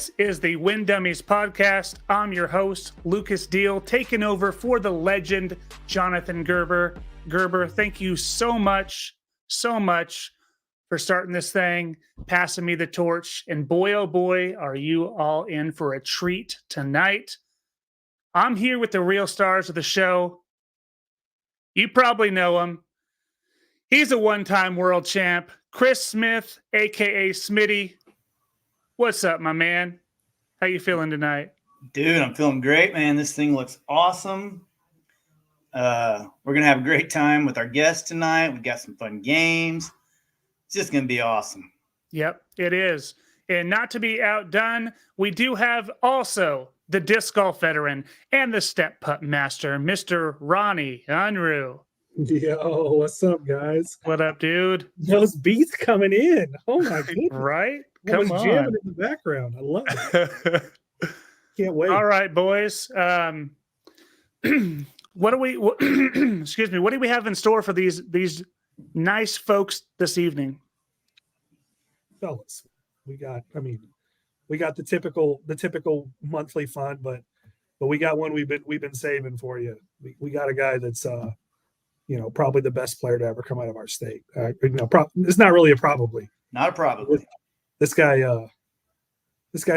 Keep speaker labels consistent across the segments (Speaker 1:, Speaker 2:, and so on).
Speaker 1: This is the Wind Dummies podcast. I'm your host, Lucas Deal, taking over for the legend, Jonathan Gerber. Gerber, thank you so much for starting this thing, passing me the torch. And boy, oh boy, are you all in for a treat tonight. I'm here with the real stars of the show. You probably know him. He's a one-time world champ, Chris Smith, a.k.a. Smitty. What's up, my man? How you feeling tonight?
Speaker 2: Dude, I'm feeling great, man. This thing looks awesome. We're going to have a great time with our guests tonight. We've got some fun games. It's just going to be awesome.
Speaker 1: Yep, it is. And not to be outdone, we do have also the disc golf veteran and the step putt master, Mr. Ronnie Unruh.
Speaker 3: Yo, what's up, guys?
Speaker 1: What up, dude?
Speaker 3: Those beats coming in. Oh my goodness.
Speaker 1: Right?
Speaker 3: I was jamming in the background. I love it. Can't wait.
Speaker 1: All right, boys. What do we excuse me, what do we have in store for these nice folks this evening?
Speaker 3: Fellas, we got the typical monthly fun, but we got one we've been saving for you. We got a guy that's probably the best player to ever come out of our state. It's not really a probably.
Speaker 2: Not a probably.
Speaker 3: This guy's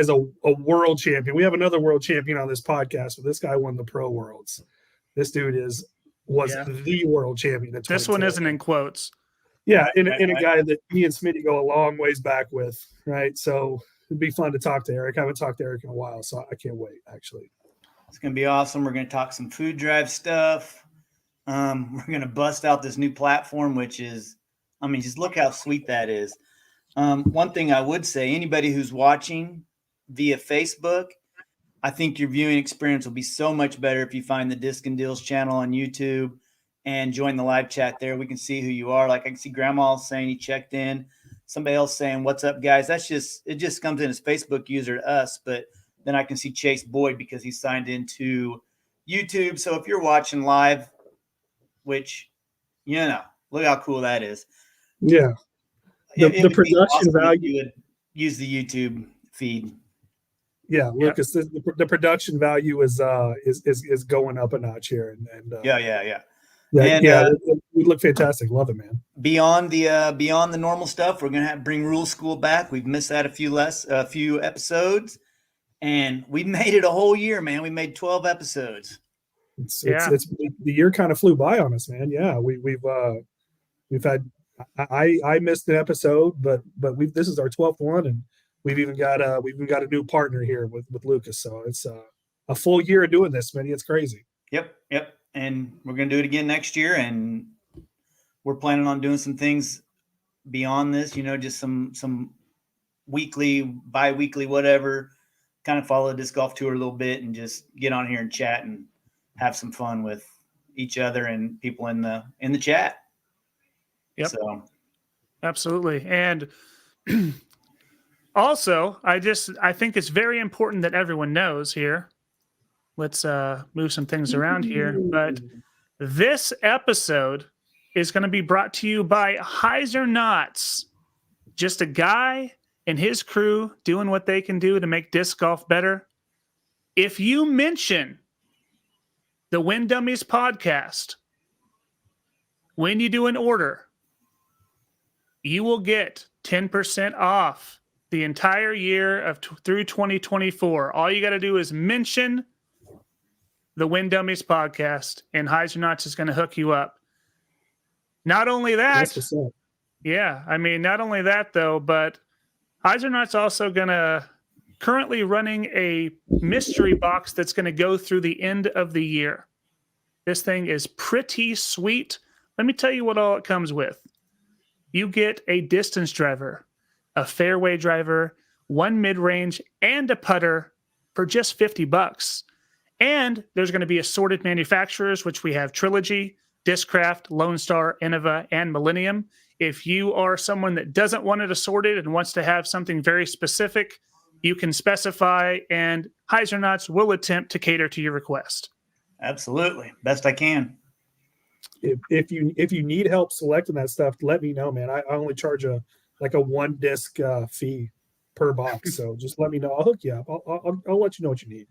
Speaker 3: a world champion. We have another world champion on this podcast, but this guy won the Pro Worlds. This dude was the world champion.
Speaker 1: This one isn't in quotes.
Speaker 3: Yeah, in a guy that me and Smitty go a long ways back with, right? So it'd be fun to talk to Eric. I haven't talked to Eric in a while, so I can't wait, actually.
Speaker 2: It's going to be awesome. We're going to talk some food drive stuff. We're going to bust out this new platform, which is, just look how sweet that is. One thing I would say, anybody who's watching via Facebook, I think your viewing experience will be so much better if you find the Disc and Deals channel on YouTube and join the live chat there. We can see who you are. Like I can see Grandma saying he checked in. Somebody else saying, "What's up, guys?" It just comes in as Facebook user to us, but then I can see Chase Boyd because he's signed into YouTube. So if you're watching live, which, look how cool that is.
Speaker 3: Yeah. The production value.
Speaker 2: You would use the YouTube feed.
Speaker 3: Yeah, Lucas, the production value is going up a notch here, and we look fantastic. Love it, man.
Speaker 2: Beyond the normal stuff, we're gonna bring Rule School back. We've missed that a few episodes, and we made it a whole year, man. We made 12 episodes.
Speaker 3: It's the year kind of flew by on us, man. Yeah, we've had. I missed an episode, but this is our 12th one, and we've even got a new partner here with Lucas. So it's a full year of doing this, man. It's crazy.
Speaker 2: Yep. And we're gonna do it again next year, and we're planning on doing some things beyond this. Just some weekly, bi-weekly, whatever. Kind of follow the disc golf tour a little bit, and just get on here and chat and have some fun with each other and people in the chat.
Speaker 1: Yep.
Speaker 2: So.
Speaker 1: Absolutely. And also, I think it's very important that everyone knows here. Let's move some things around here. But this episode is going to be brought to you by Heiser Knots. Just a guy and his crew doing what they can do to make disc golf better. If you mention the Wind Dummies podcast when you do an order, you will get 10% off the entire year through 2024. All you got to do is mention the Wind Dummies podcast, and Heiser Knots is going to hook you up. Not only that, not only that though, but Heiser Knots also currently running a mystery box that's going to go through the end of the year. This thing is pretty sweet. Let me tell you what all it comes with. You get a distance driver, a fairway driver, one mid-range, and a putter for just $50. And there's going to be assorted manufacturers, which we have Trilogy, Discraft, Lone Star, Innova, and Millennium. If you are someone that doesn't want it assorted and wants to have something very specific, you can specify, and Heiser Knots will attempt to cater to your request.
Speaker 2: Absolutely. Best I can.
Speaker 3: If you need help selecting that stuff, let me know, man. I only charge a one disc fee. per box. So just let me know. I'll hook you up. I'll let you know what you need.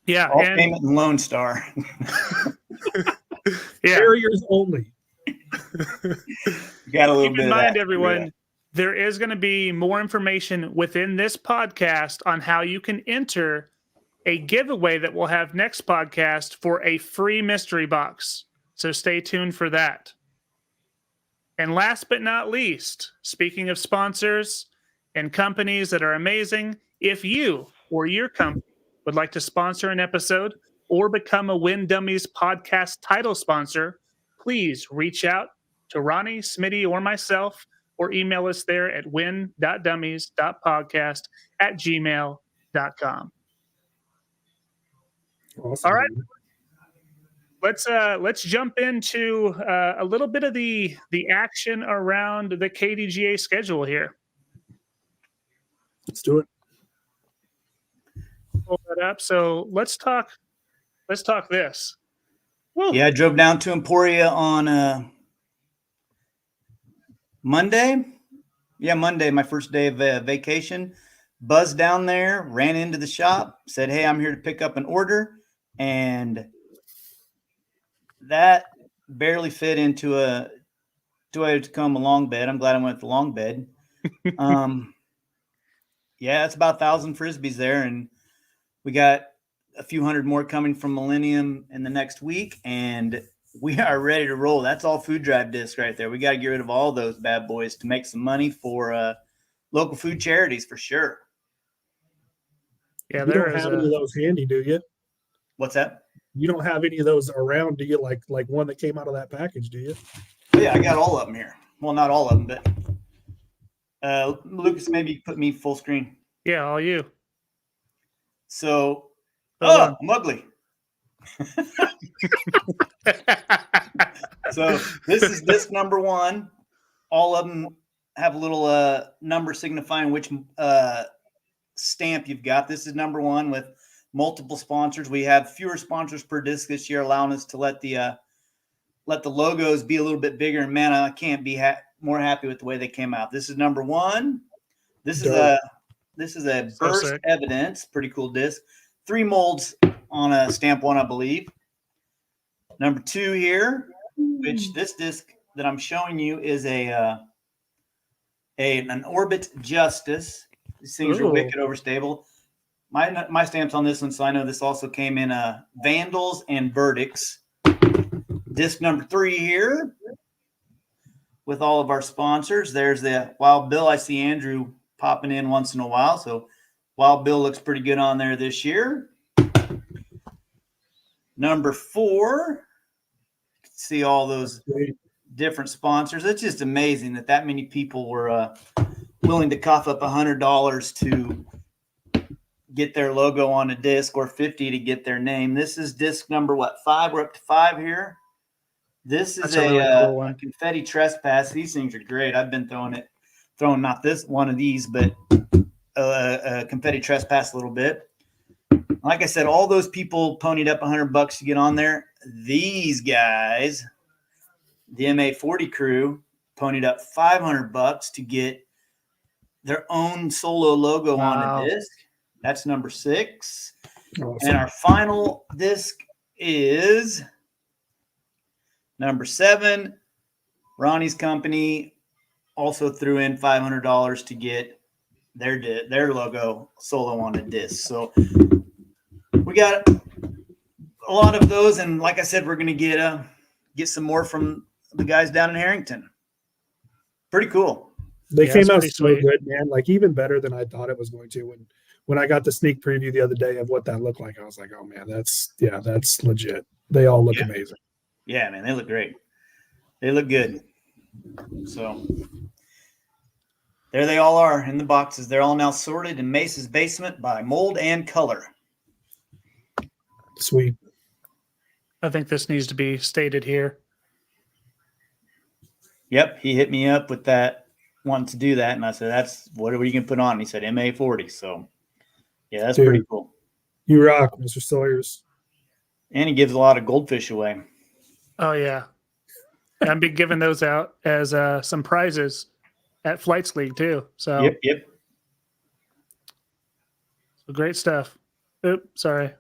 Speaker 1: Yeah,
Speaker 2: All
Speaker 1: and
Speaker 2: payment and Lone Star.
Speaker 1: yeah.
Speaker 3: Carriers only.
Speaker 2: Got a little
Speaker 1: Keep
Speaker 2: bit
Speaker 1: in
Speaker 2: of
Speaker 1: mind,
Speaker 2: that.
Speaker 1: everyone, there is going to be more information within this podcast on how you can enter a giveaway that we'll have next podcast for a free mystery box. So stay tuned for that. And last but not least, speaking of sponsors and companies that are amazing, if you or your company would like to sponsor an episode or become a Wind Dummies podcast title sponsor, please reach out to Ronnie, Smitty, or myself, or email us there at win.dummies.podcast@gmail.com.
Speaker 3: Awesome.
Speaker 1: All right. Let's jump into a little bit of the action around the KDGA schedule here.
Speaker 3: Let's do it.
Speaker 1: Pull that up. So let's talk this. Woo.
Speaker 2: Yeah, I drove down to Emporia on Monday. Yeah, Monday, my first day of vacation. Buzzed down there, ran into the shop, said, "Hey, I'm here to pick up an order," and that barely fit into a 2-Tacoma long bed. I'm glad I went with the long bed. Yeah, it's about 1,000 Frisbees there, and we got a few hundred more coming from Millennium in the next week, and we are ready to roll. That's all food drive discs right there. We got to get rid of all those bad boys to make some money for local food charities for sure.
Speaker 3: You
Speaker 1: Yeah, there
Speaker 3: don't
Speaker 1: is
Speaker 3: have any of those handy, do you?
Speaker 2: What's that?
Speaker 3: You don't have any of those around, do you? Like one that came out of that package, do you?
Speaker 2: Oh, yeah, I got all of them here. Well, not all of them, but Lucas, maybe put me full screen.
Speaker 1: yeah, all you.
Speaker 2: So,
Speaker 1: Hold on.
Speaker 2: I'm ugly. So this is disc number 1. All of them have a little number signifying which stamp you've got. This is number 1 with multiple sponsors. We have fewer sponsors per disc this year, allowing us to let the logos be a little bit bigger. And man, I can't be more happy with the way they came out. This is number 1. This is a burst
Speaker 1: sick.
Speaker 2: evidence. Pretty cool disc. 3 molds on a stamp 1, I believe. Number 2 here, which this disc that I'm showing you is an Orbit Justice. These things are wicked overstable. My stamps on this one, so I know this also came in Vandals and Verdicts. Disc number 3 here with all of our sponsors. There's the Wild Bill. I see Andrew popping in once in a while, so Wild Bill looks pretty good on there this year. Number 4, see all those different sponsors. It's just amazing that many people were willing to cough up $100 to get their logo on a disc, or $50 to get their name. This is disc number 5? We're up to 5 here. This is a really cool a confetti trespass. These things are great. I've been throwing not this one of these, but a confetti trespass a little bit. Like I said, all those people ponied up $100 to get on there. These guys, the MA40 crew, ponied up $500 to get their own solo logo on a disc. That's number 6. Awesome. And our final disc is number 7. Ronnie's company also threw in $500 to get their logo solo on a disc. So we got a lot of those, and like I said, we're going to get some more from the guys down in Harrington. Pretty cool.
Speaker 3: They came out so good, man. Like even better than I thought it was going to. When I got the sneak preview the other day of what that looked like, I was like, oh man, that's legit. They all look amazing.
Speaker 2: Yeah, man, they look great. They look good. So there they all are in the boxes. They're all now sorted in Mace's basement by mold and color.
Speaker 3: Sweet.
Speaker 1: I think this needs to be stated here.
Speaker 2: Yep, he hit me up with that, wanting to do that, and I said, what are you going to put on? And he said MA40. So yeah, that's pretty cool.
Speaker 3: You rock, Mr. Sawyers.
Speaker 2: And he gives a lot of goldfish away.
Speaker 1: Oh yeah, I've been giving those out as some prizes at Flights League too. So
Speaker 2: yep.
Speaker 1: Great stuff. Oop, sorry.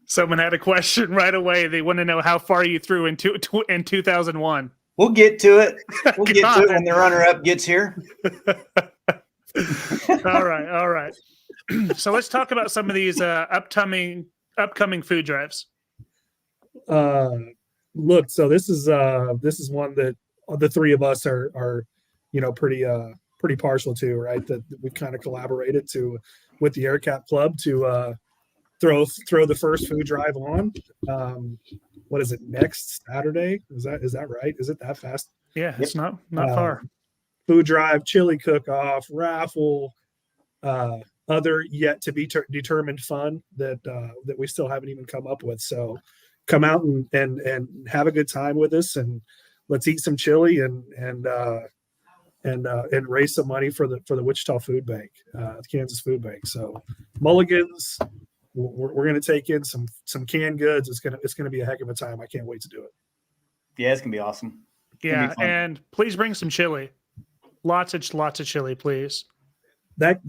Speaker 1: Someone had a question right away. They want to know how far you threw in 2001.
Speaker 2: We'll get to it. We'll get to it when the runner-up gets here.
Speaker 1: All right. So let's talk about some of these upcoming food drives.
Speaker 3: Look, so this is one that the three of us are pretty partial to, right? That we've kind of collaborated with the AirCap Club to throw the first food drive on. What is it, next Saturday? Is that right? Is it that fast?
Speaker 1: Yeah, it's not far.
Speaker 3: Food drive, chili cook-off, raffle, other yet to be determined fun that we still haven't even come up with. So come out and have a good time with us, and let's eat some chili and raise some money for the Wichita Food Bank, the Kansas Food Bank. So mulligans, we're going to take in some canned goods. It's gonna be a heck of a time. I can't wait to do it.
Speaker 2: Yeah, it's gonna be awesome.
Speaker 1: Yeah, and please bring some chili. Lots of chili, please.
Speaker 3: That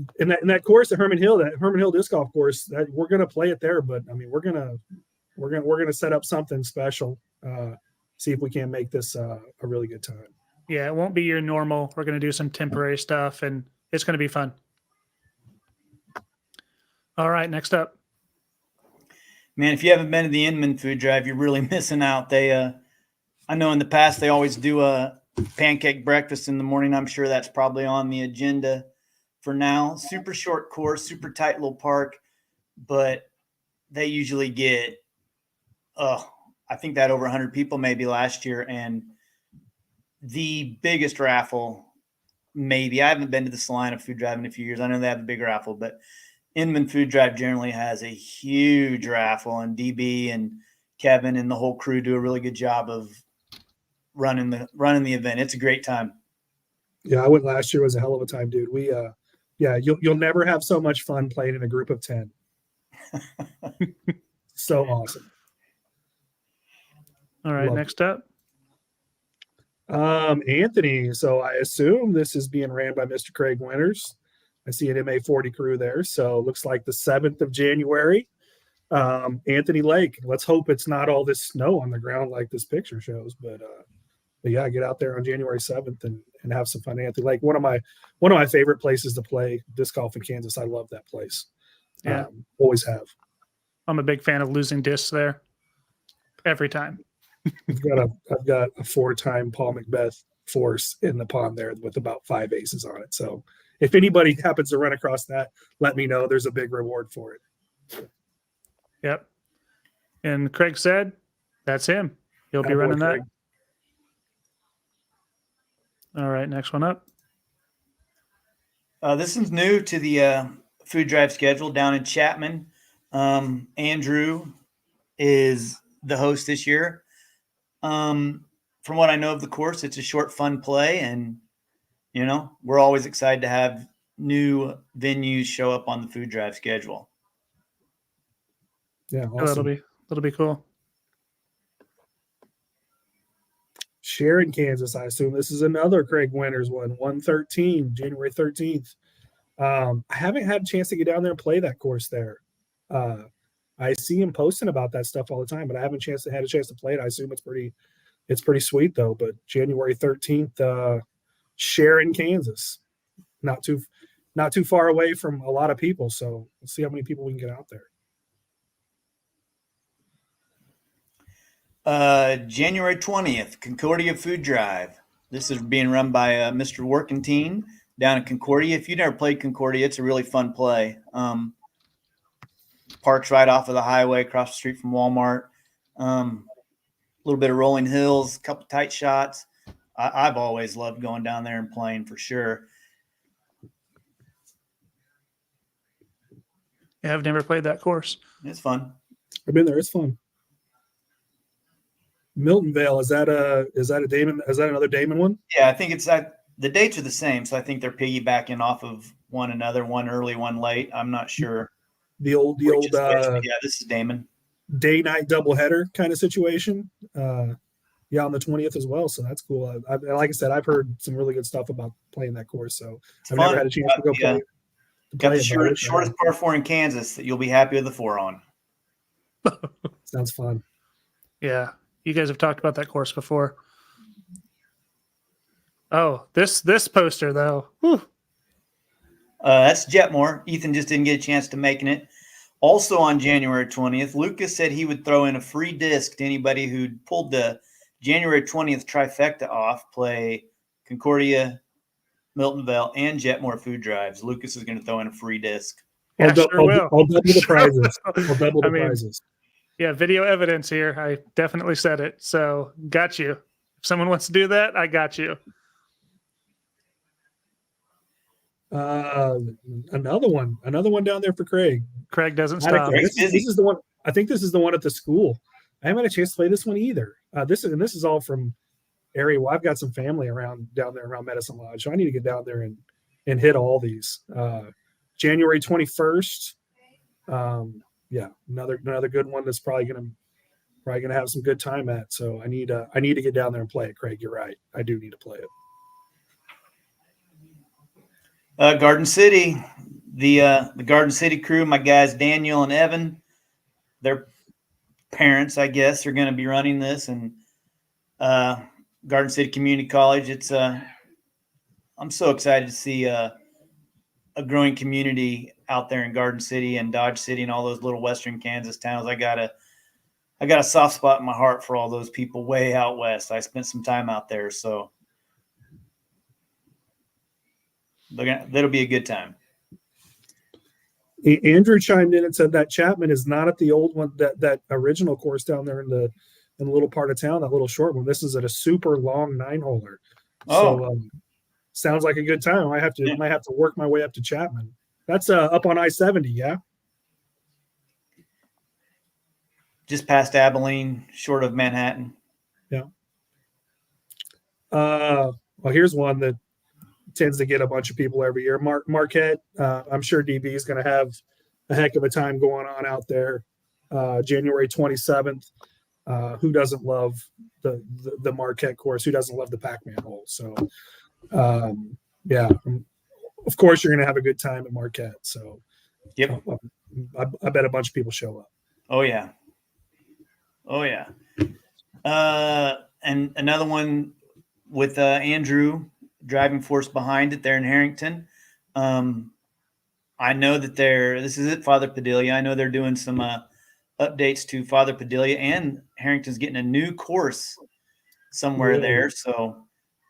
Speaker 3: course at Herman Hill disc golf course, that we're gonna play it there, but I mean we're gonna set up something special. See if we can make this a really good time.
Speaker 1: Yeah, it won't be your normal. We're gonna do some temporary stuff, and it's gonna be fun. All right, next up.
Speaker 2: Man, if you haven't been to the Inman Food Drive, you're really missing out. I know in the past they always do a pancake breakfast in the morning. I'm sure that's probably on the agenda for now. Super short course, super tight little park, but they usually get, I think that over 100 people maybe last year. And the biggest raffle, maybe, I haven't been to the Salina Food Drive in a few years. I know they have a big raffle, but Inman Food Drive generally has a huge raffle, and DB and Kevin and the whole crew do a really good job of running the event. It's a great time.
Speaker 3: Yeah, I went last year. It was a hell of a time, dude. We you'll never have so much fun playing in a group of 10. So awesome.
Speaker 1: All right, next up.
Speaker 3: Anthony. So I assume this is being ran by Mr. Craig Winters. I see an MA40 crew there. So it looks like the 7th of January. Anthony Lake. Let's hope it's not all this snow on the ground like this picture shows, but yeah, get out there on January 7th and have some fun at Anthony Lake. One of my favorite places to play disc golf in Kansas. I love that place.
Speaker 1: Yeah.
Speaker 3: Always have.
Speaker 1: I'm a big fan of losing discs there every time.
Speaker 3: I've got a 4-time Paul Macbeth force in the pond there with about 5 aces on it. So if anybody happens to run across that, let me know. There's a big reward for it.
Speaker 1: Yep. And Craig said, that's him. He'll be running that. All right, next one up.
Speaker 2: This is new to the food drive schedule down in Chapman. Andrew is the host this year. From what I know of the course, it's a short, fun play, and we're always excited to have new venues show up on the food drive schedule.
Speaker 3: Yeah, awesome.
Speaker 1: That'll be cool.
Speaker 3: Sharon, Kansas. I assume this is another Craig Winters one. 113, January 13th. I haven't had a chance to get down there and play that course there. I see him posting about that stuff all the time, but I haven't had a chance to play it. I assume it's pretty sweet though. But January 13th, Sharon, Kansas. Not too far away from a lot of people. So let's see how many people we can get out there.
Speaker 2: January 20th, Concordia Food Drive. This is being run by Mr. Workentine down in Concordia. If you've never played Concordia, it's a really fun play. Parks right off of the highway across the street from Walmart. A little bit of rolling hills, a couple tight shots. I've always loved going down there and playing for sure.
Speaker 1: Yeah, I've never played that course.
Speaker 2: It's fun.
Speaker 3: I've been there. It's fun. Milton Vale, is that a Damon? Is that another Damon one?
Speaker 2: Yeah, I think it's that. The dates are the same, so I think they're piggybacking off of one another, one early, one late. I'm not sure.
Speaker 3: The old
Speaker 2: yeah, this is Damon.
Speaker 3: Day night doubleheader kind of situation. Yeah, on the 20th as well. So that's cool. Like I said, I've heard some really good stuff about playing that course. So I've never had a chance to go play.
Speaker 2: Got the shortest par 4 in Kansas that you'll be happy with the 4 on.
Speaker 3: Sounds fun.
Speaker 1: Yeah, you guys have talked about that course before. Oh, this poster though. Whew.
Speaker 2: That's Jetmore. Ethan just didn't get a chance to making it. Also on January 20th, Lucas said he would throw in a free disc to anybody who'd pulled the January 20th trifecta off, play Concordia, Miltonville, and Jetmore food drives. Lucas is going to throw in a free disc.
Speaker 1: Yeah,
Speaker 3: I'll double the prizes. I'll double the prizes.
Speaker 1: Yeah, video evidence here. I definitely said it. So got you. If someone wants to do that, I got you.
Speaker 3: Another one down there for Craig.
Speaker 1: Craig doesn't stop.
Speaker 3: This is the one. I think this is the one at the school. I haven't had a chance to play this one either. This is all from area. Well, I've got some family down there around Medicine Lodge, so I need to get down there and hit all these. January 21st. Yeah, another good one that's probably gonna have some good time at. So I need to get down there and play it. Craig, you're right. I do need to play it.
Speaker 2: Garden City, the Garden City crew, my guys Daniel and Evan, their parents, I guess, are going to be running this, and Garden City Community College. It's I'm so excited to see a growing community out there in Garden City and Dodge City and all those little Western Kansas towns. I got a soft spot in my heart for all those people way out west. I spent some time out there, so that'll be a good time.
Speaker 3: Andrew chimed in and said that Chapman is not at the old one, that original course down there in the little part of town, that little short one. This is at a super long 9-holer. So sounds like a good time. I might have to work my way up to Chapman. That's up on I-70, yeah.
Speaker 2: Just past Abilene, short of Manhattan.
Speaker 3: Yeah. Well, here's one that tends to get a bunch of people every year. Marquette. I'm sure DB is going to have a heck of a time going on out there. January 27th. Who doesn't love the Marquette course? Who doesn't love the Pac-Man hole? So, yeah, of course you're going to have a good time at Marquette. So,
Speaker 2: yep,
Speaker 3: I bet a bunch of people show up.
Speaker 2: Oh yeah. And another one with Andrew driving force behind it there in Harrington. I know that this is at Father Padilla. I know they're doing some updates to Father Padilla, and Harrington's getting a new course somewhere there. So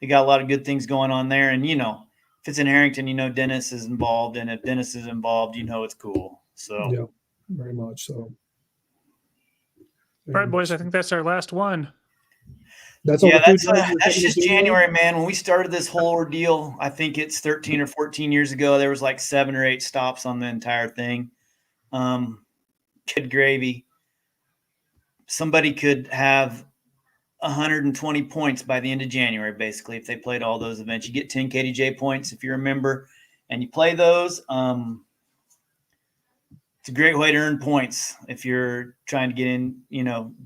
Speaker 2: they got a lot of good things going on there. And, if it's in Harrington, Dennis is involved. And if Dennis is involved, it's cool. So,
Speaker 3: yeah, very much so.
Speaker 1: All right, boys, I think that's our last one.
Speaker 2: That's just January, man. When we started this whole ordeal, I think it's 13 or 14 years ago, there was like 7 or 8 stops on the entire thing. Good gravy. Somebody could have 120 points by the end of January, basically, if they played all those events. You get 10 KDJ points if you're a member and you play those. It's a great way to earn points if you're trying to get in,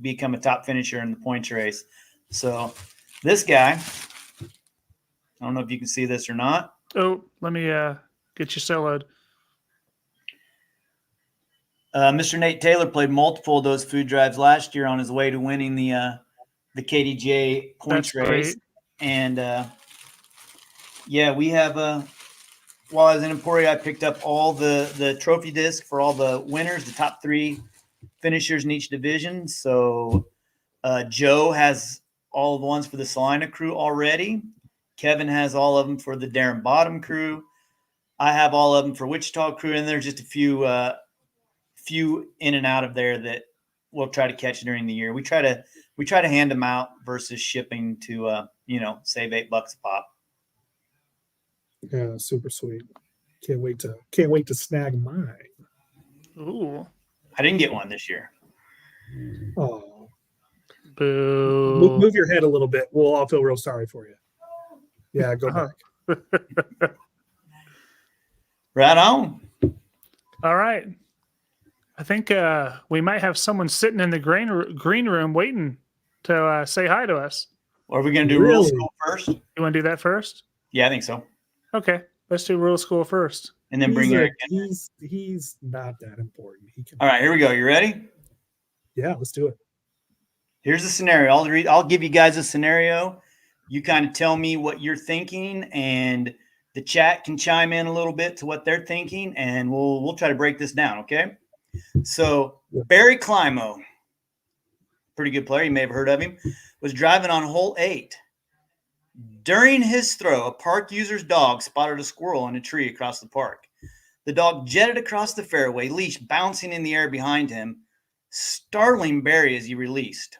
Speaker 2: become a top finisher in the points race. So this guy, I don't know if you can see this or not.
Speaker 1: Oh, let me get you soloed.
Speaker 2: Mr. Nate Taylor played multiple of those food drives last year on his way to winning the KDJ points race. Great. And we have while I was in Emporia, I picked up all the trophy disc for all the winners, the top 3 finishers in each division. So Joe has all the ones for the Salina crew already. Kevin has all of them for the Darren Bottom crew. I have all of them for Wichita crew, and there's just a few in and out of there that we'll try to catch during the year. We try to hand them out versus shipping to save $8 a pop.
Speaker 3: Yeah, super sweet. Can't wait to snag mine.
Speaker 1: Ooh.
Speaker 2: I didn't get one this year.
Speaker 3: Oh.
Speaker 1: Boo.
Speaker 3: Move your head a little bit. We'll all feel real sorry for you. Yeah, go back.
Speaker 2: Right on.
Speaker 1: All right. I think we might have someone sitting in the green room waiting to say hi to us.
Speaker 2: Or are we going to do rule school first?
Speaker 1: You want to do that first?
Speaker 2: Yeah, I think so.
Speaker 1: Okay. Let's do rule school first.
Speaker 2: and then bring Eric in.
Speaker 3: He's not that important. He can.
Speaker 2: All right, here we go. You ready?
Speaker 3: Yeah, let's do it.
Speaker 2: Here's the scenario. I'll give you guys a scenario. You kind of tell me what you're thinking, and the chat can chime in a little bit to what they're thinking, and we'll try to break this down, okay? So Barry Climo, pretty good player, you may have heard of him, was driving on hole 8. During his throw, a park user's dog spotted a squirrel in a tree across the park. The dog jetted across the fairway, leash bouncing in the air behind him, startling Barry as he released.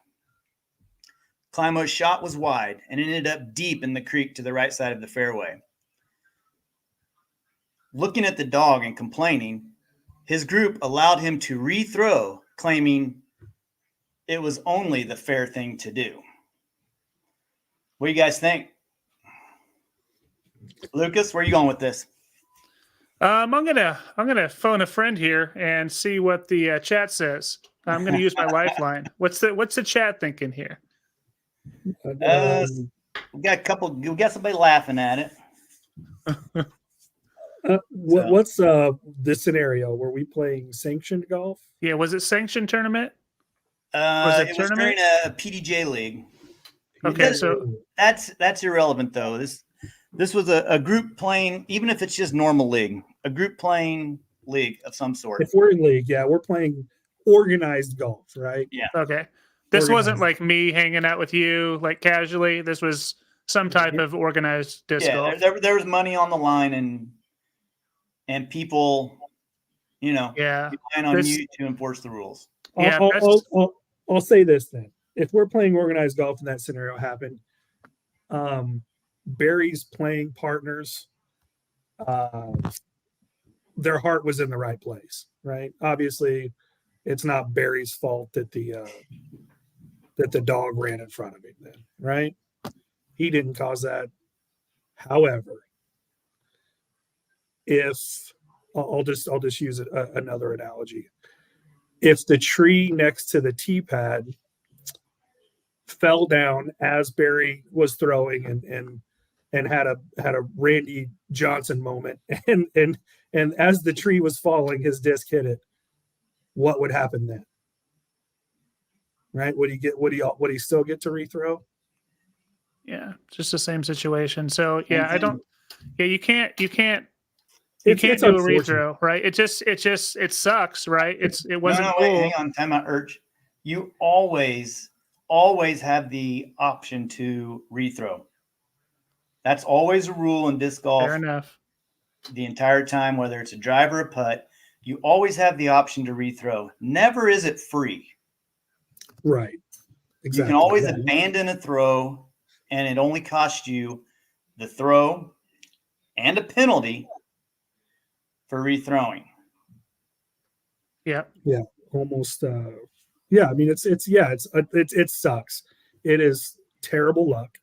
Speaker 2: Climo's shot was wide and ended up deep in the creek to the right side of the fairway. Looking at the dog and complaining, his group allowed him to rethrow, claiming it was only the fair thing to do. What do you guys think? Lucas, where are you going with this?
Speaker 1: I'm gonna phone a friend here and see what the chat says. I'm gonna use my lifeline. What's the chat thinking here?
Speaker 2: We got somebody laughing at it.
Speaker 3: What's this scenario? Were we playing sanctioned golf?
Speaker 1: Yeah, was it sanctioned tournament?
Speaker 2: It was during a PDJ league.
Speaker 1: Okay, so
Speaker 2: that's irrelevant though. This was a group playing, even if it's just normal league, a group playing league of some sort.
Speaker 3: If we're in league, yeah, we're playing organized golf, right?
Speaker 2: Yeah.
Speaker 1: Okay. This wasn't like me hanging out with you like casually. This was some type of organized disc golf.
Speaker 2: There was money on the line and people, relying on you to enforce the rules.
Speaker 1: Yeah,
Speaker 3: I'll say this then. If we're playing organized golf and that scenario happened, Barry's playing partners, their heart was in the right place, right? Obviously, it's not Barry's fault that the dog ran in front of him then, right? He didn't cause that. However, if I'll just use another analogy. If the tree next to the tee pad fell down as Barry was throwing and had a Randy Johnson moment, and as the tree was falling, his disc hit it, what would happen then? Right? Would he still get to rethrow?
Speaker 1: Yeah, just the same situation. So yeah, you can't do a rethrow, right? It sucks, right? It wasn't cool.
Speaker 2: Wait, hang on, time out, Urge. You always have the option to rethrow. That's always a rule in disc golf.
Speaker 1: Fair enough.
Speaker 2: The entire time, whether it's a drive or a putt, you always have the option to rethrow. Never is it free.
Speaker 3: Right. Exactly.
Speaker 2: You can always abandon a throw, and it only costs you the throw and a penalty for rethrowing.
Speaker 1: Yeah.
Speaker 3: Yeah. Almost. Yeah. I mean, it sucks. It is terrible luck.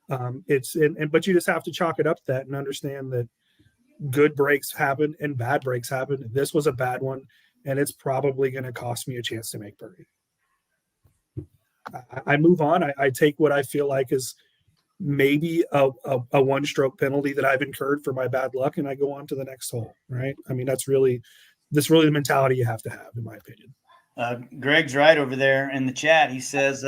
Speaker 3: But you just have to chalk it up to that and understand that good breaks happen and bad breaks happen. This was a bad one, and it's probably going to cost me a chance to make birdie. I move on. I take what I feel like is maybe a one-stroke penalty that I've incurred for my bad luck, and I go on to the next hole. Right? I mean, that's really the mentality you have to have, in my opinion.
Speaker 2: Greg's right over there in the chat. He says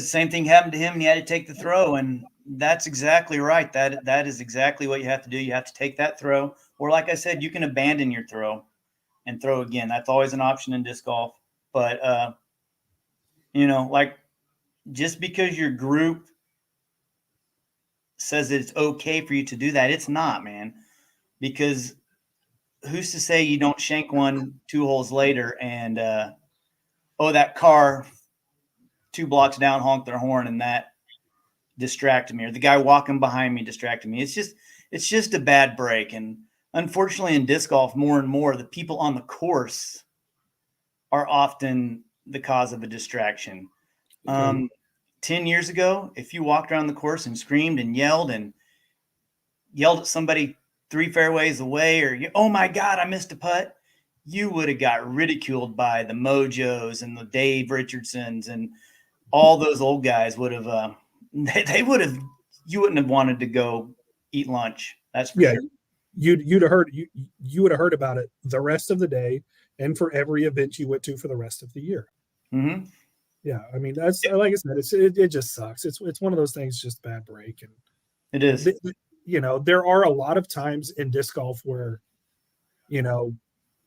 Speaker 2: same thing happened to him, and he had to take the throw, and that's exactly right. That is exactly what you have to do. You have to take that throw, or like I said, you can abandon your throw and throw again. That's always an option in disc golf. But like just because your group says that it's okay for you to do that, it's not, man. Because who's to say you don't shank one 2 holes later and that car 2 blocks down honked their horn and that distracted me, or the guy walking behind me distracted me. It's just a bad break. And unfortunately in disc golf, more and more, the people on the course are often the cause of a distraction. 10 years ago, if you walked around the course and screamed and yelled at somebody 3 fairways away, or oh my God, I missed a putt, you would have got ridiculed by the Mojos and the Dave Richardsons, and all those old guys would have, you wouldn't have wanted to go eat lunch. That's for sure.
Speaker 3: you'd have heard you would have heard about it the rest of the day and for every event you went to for the rest of the year.
Speaker 2: Mm-hmm.
Speaker 3: Yeah, I mean that's like I said, it just sucks. It's one of those things, just bad break, and
Speaker 2: It is.
Speaker 3: There are a lot of times in disc golf where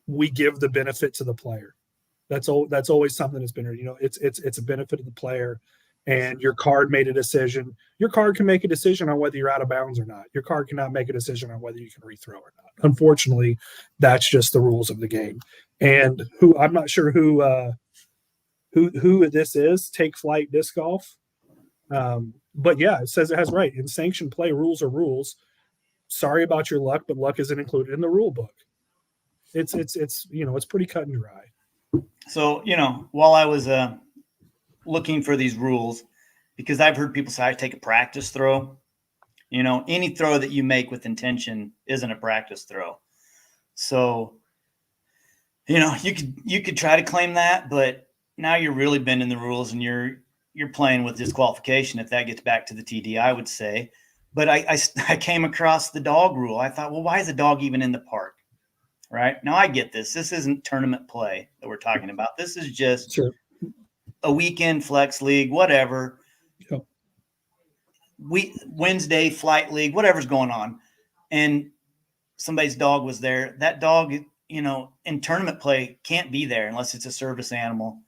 Speaker 3: we give the benefit to the player. That's always something that's been, it's a benefit of the player. And your card made a decision. Your card can make a decision on whether you're out of bounds or not. Your card cannot make a decision on whether you can rethrow or not. Unfortunately, that's just the rules of the game. And I'm not sure who this is, Take Flight Disc Golf. But yeah, it says it has right. In sanctioned play, rules are rules. Sorry about your luck, but luck isn't included in the rule book. It's pretty cut and dry.
Speaker 2: So, while I was looking for these rules, because I've heard people say I take a practice throw. Any throw that you make with intention isn't a practice throw. So, you could try to claim that, but now you're really bending the rules and you're playing with disqualification if that gets back to the TD, I would say. But I came across the dog rule. I thought, well, why is a dog even in the park? Right now, I get this. This isn't tournament play that we're talking about. This is just a weekend flex league, whatever.
Speaker 3: Yep.
Speaker 2: Wednesday flight league, whatever's going on. And somebody's dog was there. That dog, in tournament play can't be there unless it's a service animal.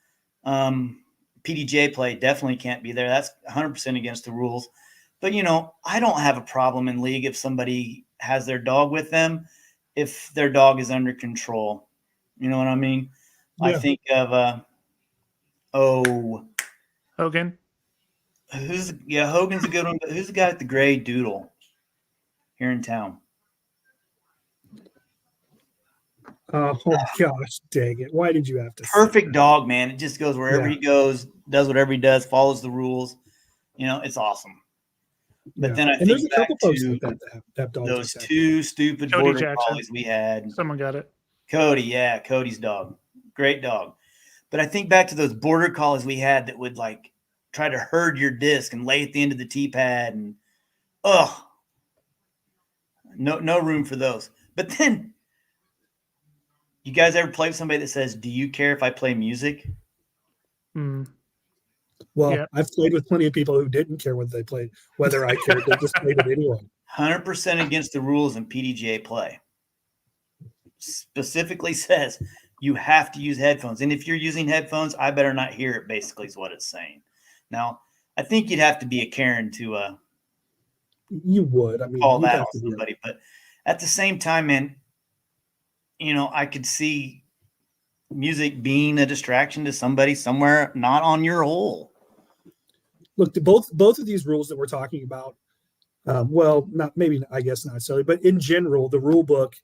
Speaker 2: PDJ play definitely can't be there. That's 100% against the rules. But, I don't have a problem in league if somebody has their dog with them, if their dog is under control. You know what I mean? Yeah. I think of
Speaker 1: Hogan.
Speaker 2: Hogan's a good one, but who's the guy with the gray doodle here in town?
Speaker 3: Oh gosh, dang it. Why did you have to
Speaker 2: perfect dog, man? It just goes wherever he goes, does whatever he does, follows the rules. It's awesome. But then I think
Speaker 3: there's a couple folks
Speaker 2: to
Speaker 3: like that have dogs
Speaker 2: those
Speaker 3: like that.
Speaker 2: two stupid
Speaker 1: Cody
Speaker 2: border
Speaker 1: Jackson.
Speaker 2: collies we had.
Speaker 1: Someone got it.
Speaker 2: Cody's dog. Great dog. But I think back to those border collies we had that would try to herd your disc and lay at the end of the tee pad, and no room for those. But then, you guys ever play with somebody that says, "Do you care if I play music?"
Speaker 3: Well, I've played with plenty of people who didn't care what they played, whether I cared. They just played it anyway.
Speaker 2: 100% against the rules in PDGA play. Specifically says you have to use headphones. And if you're using headphones, I better not hear it, basically is what it's saying. Now, I think you'd have to be a Karen to
Speaker 3: you would. I mean,
Speaker 2: call that on somebody. But at the same time, man, I could see music being a distraction to somebody somewhere not on your hole.
Speaker 3: Look, both of these rules that we're talking about, I guess not necessarily, but in general, the rule book,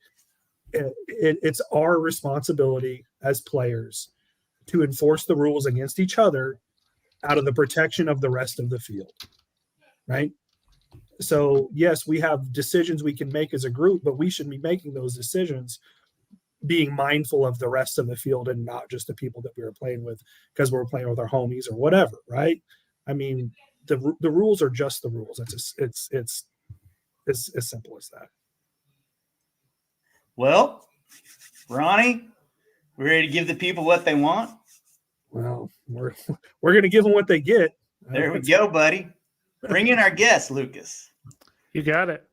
Speaker 3: it's our responsibility as players to enforce the rules against each other out of the protection of the rest of the field, right? So, yes, we have decisions we can make as a group, but we should be making those decisions being mindful of the rest of the field and not just the people that we were playing with because we're playing with our homies or whatever, right? I mean, the rules are just the rules. It's as simple as that.
Speaker 2: Well, Ronnie, we ready to give the people what they want?
Speaker 3: Well, we're going to give them what they get.
Speaker 2: There we go, buddy. Bring in our guest, Lucas.
Speaker 1: You got it.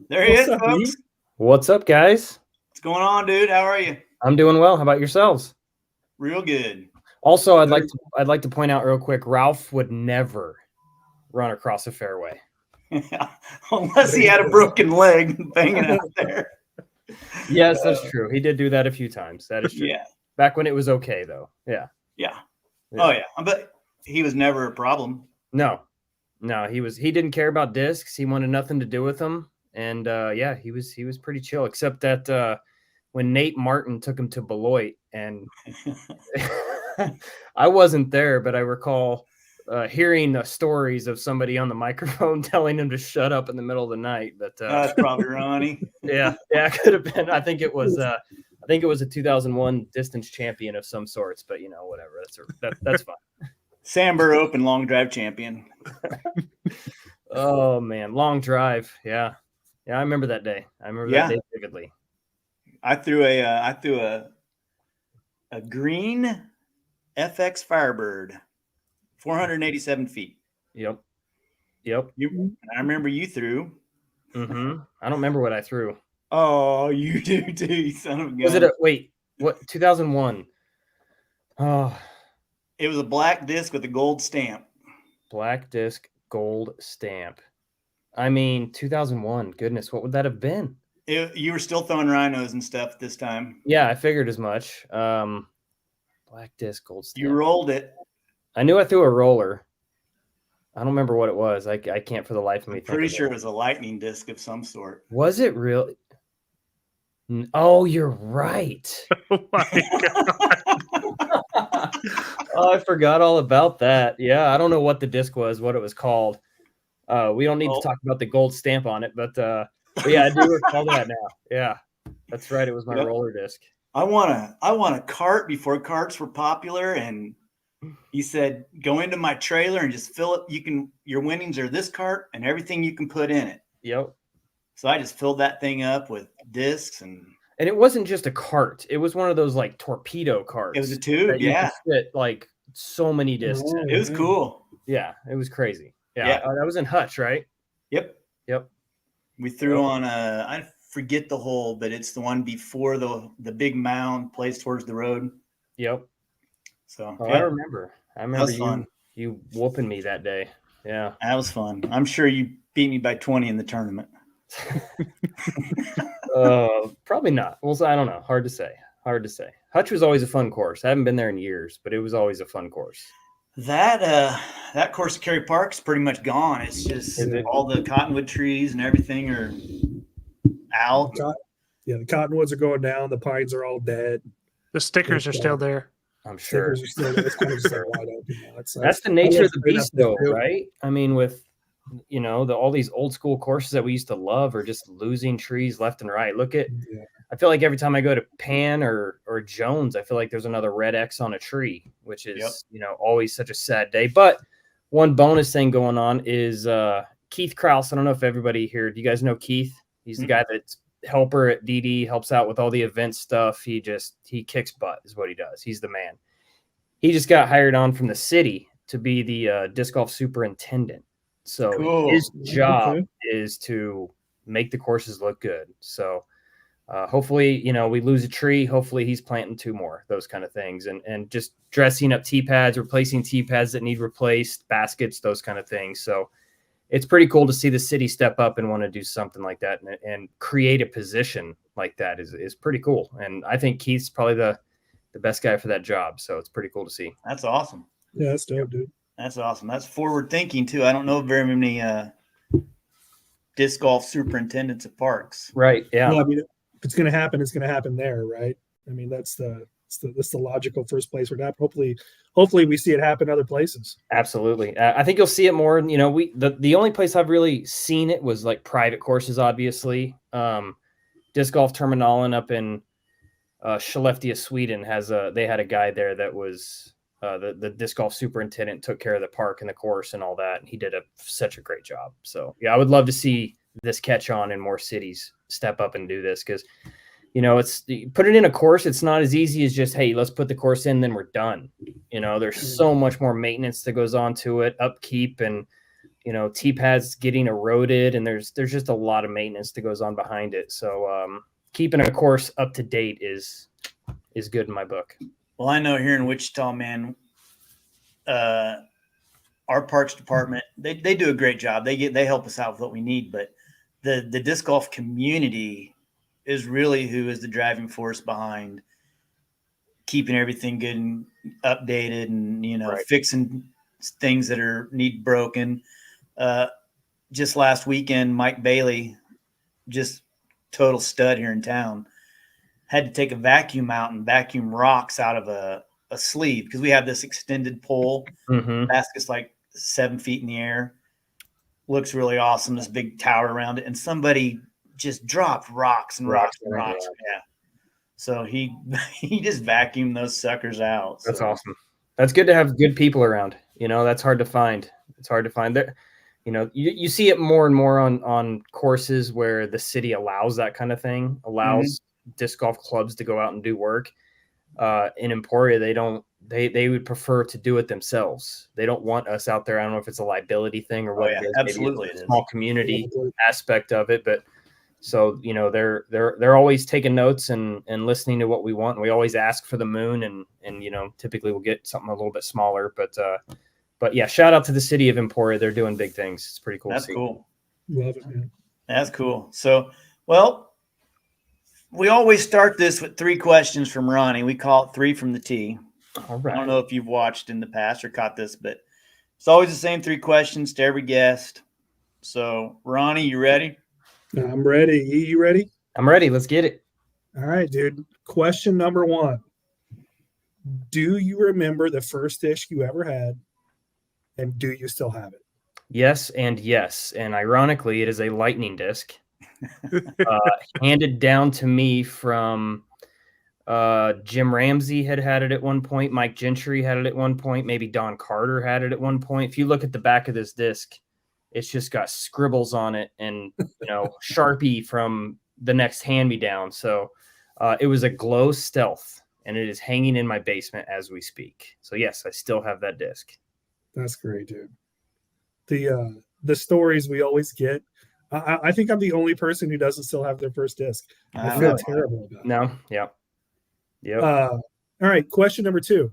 Speaker 2: There he is, folks.
Speaker 4: What's up, guys?
Speaker 2: What's going on, dude? How are you?
Speaker 4: I'm doing well. How about yourselves?
Speaker 2: Real good.
Speaker 4: Also, I'd like to point out real quick, Ralph would never run across a fairway.
Speaker 2: Unless he had a broken leg banging out there.
Speaker 4: Yes, that's true. He did do that a few times. That is true.
Speaker 2: Yeah.
Speaker 4: Back when it was okay, though. Yeah.
Speaker 2: Oh, yeah. But he was never a problem.
Speaker 4: No, he didn't care about discs. He wanted nothing to do with them. And he was pretty chill, except that when Nate Martin took him to Beloit, and I wasn't there, but I recall hearing stories of somebody on the microphone telling him to shut up in the middle of the night. But
Speaker 2: that's probably Ronnie.
Speaker 4: yeah, it could have been. I think it was a 2001 distance champion of some sorts, but whatever. That's fine.
Speaker 2: Samber Open long drive champion.
Speaker 4: Oh man, long drive. Yeah. Yeah, I remember that day. I remember that day vividly.
Speaker 2: I threw a green FX Firebird, 487 feet.
Speaker 4: Yep.
Speaker 2: I remember you threw.
Speaker 4: Mm-hmm. I don't remember what I threw.
Speaker 2: Oh, you do too, you son of a gun.
Speaker 4: Was it wait, what, 2001? Oh,
Speaker 2: it was a black disc with a gold stamp.
Speaker 4: Black disc, gold stamp. I mean, 2001. Goodness, what would that have been?
Speaker 2: You were still throwing rhinos and stuff this time.
Speaker 4: Yeah, I figured as much. Black disc, gold stamp.
Speaker 2: You rolled it.
Speaker 4: I knew I threw a roller. I don't remember what it was. I can't for the life of me.
Speaker 2: I'm pretty sure it was a lightning disc of some sort.
Speaker 4: Was it real? Oh, you're right.
Speaker 1: Oh my God.
Speaker 4: Oh, I forgot all about that. Yeah, I don't know what the disc was, what it was called. We don't need to talk about the gold stamp on it, but yeah, I do recall that now. Yeah, that's right. It was my roller disc.
Speaker 2: I want a cart before carts were popular, and he said, go into my trailer and just fill it. Your winnings are this cart and everything you can put in it.
Speaker 4: Yep.
Speaker 2: So I just filled that thing up with discs, and
Speaker 4: it wasn't just a cart. It was one of those like torpedo carts.
Speaker 2: It was a tube. Yeah.
Speaker 4: Fit like so many discs.
Speaker 2: It was cool.
Speaker 4: Yeah, it was crazy. Yeah. That was in Hutch, right?
Speaker 2: Yep. We threw on I forget the hole, but it's the one before the big mound placed towards the road.
Speaker 4: Yep.
Speaker 2: So
Speaker 4: I remember.
Speaker 2: That was fun.
Speaker 4: You whooping me that day. Yeah.
Speaker 2: That was fun. I'm sure you beat me by 20 in the tournament.
Speaker 4: Probably not. Well, I don't know. Hard to say. Hutch was always a fun course. I haven't been there in years, but it was always a fun course.
Speaker 2: That course at Cary Park's pretty much gone. It's just all the cottonwood trees and everything are out.
Speaker 3: Yeah, the cottonwoods are going down. The pines are all dead.
Speaker 1: The stickers are still there.
Speaker 4: I'm sure.
Speaker 3: Stickers are still there. It's kind of just like wide open now.
Speaker 4: That's the nature of the beast, though, right? I mean, with all these old school courses that we used to love are just losing trees left and right. Look at, I feel like every time I go to Pan or Jones, I feel like there's another red X on a tree, which is, always such a sad day. But one bonus thing going on is Keith Krause. I don't know if everybody here, do you guys know Keith? He's the guy that's helper at DD, helps out with all the event stuff. He kicks butt is what he does. He's the man. He just got hired on from the city to be the disc golf superintendent. So his job is to make the courses look good. So hopefully, we lose a tree. Hopefully he's planting 2 more, those kind of things. And just dressing up tee pads, replacing tee pads that need replaced, baskets, those kind of things. So it's pretty cool to see the city step up and want to do something like that and create a position like that is pretty cool. And I think Keith's probably the best guy for that job. So it's pretty cool to see.
Speaker 2: That's awesome.
Speaker 3: Yeah, that's dope, dude.
Speaker 2: That's awesome. That's forward thinking too. I don't know very many disc golf superintendents at parks.
Speaker 4: Right. Yeah.
Speaker 3: Well, I mean, if it's going to happen, it's going to happen there, right? I mean, that's the logical first place for it to happen. Hopefully we see it happen other places.
Speaker 4: Absolutely. I think you'll see it more. The only place I've really seen it was like private courses, obviously. Disc Golf Terminalen up in Skellefteå, Sweden they had a guy there that was the disc golf superintendent, took care of the park and the course and all that. And he did such a great job. So yeah, I would love to see this catch on in more cities step up and do this. Cause it's put it in a course. It's not as easy as just, hey, let's put the course in, then we're done. There's so much more maintenance that goes on to it, upkeep and, tee pads getting eroded. And there's just a lot of maintenance that goes on behind it. So keeping a course up to date is good in my book.
Speaker 2: Well, I know here in Wichita, man, our parks department, they do a great job. They help us out with what we need, but the disc golf community is really who is the driving force behind keeping everything good and updated and, fixing things that need broken. Just last weekend, Mike Bailey, just total stud here in town, had to take a vacuum out and vacuum rocks out of a sleeve because we have this extended pole. Basket's like 7 feet in the air. Looks really awesome. This big tower around it. And somebody just dropped rocks and rocks and rocks. Yeah. So he just vacuumed those suckers out.
Speaker 4: That's awesome. That's good to have good people around. That's hard to find. It's hard to find there. you see it more and more on courses where the city allows that kind of thing, allows disc golf clubs to go out and do work. In Emporia, they would prefer to do it themselves. They don't want us out there. I don't know if it's a liability thing or what it is.
Speaker 2: Absolutely,
Speaker 4: maybe it's a small community aspect of it, but so they're always taking notes and listening to what we want. And we always ask for the moon, and typically we'll get something a little bit smaller. But yeah, shout out to the city of Emporia. They're doing big things. It's pretty cool.
Speaker 2: That's cool.
Speaker 3: Love it, man.
Speaker 2: That's cool. So, well, we always start this with 3 questions from Ronnie. We call it 3 from the tee.
Speaker 4: All right.
Speaker 2: I don't know if you've watched in the past or caught this, but it's always the same 3 questions to every guest. So, Ronnie, you ready?
Speaker 3: I'm ready. You ready?
Speaker 4: I'm ready. Let's get it.
Speaker 3: All right, dude. Question number 1. Do you remember the first disc you ever had? And do you still have it?
Speaker 4: Yes and yes. And ironically, it is a lightning disc. Handed down to me from Jim Ramsey had it at one point. Mike Gentry had it at one point. Maybe Don Carter had it at one point. If you look at the back of this disc, it's just got scribbles on it and Sharpie from the next hand-me-down. So it was a Glow Stealth, and it is hanging in my basement as we speak. So yes, I still have that disc.
Speaker 3: That's great, dude. The stories we always get. I think I'm the only person who doesn't still have their first disc. I feel terrible about it.
Speaker 4: No, yeah.
Speaker 3: All right, question number 2.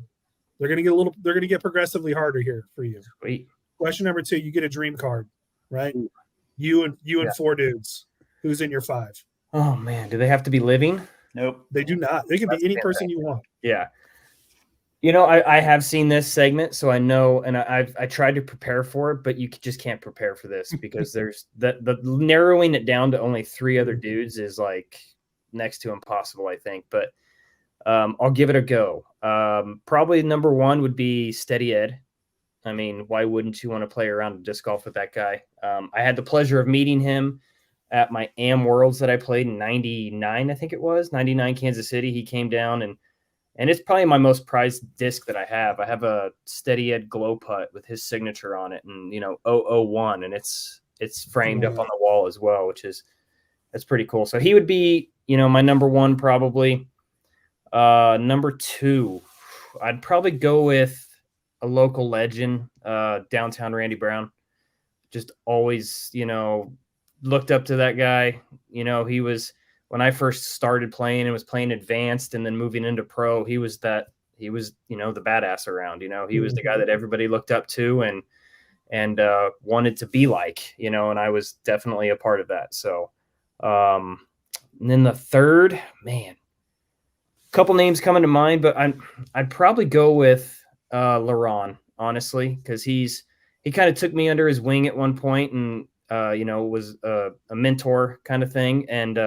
Speaker 3: They're gonna get progressively harder here for you.
Speaker 4: Sweet.
Speaker 3: Question number 2, you get a dream card, right? You and 4 dudes. Who's in your 5?
Speaker 4: Oh man, do they have to be living?
Speaker 2: Nope.
Speaker 3: They do not. They can be any person you want.
Speaker 4: Yeah. I have seen this segment, so I know, and I tried to prepare for it, but you just can't prepare for this because there's the narrowing it down to only 3 other dudes is like next to impossible, I think. But I'll give it a go. Probably number 1 would be Steady Ed. I mean, why wouldn't you want to play around disc golf with that guy? I had the pleasure of meeting him at my AM Worlds that I played in 99, I think it was 99 Kansas City. He came down and it's probably my most prized disc that I have. I have a Steady Ed Glow Putt with his signature on it and 001, and it's framed up on the wall as well, that's pretty cool. So he would be, my number 1 probably. Number 2, I'd probably go with a local legend, downtown Randy Brown. Just always, looked up to that guy. He was, when I first started playing and was playing advanced and then moving into pro, he was the badass around. He was the guy that everybody looked up to and wanted to be like, and I was definitely a part of that. So, and then the 3rd, man, couple names coming to mind, but I'd probably go with LaRon, honestly, because he kind of took me under his wing at one point and was a mentor kind of thing, and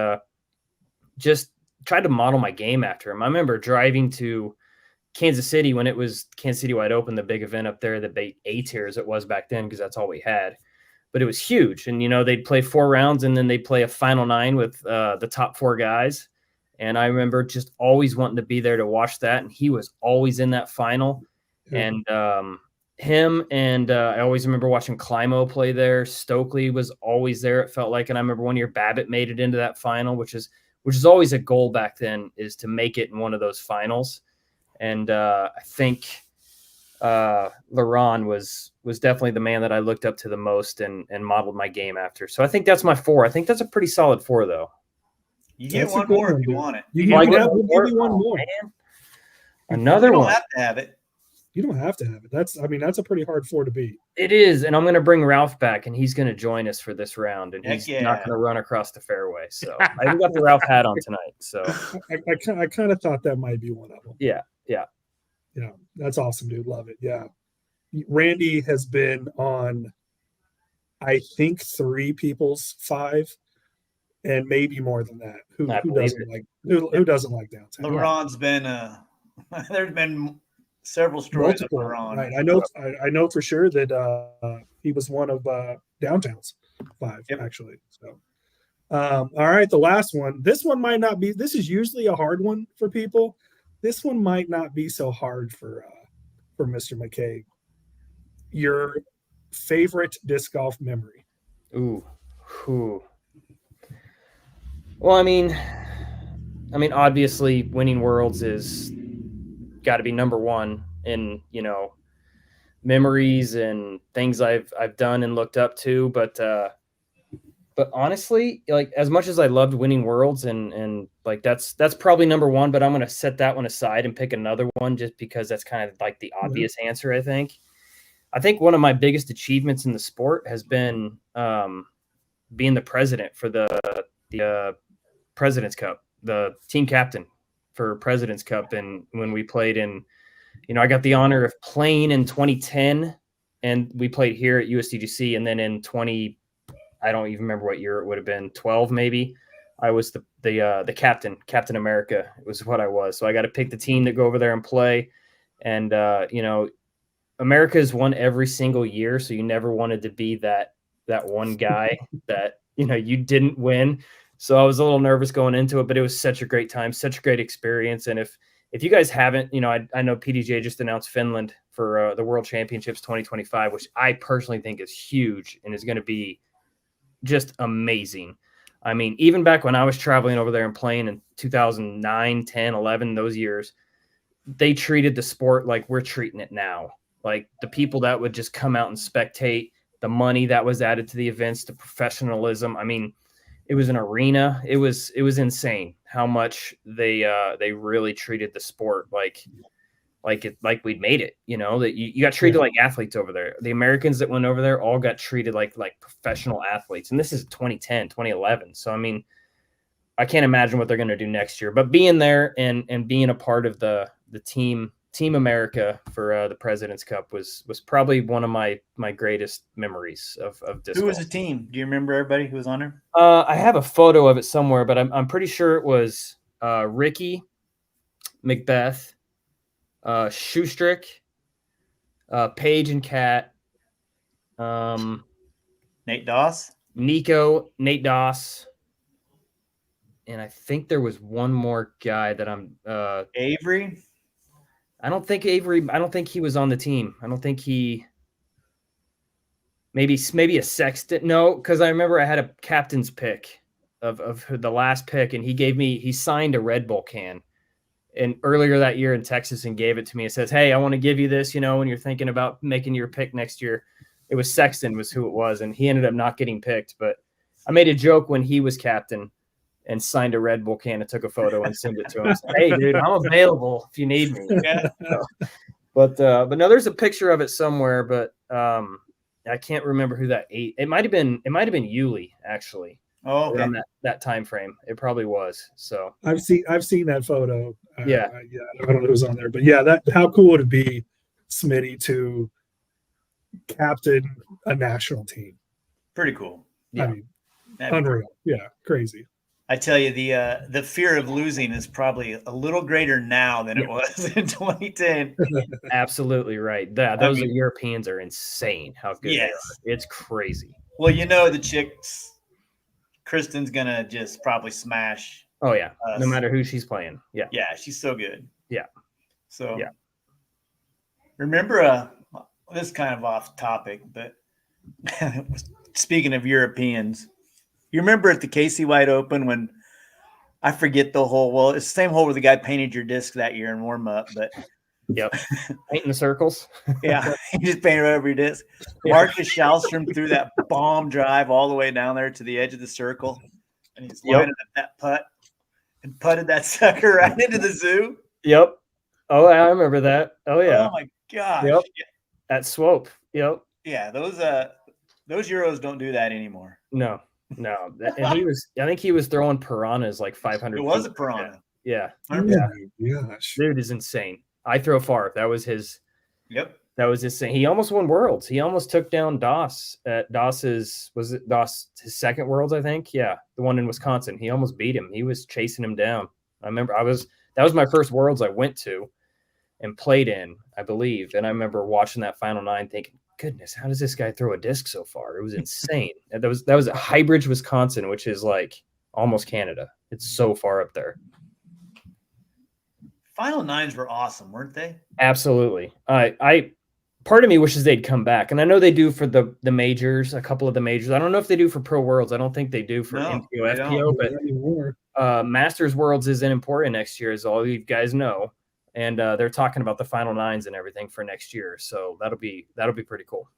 Speaker 4: just tried to model my game after him. I remember driving to Kansas City when it was Kansas City Wide Open, the big event up there, the A-tier as it was back then, because that's all we had. But it was huge, and they'd play 4 rounds and then they'd play a final 9 with the top 4 guys. And I remember just always wanting to be there to watch that. And he was always in that final. Yeah. And him and I always remember watching Climo play there. Stokely was always there, it felt like. And I remember one year Babbitt made it into that final, which is always a goal back then, is to make it in one of those finals. And I think LaRon was definitely the man that I looked up to the most and modeled my game after. So I think that's my 4. I think that's a pretty solid 4, though.
Speaker 2: You get one more if you want it.
Speaker 3: We'll give you one more.
Speaker 4: Man. Another one.
Speaker 2: You don't have to have it.
Speaker 3: You don't have to have it. That's a pretty hard 4 to beat.
Speaker 4: It is, and I'm going to bring Ralph back, and he's going to join us for this round, and he's not going to run across the fairway. So I even got the Ralph hat on tonight. So
Speaker 3: I kind of thought that might be one of them.
Speaker 4: Yeah.
Speaker 3: That's awesome, dude. Love it. Yeah, Randy has been on, I think, 3 people's 5. And maybe more than that. Who doesn't like downtown?
Speaker 2: LaRon's been there's been several stories of LaRon.
Speaker 3: Right. I know for sure that he was one of downtown's 5 actually. So all right, the last one. This one might not be. This is usually a hard one for people. This one might not be so hard for Mr. McCabe. Your favorite disc golf memory?
Speaker 4: Ooh. Well, I mean, obviously, winning Worlds is got to be number one in memories and things I've done and looked up to. But honestly, like as much as I loved winning Worlds and like that's probably number one. But I'm gonna set that one aside and pick another one just because that's kind of like the obvious answer. I think one of my biggest achievements in the sport has been being the president for the President's Cup, the team captain for President's Cup. And when we played in, I got the honor of playing in 2010 and we played here at USDGC. And then in I don't even remember what year it would have been, 12 maybe. I was the Captain America. It was what I was. So I got to pick the team to go over there and play. And, America's won every single year. So you never wanted to be that one guy that, you didn't win. So I was a little nervous going into it, but it was such a great time, such a great experience. And if you guys haven't, I know PDGA just announced Finland for the World Championships 2025, which I personally think is huge and is going to be just amazing. I mean, even back when I was traveling over there and playing in 2009, 10, 11, those years, they treated the sport like we're treating it now. Like the people that would just come out and spectate, the money that was added to the events, the professionalism. I mean, it was an arena. It was insane how much they really treated the sport like we'd made it. That you got treated like athletes over there. The Americans that went over there all got treated like professional athletes. And this is 2010, 2011. So I mean, I can't imagine what they're going to do next year. But being there and being a part of the team America for the President's Cup was probably one of my greatest memories of disc
Speaker 2: Who was
Speaker 4: golf.
Speaker 2: the team? Do you remember everybody who was on there?
Speaker 4: I have a photo of it somewhere, but I'm pretty sure it was Ricky, Macbeth, Shoestrick, Paige and Kat,
Speaker 2: Nate Doss,
Speaker 4: Nico, Nate Doss, and I think there was one more guy that I'm
Speaker 2: Avery.
Speaker 4: I don't think he was on the team. I don't think he maybe a sextant. No, because I remember I had a captain's pick of the last pick, and he signed a Red Bull can. And earlier that year in Texas and gave it to me. It says, "Hey, I want to give you this, when you're thinking about making your pick next year." It was Sexton was who it was, and he ended up not getting picked. But I made a joke when he was captain and signed a Red Bull can and took a photo and sent it to him. Said, "Hey, dude, I'm available if you need me."
Speaker 2: Yeah.
Speaker 4: But no, there's a picture of it somewhere, but I can't remember who that ate. It might have been Yuli actually.
Speaker 2: Oh, okay.
Speaker 4: Around that time frame, it probably was. So
Speaker 3: I've seen that photo.
Speaker 4: Yeah.
Speaker 3: I don't know who's on there, but yeah, how cool would it be, Smitty, to captain a national team?
Speaker 2: Pretty cool.
Speaker 4: Yeah.
Speaker 3: I mean, unreal. Yeah, crazy.
Speaker 2: I tell you, the fear of losing is probably a little greater now than it was in 2010.
Speaker 4: Absolutely right. Those Europeans are insane. How good they are. It's crazy.
Speaker 2: Well, the chicks, Kristen's gonna just probably smash.
Speaker 4: Oh yeah,
Speaker 2: us.
Speaker 4: No matter who she's playing. Yeah.
Speaker 2: Yeah, she's so good.
Speaker 4: Yeah.
Speaker 2: So
Speaker 4: yeah.
Speaker 2: Remember, this is kind of off topic, but speaking of Europeans, you remember at the Casey White Open when I forget the hole? Well, it's the same hole where the guy painted your disc that year in warm up, but
Speaker 4: yep, painting the circles.
Speaker 2: Yeah, he just painted over your disc. Yeah. Marcus Schallstrom threw that bomb drive all the way down there to the edge of the circle, and he's lining up that putt and putted that sucker right into the zoo.
Speaker 4: Yep. Oh, I remember that. Oh yeah.
Speaker 2: Oh my gosh.
Speaker 4: Yep. That swope. Yep.
Speaker 2: Yeah, those Euros don't do that anymore.
Speaker 4: No. And I think he was throwing piranhas like 500.
Speaker 2: It was a piranha.
Speaker 4: Yeah.
Speaker 3: Gosh.
Speaker 4: Dude is insane. I throw far. That was his.
Speaker 2: Yep.
Speaker 4: That was his thing. He almost won Worlds. He almost took down Doss at his second Worlds, I think. Yeah, the one in Wisconsin. He almost beat him. He was chasing him down. I remember that was my first Worlds I went to and played in, I believe. And I remember watching that final nine thinking, goodness, how does this guy throw a disc so far? It was insane. That was at Highbridge, Wisconsin, which is like almost Canada. It's so far up there.
Speaker 2: Final nines were awesome, weren't they?
Speaker 4: Absolutely. I part of me wishes they'd come back. And I know they do for the majors, a couple of the majors. I don't know if they do for Pro Worlds. I don't think they do for
Speaker 2: No,
Speaker 4: MPO,
Speaker 2: they
Speaker 4: FPO,
Speaker 2: don't.
Speaker 4: but Masters Worlds is in Emporia next year, as all you guys know. And they're talking about the Final Nines and everything for next year. So that'll be pretty cool.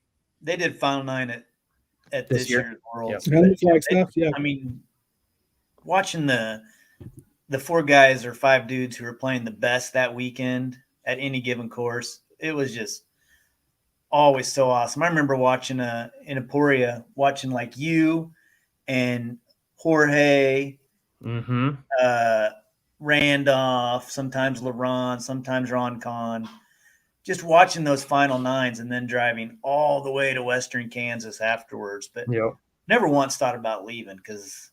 Speaker 2: They did Final Nine at this year's Worlds.
Speaker 3: Yep.
Speaker 2: I mean, watching the 4 guys or 5 dudes who were playing the best that weekend at any given course, it was just always so awesome. I remember watching in Emporia, watching like you and Jorge, Randolph, sometimes LaRon, sometimes Ron Kahn, just watching those Final Nines and then driving all the way to Western Kansas afterwards. But never once thought about leaving because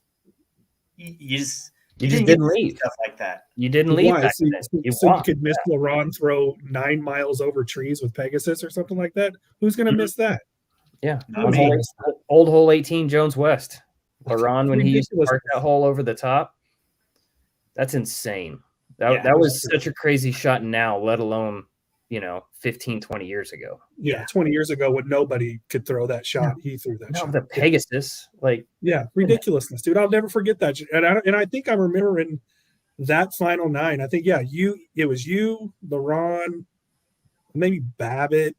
Speaker 2: you just didn't leave stuff like that.
Speaker 4: You didn't leave.
Speaker 3: So you could miss LaRon throw 9 miles over trees with Pegasus or something like that. Who's going to miss that?
Speaker 4: Yeah, old hole 18 Jones West. LaRon when he used to park that hole over the top. That's insane. That was such a crazy shot now, let alone 15, 20 years ago.
Speaker 3: Yeah, 20 years ago when nobody could throw that shot, he threw that shot.
Speaker 4: The Pegasus,
Speaker 3: ridiculousness, dude. I'll never forget that. And I think I'm remembering that Final Nine. I think it was you, LaRon, maybe Babbitt,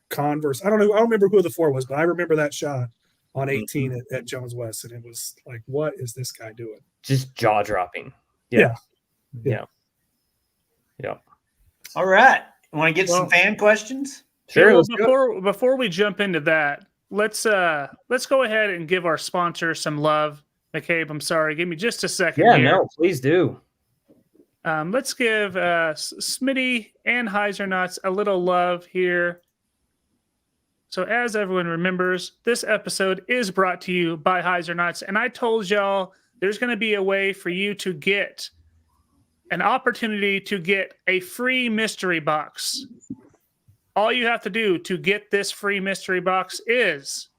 Speaker 3: Converse. I don't know. I don't remember who the 4 was, but I remember that shot on 18 at Jones West, and it was like, what is this guy doing?
Speaker 4: Just jaw dropping.
Speaker 3: Yeah.
Speaker 2: All right. Want to get some fan questions?
Speaker 1: Sure. Before we jump into that, let's go ahead and give our sponsor some love. McCabe, I'm sorry. Give me just a second.
Speaker 4: Yeah, no, please do.
Speaker 1: Let's give Smitty and Heisernuts a little love here. So as everyone remembers, this episode is brought to you by Heisernuts, and I told y'all there's going to be a way for you to get an opportunity to get a free mystery box. All you have to do to get this free mystery box is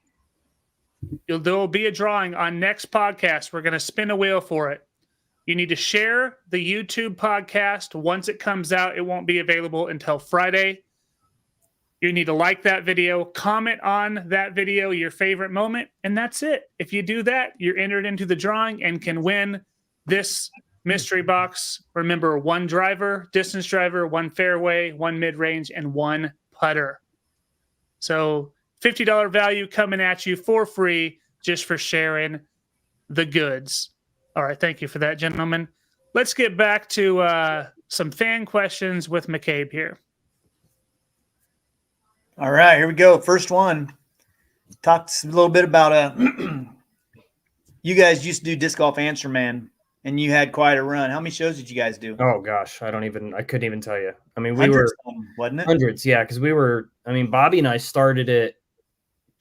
Speaker 1: there will be a drawing on next podcast. We're going to spin a wheel for it. You need to share the YouTube podcast. Once it comes out, it won't be available until Friday. You need to like that video, comment on that video, your favorite moment, and that's it. If you do that, you're entered into the drawing and can win this mystery box. Remember, 1 driver, distance driver, 1 fairway, 1 mid-range, and 1 putter. So $50 value coming at you for free just for sharing the goods. All right, thank you for that, gentlemen. Let's get back to some fan questions with McCabe here.
Speaker 2: All right, here we go. First one. Talked a little bit about you guys used to do Disc Golf Answer Man, and you had quite a run. How many shows did you guys do?
Speaker 4: Oh gosh, I couldn't even tell you. I mean,
Speaker 2: hundreds, wasn't it?
Speaker 4: Hundreds, yeah, because Bobby and I started it,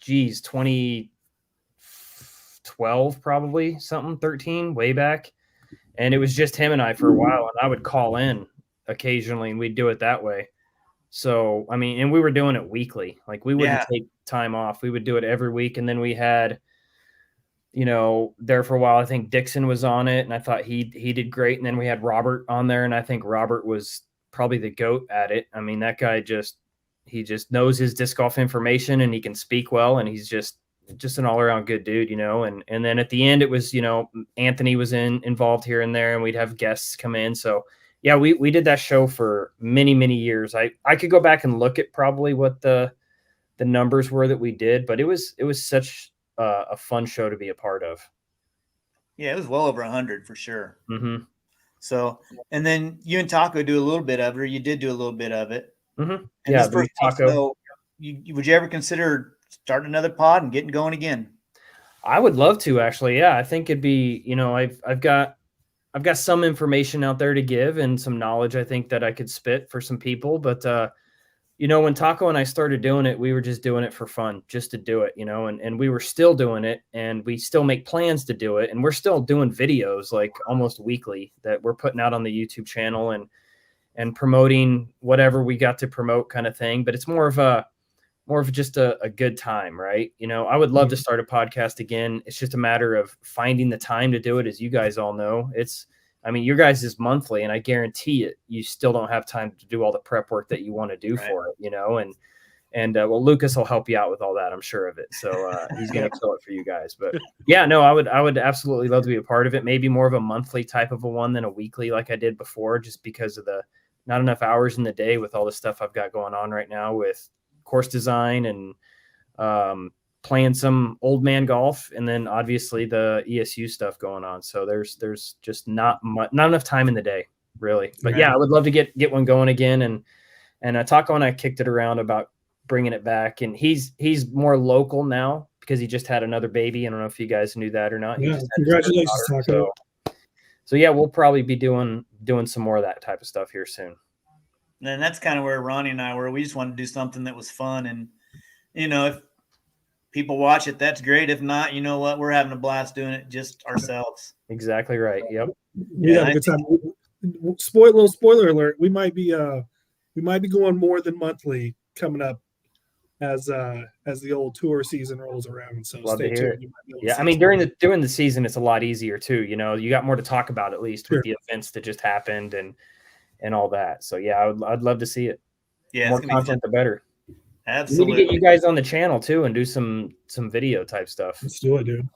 Speaker 4: 2012 probably, 13, way back. And it was just him and I for a while, and I would call in occasionally, and we'd do it that way. So, and we were doing it weekly. Like, we wouldn't take time off. We would do it every week. And then we had, there for a while, I think Dixon was on it, and I thought he did great. And then we had Robert on there, and I think Robert was probably the GOAT at it. I mean, that guy he just knows his disc golf information, and he can speak well, and he's just an all-around good dude, and then at the end it was, Anthony was involved here and there, and we'd have guests come in. So yeah, we did that show for many, many years. I could go back and look at probably what the numbers were that we did, but it was such a fun show to be a part of.
Speaker 2: Yeah, it was well over 100 for sure.
Speaker 4: Mm-hmm.
Speaker 2: So, and then you and Taco do a little bit of it, or you did do a little bit of it.
Speaker 4: Mm-hmm.
Speaker 2: Yeah, first Taco. Would you ever consider starting another pod and getting going again?
Speaker 4: I would love to, actually. Yeah, I think it'd be, I've got some information out there to give and some knowledge I think that I could spit for some people. But, when Taco and I started doing it, we were just doing it for fun, just to do it, and we were still doing it, and we still make plans to do it. And we're still doing videos like almost weekly that we're putting out on the YouTube channel and promoting whatever we got to promote, kind of thing. But it's more of just a good time, right? I would love to start a podcast again. It's just a matter of finding the time to do it. As you guys all know, your guys is monthly, and I guarantee it, you still don't have time to do all the prep work that you want to do for it, And well, Lucas will help you out with all that, I'm sure of it. So he's going to kill it for you guys. But yeah, no, I would absolutely love to be a part of it. Maybe more of a monthly type of a one than a weekly like I did before, just because of the not enough hours in the day with all the stuff I've got going on right now with course design and playing some old man golf, and then obviously the ESU stuff going on. So there's just not enough time in the day, really. But yeah, I would love to get one going again. And Taco and I kicked it around about bringing it back, and he's more local now because he just had another baby. I don't know if you guys knew that or not.
Speaker 3: Yeah, congratulations, Taco.
Speaker 4: So yeah, we'll probably be doing some more of that type of stuff here soon.
Speaker 2: And that's kind of where Ronnie and I were. We just wanted to do something that was fun, and if people watch it, that's great. If not, you know what? We're having a blast doing it just ourselves.
Speaker 4: Exactly right. Yep.
Speaker 3: We had a good time. Little spoiler alert: we might be going more than monthly coming up as the old tour season rolls around. So
Speaker 4: love
Speaker 3: stay
Speaker 4: to hear
Speaker 3: tuned.
Speaker 4: it. Yeah, I mean during the season, it's a lot easier too. You got more to talk about at least with the events that just happened and all that. So yeah, I'd love to see it.
Speaker 2: Yeah,
Speaker 4: more content, the better.
Speaker 2: Absolutely.
Speaker 4: We need to get you guys on the channel too and do some video type stuff.
Speaker 3: Let's do it, dude.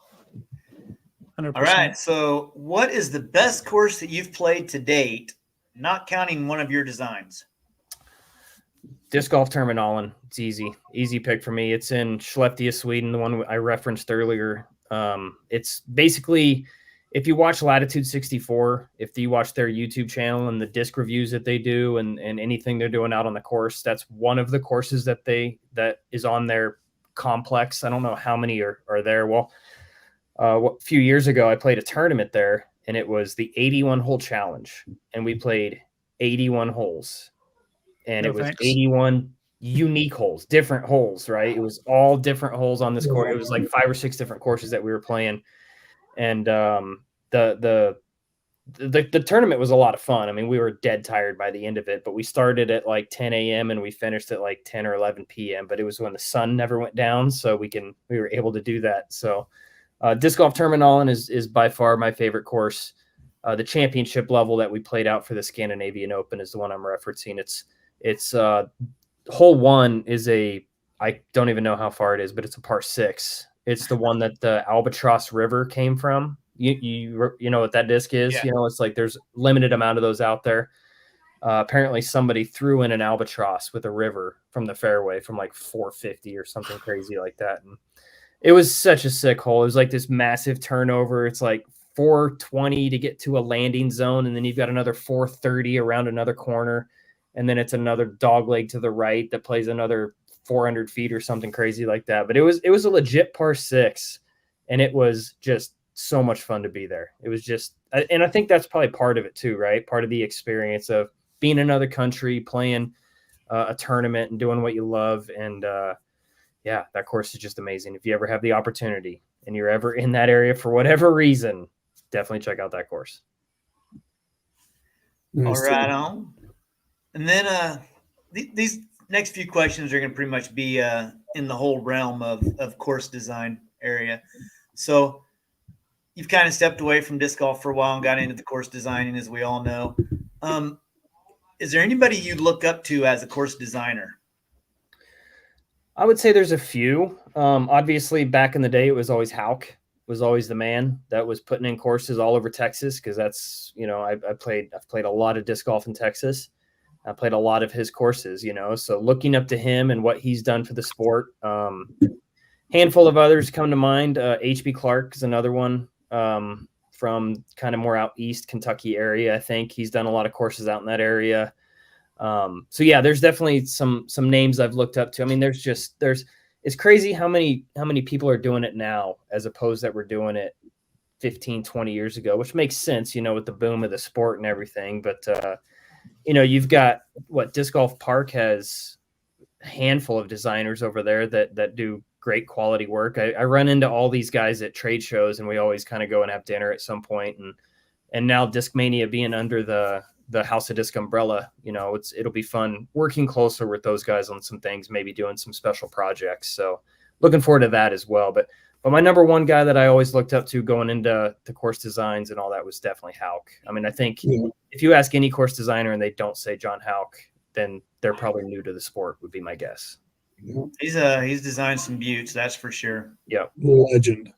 Speaker 1: 100%.
Speaker 2: All right. So, what is the best course that you've played to date, not counting one of your designs?
Speaker 4: Disc Golf Terminalen. It's easy pick for me. It's in Skellefteå, Sweden, the one I referenced earlier. It's basically, if you watch Latitude 64, if you watch their YouTube channel and the disc reviews that they do and anything they're doing out on the course, that's one of the courses that is on their complex. I don't know how many are there. Well, a few years ago, I played a tournament there, and it was the 81-hole challenge, and we played 81 holes, and it was 81 unique holes, different holes, right? It was all different holes on this course. It was like 5 or 6 different courses that we were playing. And the tournament was a lot of fun. I mean, we were dead tired by the end of it, but we started at like 10 a.m. and we finished at like 10 or 11 p.m. But it was when the sun never went down, so we were able to do that. So Disc Golf Terminalen is by far my favorite course. The championship level that we played out for the Scandinavian Open is the one I'm referencing. It's hole 1 is I don't even know how far it is, but it's a par 6. It's the one that the Albatross River came from. You know what that disc is? Yeah. It's like there's limited amount of those out there. Apparently somebody threw in an albatross with a river from the fairway from like 450 or something crazy like that. And it was such a sick hole. It was like this massive turnover. It's like 420 to get to a landing zone, and then you've got another 430 around another corner, and then it's another dog leg to the right that plays another 400 feet or something crazy like that. But it was a legit par 6, and it was just so much fun to be there. It was just, and I think that's probably part of it too, right? Part of the experience of being in another country, playing a tournament and doing what you love. And yeah, that course is just amazing. If you ever have the opportunity and you're ever in that area for whatever reason, definitely check out that course.
Speaker 2: All right on. And then these next few questions are going to pretty much be in the whole realm of course design area. So you've kind of stepped away from disc golf for a while and got into the course designing, as we all know. Is there anybody you look up to as a course designer?
Speaker 4: I would say there's a few. Obviously, back in the day, it was always Houck. Was always the man that was putting in courses all over Texas, because that's, I've played a lot of disc golf in Texas. I played a lot of his courses, so looking up to him and what he's done for the sport. Handful of others come to mind. HB Clark is another one from kind of more out east Kentucky area. I think he's done a lot of courses out in that area. So yeah, there's definitely some names I've looked up to. I mean, it's crazy how many people are doing it now as opposed that we're doing it 15, 20 years ago, which makes sense, with the boom of the sport and everything. But, you've got Disc Golf Park has a handful of designers over there that do great quality work. I run into all these guys at trade shows, and we always kind of go and have dinner at some point. And now Discmania being under the House of Disc umbrella, it'll be fun working closer with those guys on some things, maybe doing some special projects. So looking forward to that as well. But my number one guy that I always looked up to going into the course designs and all that was definitely Houck. I mean, I think if you ask any course designer and they don't say John Houck, then they're probably new to the sport, would be my guess.
Speaker 2: He's designed some buttes, that's for sure.
Speaker 4: Yeah.
Speaker 3: Legend.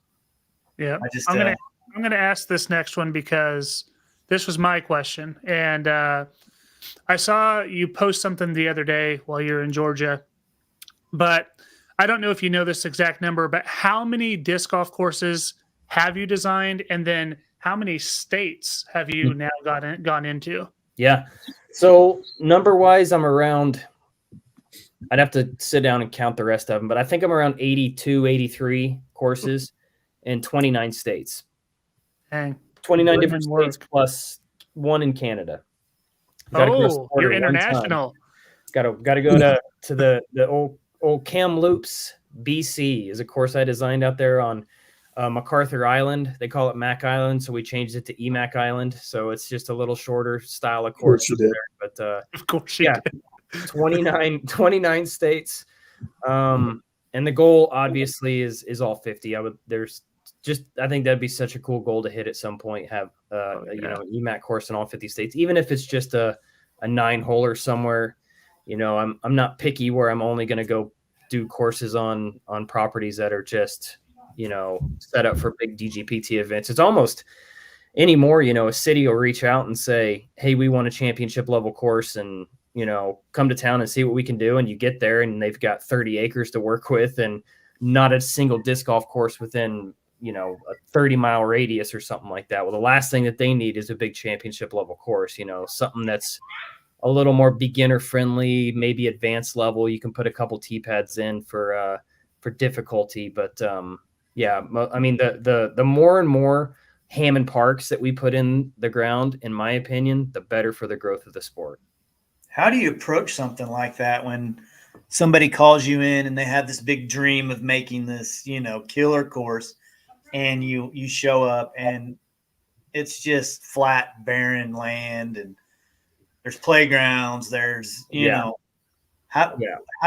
Speaker 1: Yeah.
Speaker 2: I just
Speaker 1: I'm gonna ask this next one because this was my question, and I saw you post something the other day while you're in Georgia, but I don't know if you know this exact number, but how many disc golf courses have you designed, and then how many states have you now gone into?
Speaker 4: Yeah. So number wise, I'm around, I'd have to sit down and count the rest of them, but I think I'm around 82, 83 courses in 29 states.
Speaker 1: Dang.
Speaker 4: 29 different states plus one in Canada.
Speaker 1: Oh, you're international.
Speaker 4: Got to go to the old Kamloops, BC is a course I designed out there on MacArthur Island. They call it Mac Island, so we changed it to EMAC Island. So it's just a little shorter style of course.
Speaker 3: Of course you did.
Speaker 4: But
Speaker 1: of course you did.
Speaker 4: 29 states. And the goal obviously is all 50. I think that'd be such a cool goal to hit at some point, have an EMAC course in all 50 states, even if it's just a 9-holer somewhere. I'm not picky where I'm only going to go do courses on properties that are just, set up for big DGPT events. It's almost anymore, a city will reach out and say, hey, we want a championship level course and, come to town and see what we can do. And you get there and they've got 30 acres to work with and not a single disc golf course within, a 30-mile radius or something like that. Well, the last thing that they need is a big championship level course, something that's a little more beginner friendly, maybe advanced level. You can put a couple tee pads in for difficulty. But I mean, the more and more Hammond Parks that we put in the ground, in my opinion, the better for the growth of the sport.
Speaker 2: How do you approach something like that when somebody calls you in and they have this big dream of making this, killer course, and you show up and it's just flat, barren land and there's playgrounds, there's, how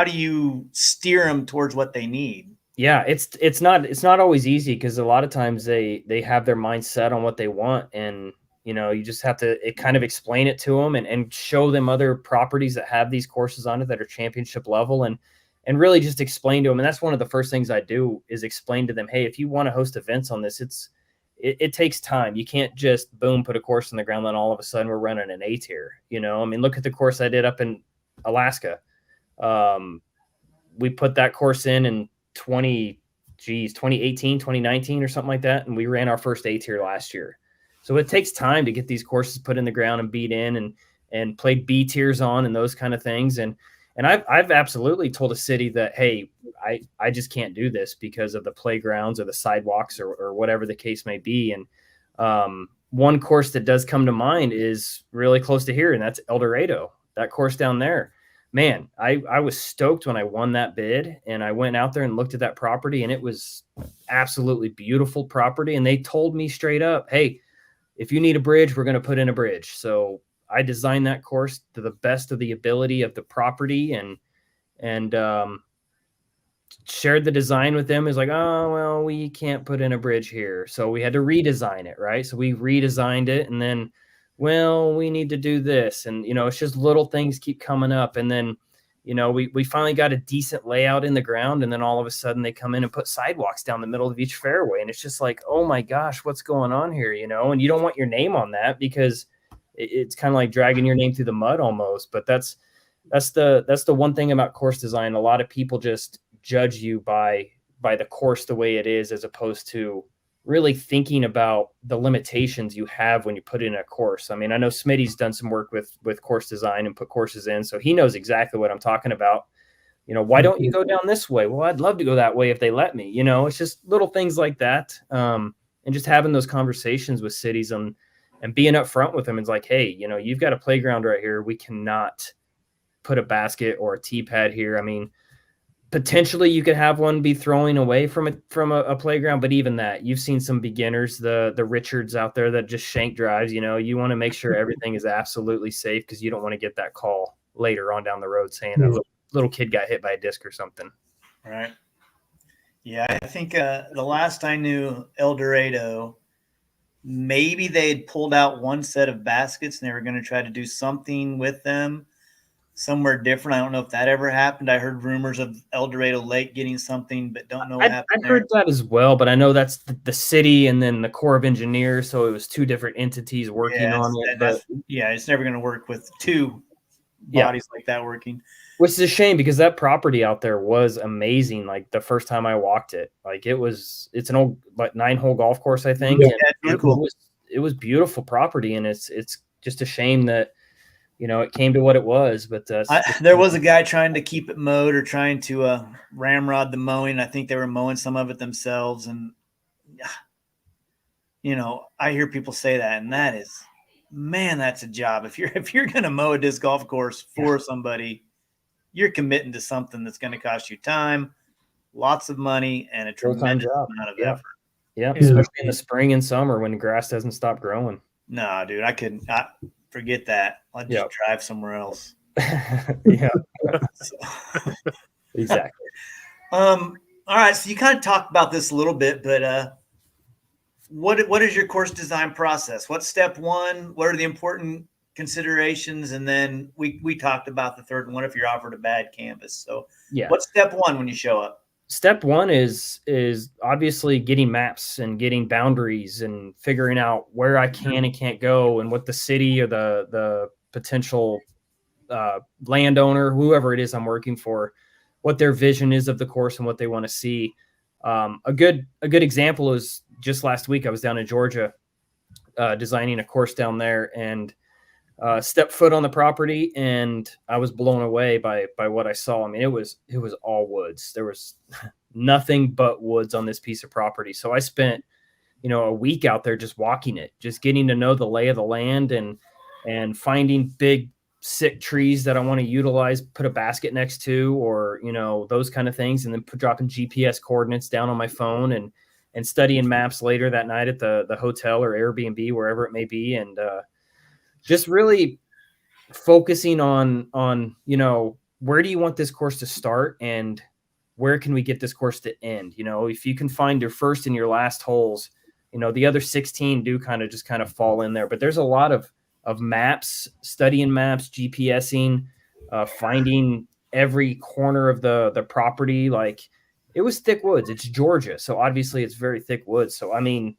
Speaker 2: do you steer them towards what they need?
Speaker 4: Yeah, it's not always easy because a lot of times they have their mind set on what they want, and you just have to kind of explain it to them and show them other properties that have these courses on it that are championship level and really just explain to them. And that's one of the first things I do is explain to them, hey, if you want to host events on this, it takes time. You can't just boom, put a course in the ground, then all of a sudden we're running an A tier. I mean, look at the course I did up in Alaska. We put that course in 2018, 2019 or something like that. And we ran our first A tier last year. So it takes time to get these courses put in the ground and beat in and play B tiers on and those kind of things. And I've absolutely told a city that, hey, I just can't do this because of the playgrounds or the sidewalks or whatever the case may be. And one course that does come to mind is really close to here, and that's El Dorado, that course down there. Man, I was stoked when I won that bid, and I went out there and looked at that property, and it was absolutely beautiful property. And they told me straight up, hey, if you need a bridge, we're going to put in a bridge. So I designed that course to the best of the ability of the property and shared the design with them. Is like, oh, well, we can't put in a bridge here. So we had to redesign it, right? So we redesigned it, and then, well, we need to do this. And, it's just little things keep coming up. And then, we finally got a decent layout in the ground, and then all of a sudden they come in and put sidewalks down the middle of each fairway. And it's just like, oh my gosh, what's going on here? And you don't want your name on that because it's kind of like dragging your name through the mud almost. But that's the one thing about course design. A lot of people just judge you by the course the way it is, as opposed to really thinking about the limitations you have when you put in a course. I mean, I know Smitty's done some work with course design and put courses in, so he knows exactly what I'm talking about. Why don't you go down this way? Well, I'd love to go that way if they let me. It's just little things like that. And just having those conversations with cities and being upfront with them. It's like, hey, you've got a playground right here. We cannot put a basket or a tee pad here. I mean, potentially you could have one be throwing away from a playground, but even that, you've seen some beginners, the Richards out there that just shank drives. You want to make sure everything is absolutely safe because you don't want to get that call later on down the road saying a little kid got hit by a disc or something.
Speaker 2: Right. Yeah, I think the last I knew, El Dorado, maybe they had pulled out one set of baskets and they were going to try to do something with them. somewhere different. I don't know if that ever happened. I heard rumors of El Dorado Lake getting something, but don't know what happened
Speaker 4: I'd heard that as well, but I know that's the city and then the Corps of Engineers, so it was two different entities working on it. But
Speaker 2: it's never going to work with two bodies like that working.
Speaker 4: Which is a shame because that property out there was amazing. Like the first time I walked it, like it's an old 9-hole golf course, I think.
Speaker 2: Yeah, that's cool.
Speaker 4: It was beautiful property, and it's just a shame that it came to what it was. But
Speaker 2: there was a guy trying to keep it mowed or trying to ramrod the mowing. I think they were mowing some of it themselves, and I hear people say that, and that is, man, that's a job. If you're going to mow a disc golf course for somebody, you're committing to something that's going to cost you time, lots of money, and a tremendous amount of effort.
Speaker 4: Yeah, especially in the spring and summer when the grass doesn't stop growing.
Speaker 2: No, dude, I couldn't. Forget that. I'll just drive somewhere else.
Speaker 4: Yeah, exactly.
Speaker 2: All right, so you kind of talked about this a little bit, but what is your course design process? What's step one? What are the important considerations? And then we talked about the third one. What if you're offered a bad canvas? So what's step one when you show up?
Speaker 4: Step one is obviously getting maps and getting boundaries and figuring out where I can and can't go and what the city or the potential landowner, whoever it is I'm working for, what their vision is of the course and what they want to see. A good example is just last week I was down in Georgia designing a course down there and stepped foot on the property and I was blown away by what I saw. I mean, it was all woods. There was nothing but woods on this piece of property. So I spent, a week out there just walking it, just getting to know the lay of the land and finding big sick trees that I want to utilize, put a basket next to, or, those kind of things. And then dropping GPS coordinates down on my phone and studying maps later that night at the hotel or Airbnb, wherever it may be. And, just really focusing on, where do you want this course to start and where can we get this course to end? If you can find your first and your last holes, the other 16 do kind of fall in there, but there's a lot of maps, studying maps, GPSing, finding every corner of the property. Like it was thick woods. It's Georgia. So obviously it's very thick woods. So, I mean,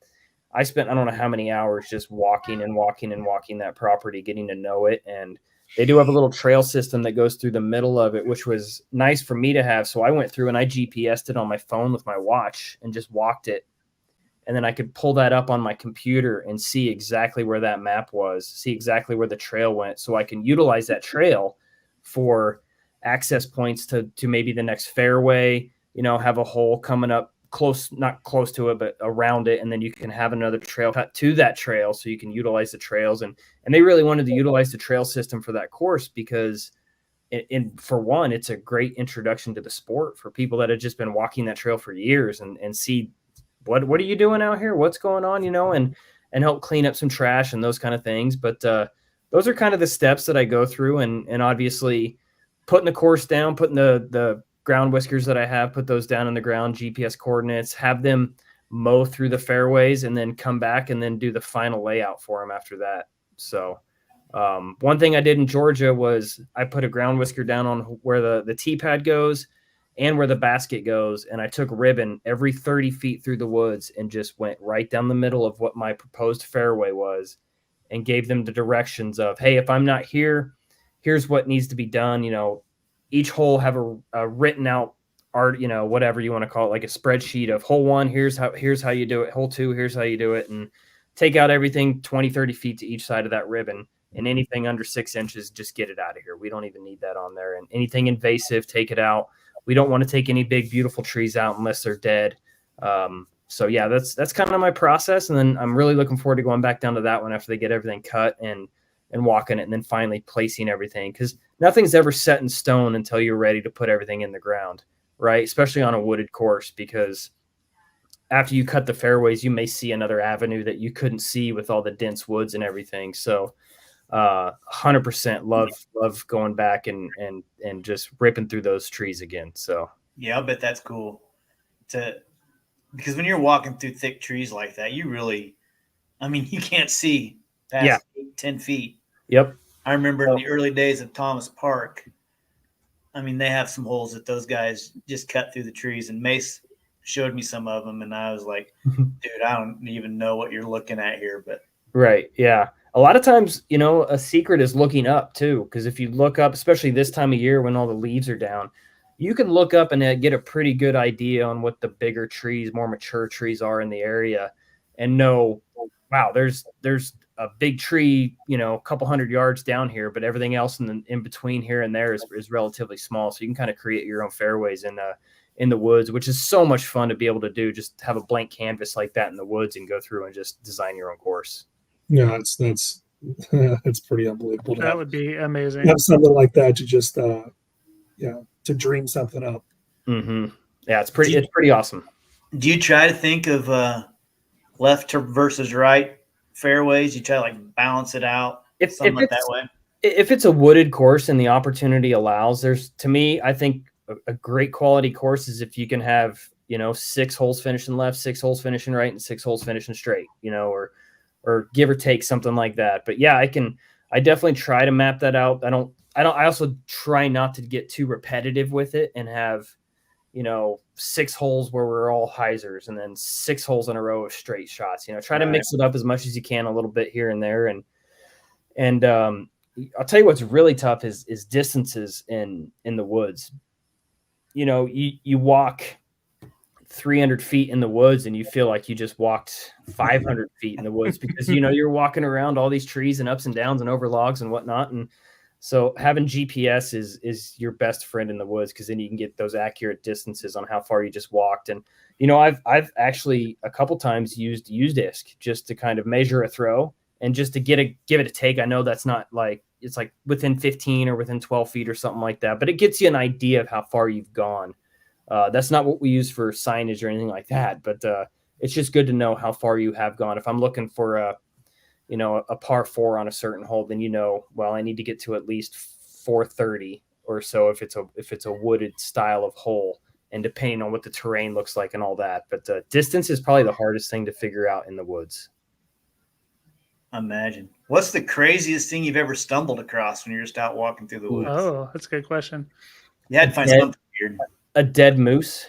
Speaker 4: I spent, I don't know how many hours just walking that property, getting to know it. And they do have a little trail system that goes through the middle of it, which was nice for me to have. So I went through and I GPSed it on my phone with my watch and just walked it. And then I could pull that up on my computer and see exactly where that map was, see exactly where the trail went. So I can utilize that trail for access points to maybe the next fairway, have a hole coming up not close to it, but around it. And then you can have another trail cut to that trail so you can utilize the trails. And they really wanted to utilize the trail system for that course because for one, it's a great introduction to the sport for people that have just been walking that trail for years and see what are you doing out here? What's going on, and help clean up some trash and those kind of things. But those are kind of the steps that I go through and obviously putting the course down, putting the ground whiskers that I have, put those down in the ground, GPS coordinates, have them mow through the fairways and then come back and then do the final layout for them after that. So one thing I did in Georgia was I put a ground whisker down on where the tee pad goes and where the basket goes. And I took ribbon every 30 feet through the woods and just went right down the middle of what my proposed fairway was and gave them the directions of, hey, if I'm not here, here's what needs to be done. Each hole have a written out art, whatever you want to call it, like a spreadsheet of hole 1, here's how you do it. Hole 2, here's how you do it. And take out everything 20, 30 feet to each side of that ribbon, and anything under 6 inches, just get it out of here. We don't even need that on there. And anything invasive, take it out. We don't want to take any big, beautiful trees out unless they're dead. So yeah, that's kind of my process. And then I'm really looking forward to going back down to that one after they get everything cut and walking it and then finally placing everything, because nothing's ever set in stone until you're ready to put everything in the ground, right? Especially on a wooded course, because after you cut the fairways, you may see another avenue that you couldn't see with all the dense woods and everything. So 100% love going back and just ripping through those trees again. So
Speaker 2: yeah, I bet that's cool because when you're walking through thick trees like that, you really, you can't see past 10 feet.
Speaker 4: Yep.
Speaker 2: I remember in the early days of Thomas Park, I mean, they have some holes that those guys just cut through the trees, and Mace showed me some of them, and I was like, dude, I don't even know what you're looking at here. But
Speaker 4: right. Yeah. A lot of times, you know, a secret is looking up too. Because if you look up, especially this time of year when all the leaves are down, you can look up and get a pretty good idea on what the bigger trees, more mature trees are in the area, and know, wow, there's a big tree, you know, a couple 100 yards down here, but everything else in between here and there is relatively small. So you can kind of create your own fairways in the woods, which is so much fun to be able to do. Just have a blank canvas like that in the woods and go through and just design your own course.
Speaker 3: Yeah, that's it's pretty unbelievable.
Speaker 1: That would be amazing.
Speaker 3: Have something like that to just to dream something up.
Speaker 4: Mm-hmm. Yeah, it's pretty awesome.
Speaker 2: Do you try to think of left versus right fairways? You try to like balance it out something like that way?
Speaker 4: If it's a wooded course and the opportunity allows, to me, I think a great quality course is if you can have, you know, 6 holes finishing left, 6 holes finishing right, and 6 holes finishing straight, you know, or give or take something like that. But yeah, I definitely try to map that out. I also try not to get too repetitive with it and have, you know, 6 holes where we're all hyzers and then 6 holes in a row of straight shots. You know, try to mix it up as much as you can, a little bit here and there. And I'll tell you what's really tough is distances in the woods. You know, you walk 300 feet in the woods and you feel like you just walked 500 feet in the woods because, you know, you're walking around all these trees and ups and downs and over logs and whatnot. And so having GPS is your best friend in the woods, because then you can get those accurate distances on how far you just walked. And, you know, I've actually a couple times used USDisc just to kind of measure a throw and just to give it a take. I know that's not like, it's like within 15 or within 12 feet or something like that, but it gets you an idea of how far you've gone. That's not what we use for signage or anything like that, but it's just good to know how far you have gone. If I'm looking for a par 4 on a certain hole, then, you know, well, I need to get to at least 430 or so if it's a wooded style of hole, and depending on what the terrain looks like and all that. But distance is probably the hardest thing to figure out in the woods.
Speaker 2: Imagine. What's the craziest thing you've ever stumbled across when you're just out walking through the woods?
Speaker 1: Oh, that's a good question.
Speaker 2: Yeah, I'd find something weird.
Speaker 4: A dead moose.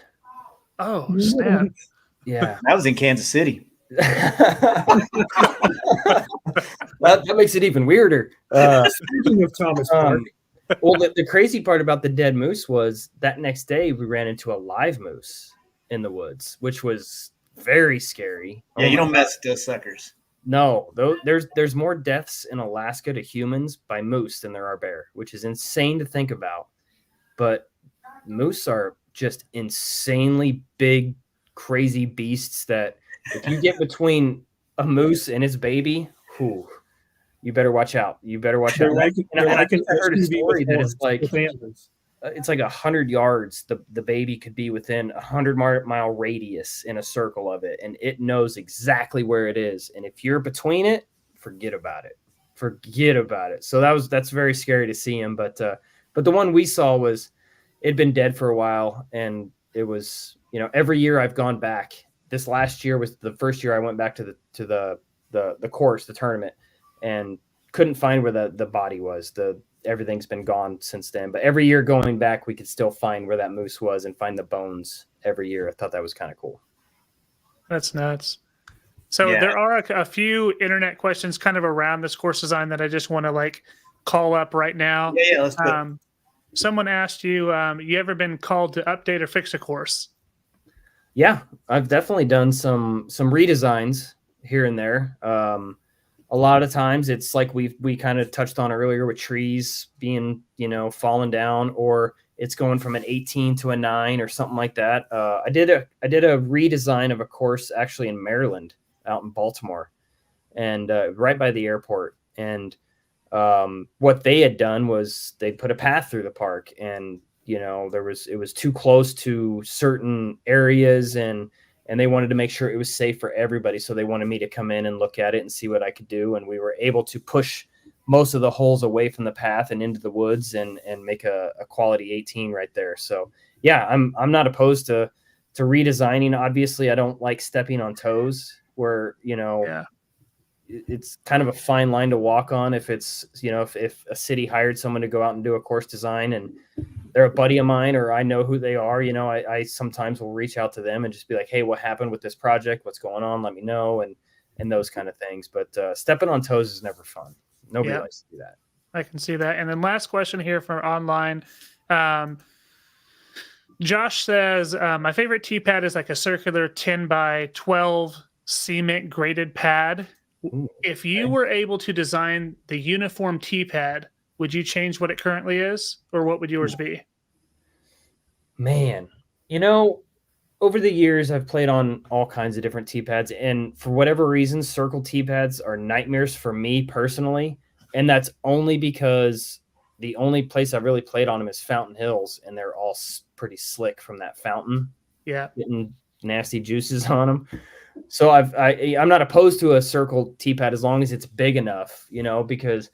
Speaker 1: Oh, snap.
Speaker 4: Yeah.
Speaker 2: That was in Kansas City.
Speaker 4: that makes it even weirder.
Speaker 3: Speaking of Thomas Park.
Speaker 4: Well, the crazy part about the dead moose was that next day we ran into a live moose in the woods, which was very scary.
Speaker 2: Yeah, you don't mess with those suckers.
Speaker 4: No, there's more deaths in Alaska to humans by moose than there are bear, which is insane to think about. But moose are just insanely big, crazy beasts that if you get between a moose and its baby, you better watch out. You better watch out. I heard a story that it's like 100 yards. The baby could be within 100-mile radius in a circle of it, and it knows exactly where it is. And if you're between it, forget about it. So that's very scary to see him. But the one we saw it'd been dead for a while, and it was, you know, every year I've gone back. This last year was the first year I went back to the course, the tournament, and couldn't find where the body was. Everything's been gone since then. But every year going back, we could still find where that moose was and find the bones every year. I thought that was kind of cool.
Speaker 1: That's nuts. So there are a few internet questions kind of around this course design that I just want to like call up right now.
Speaker 2: Yeah, let's do it.
Speaker 1: Someone asked you, you ever been called to update or fix a course?
Speaker 4: Yeah, I've definitely done some redesigns here and there. A lot of times it's like we kind of touched on earlier with trees being, you know, falling down, or it's going from an 18 to a 9 or something like that. I did a redesign of a course actually in Maryland, out in Baltimore, and right by the airport. And what they had done was they put a path through the park, and, you know, it was too close to certain areas, and they wanted to make sure it was safe for everybody. So they wanted me to come in and look at it and see what I could do. And we were able to push most of the holes away from the path and into the woods and make a quality 18 right there. So yeah, I'm not opposed to redesigning. Obviously I don't like stepping on toes where, you know, it's kind of a fine line to walk on. If it's, if a city hired someone to go out and do a course design and they're a buddy of mine, or I know who they are, I sometimes will reach out to them and just be like, hey, what happened with this project? What's going on? Let me know. And those kind of things. But stepping on toes is never fun. Nobody likes to do that.
Speaker 1: I can see that. And then last question here from online. Josh says, my favorite T-pad is like a circular 10 by 12 cement graded pad.
Speaker 4: Ooh,
Speaker 1: if you were able to design the uniform T-pad, would you change what it currently is, or what would yours be?
Speaker 4: Man, over the years, I've played on all kinds of different T-pads, and for whatever reason, circle T-pads are nightmares for me personally, and that's only because the only place I've really played on them is Fountain Hills, and they're all pretty slick from that fountain.
Speaker 1: Yeah,
Speaker 4: getting nasty juices on them. So I'm not opposed to a circle T-pad as long as it's big enough, because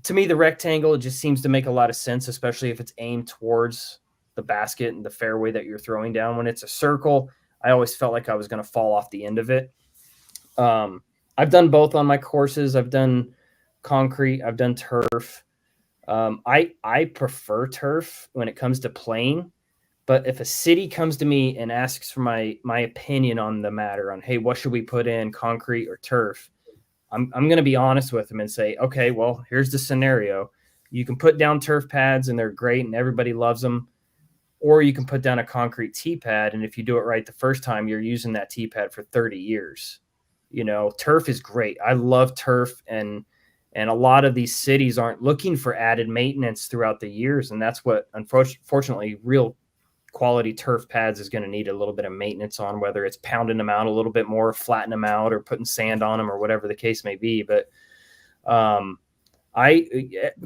Speaker 4: to me the rectangle, it just seems to make a lot of sense, especially if it's aimed towards the basket and the fairway that you're throwing down. When it's a circle, I always felt like I was going to fall off the end of it. I've done both on my courses. I've done concrete. I've done turf. I prefer turf when it comes to playing. But if a city comes to me and asks for my opinion on the matter, on, hey, what should we put in, concrete or turf? I'm going to be honest with them and say, okay, well, here's the scenario. You can put down turf pads and they're great and everybody loves them. Or you can put down a concrete T-pad. And if you do it right the first time, you're using that T-pad for 30 years. Turf is great. I love turf. And a lot of these cities aren't looking for added maintenance throughout the years. And that's what, unfortunately, real quality turf pads is going to need a little bit of maintenance on, whether it's pounding them out a little bit more, flatten them out, or putting sand on them, or whatever the case may be. But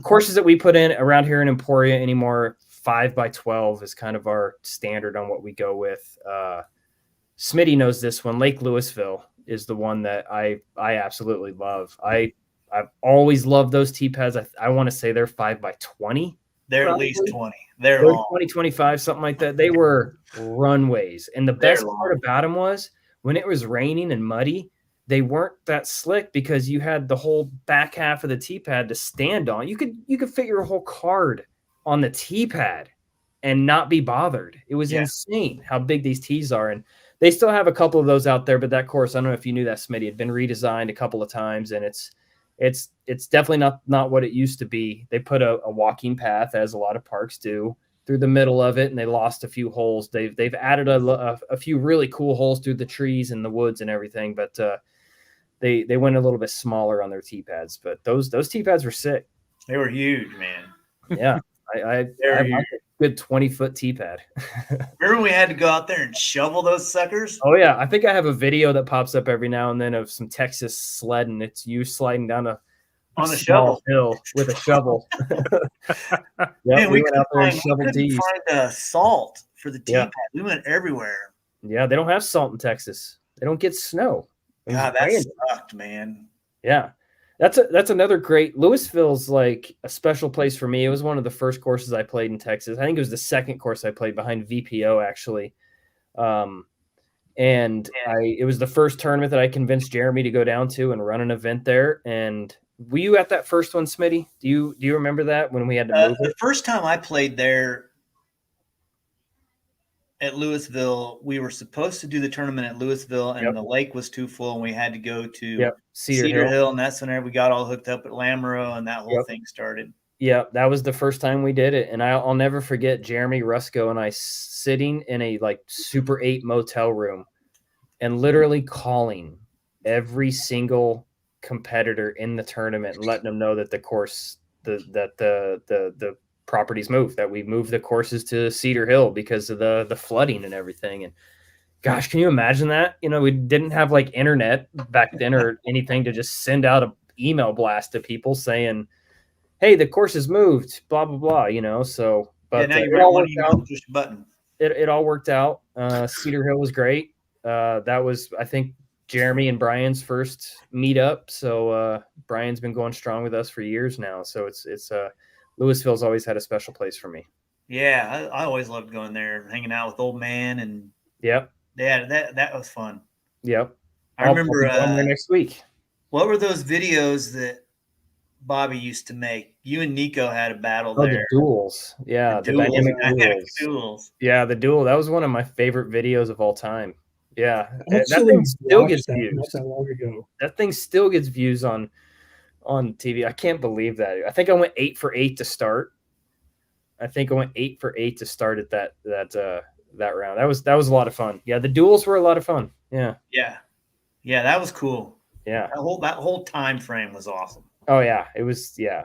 Speaker 4: courses that we put in around here in Emporia anymore, 5 by 12 is kind of our standard on what we go with. Smitty knows this one. Lake Louisville is the one that I absolutely love. I've always loved those T-pads. I want to say they're 5 by 20.
Speaker 2: They're
Speaker 4: probably.
Speaker 2: at least 20. They're long.
Speaker 4: 20, 25, something like that. They were runways. And the best part about them was when it was raining and muddy, they weren't that slick because you had the whole back half of the T-pad to stand on. You could fit your whole card on the T-pad and not be bothered. It was insane how big these tees are. And they still have a couple of those out there, but that course, I don't know if you knew that, Smitty, had been redesigned a couple of times, and it's definitely not what it used to be. They put a walking path, as a lot of parks do, through the middle of it, and they lost a few holes. They've added a few really cool holes through the trees and the woods and everything, but they went a little bit smaller on their T-pads. But those T-pads were sick.
Speaker 2: They were huge, man.
Speaker 4: Yeah, I have a good 20-foot T-pad.
Speaker 2: Remember we had to go out there and shovel those suckers?
Speaker 4: Oh yeah, I think I have a video that pops up every now and then of some Texas sledding. It's you sliding down a
Speaker 2: shovel
Speaker 4: hill with a shovel.
Speaker 2: Man, we couldn't find salt for the T-pad. We went everywhere.
Speaker 4: Yeah, they don't have salt in Texas. They don't get snow.
Speaker 2: God, that sucked, man.
Speaker 4: Yeah. That's another great. Louisville's like a special place for me. It was one of the first courses I played in Texas. I think it was the second course I played behind VPO, actually. It was the first tournament that I convinced Jeremy to go down to and run an event there. And were you at that first one, Smitty? Do you remember that when we had to move it?
Speaker 2: The first time I played there at Louisville, we were supposed to do the tournament at Louisville, and the lake was too full, and we had to go to Cedar Hill, and that's when we got all hooked up at Lamoureux, and that whole thing started.
Speaker 4: Yeah, that was the first time we did it, and I'll never forget Jeremy Rusko and I sitting in a Super 8 motel room and literally calling every single competitor in the tournament and letting them know that the course, the properties moved, that we moved the courses to Cedar Hill because of the flooding and everything. And gosh, can you imagine that? We didn't have internet back then or anything to just send out an email blast to people saying, hey, the course has moved, blah, blah, blah, so, but
Speaker 2: now it all worked out. Push a button.
Speaker 4: It all worked out. Cedar Hill was great. That was, I think, Jeremy and Brian's first meetup. So Brian's been going strong with us for years now. So it's Louisville's always had a special place for me.
Speaker 2: Yeah, I always loved going there, hanging out with old man, and that was fun.
Speaker 4: Yep.
Speaker 2: I remember
Speaker 4: there next week.
Speaker 2: What were those videos that Bobby used to make? You and Nico had a battle
Speaker 4: Oh,
Speaker 2: there.
Speaker 4: the duels. Yeah, the dynamic duels. Yeah, the duel. That was one of my favorite videos of all time. Yeah, that thing still gets views.
Speaker 3: Not that long ago.
Speaker 4: That thing still gets views on TV. I can't believe that. I think I went 8 for 8 to start. I think I went 8 for 8 to start at that round. That was a lot of fun. Yeah, the duels were a lot of fun. Yeah.
Speaker 2: Yeah, that was cool.
Speaker 4: Yeah.
Speaker 2: That whole time frame was awesome.
Speaker 4: Oh yeah, it was. Yeah,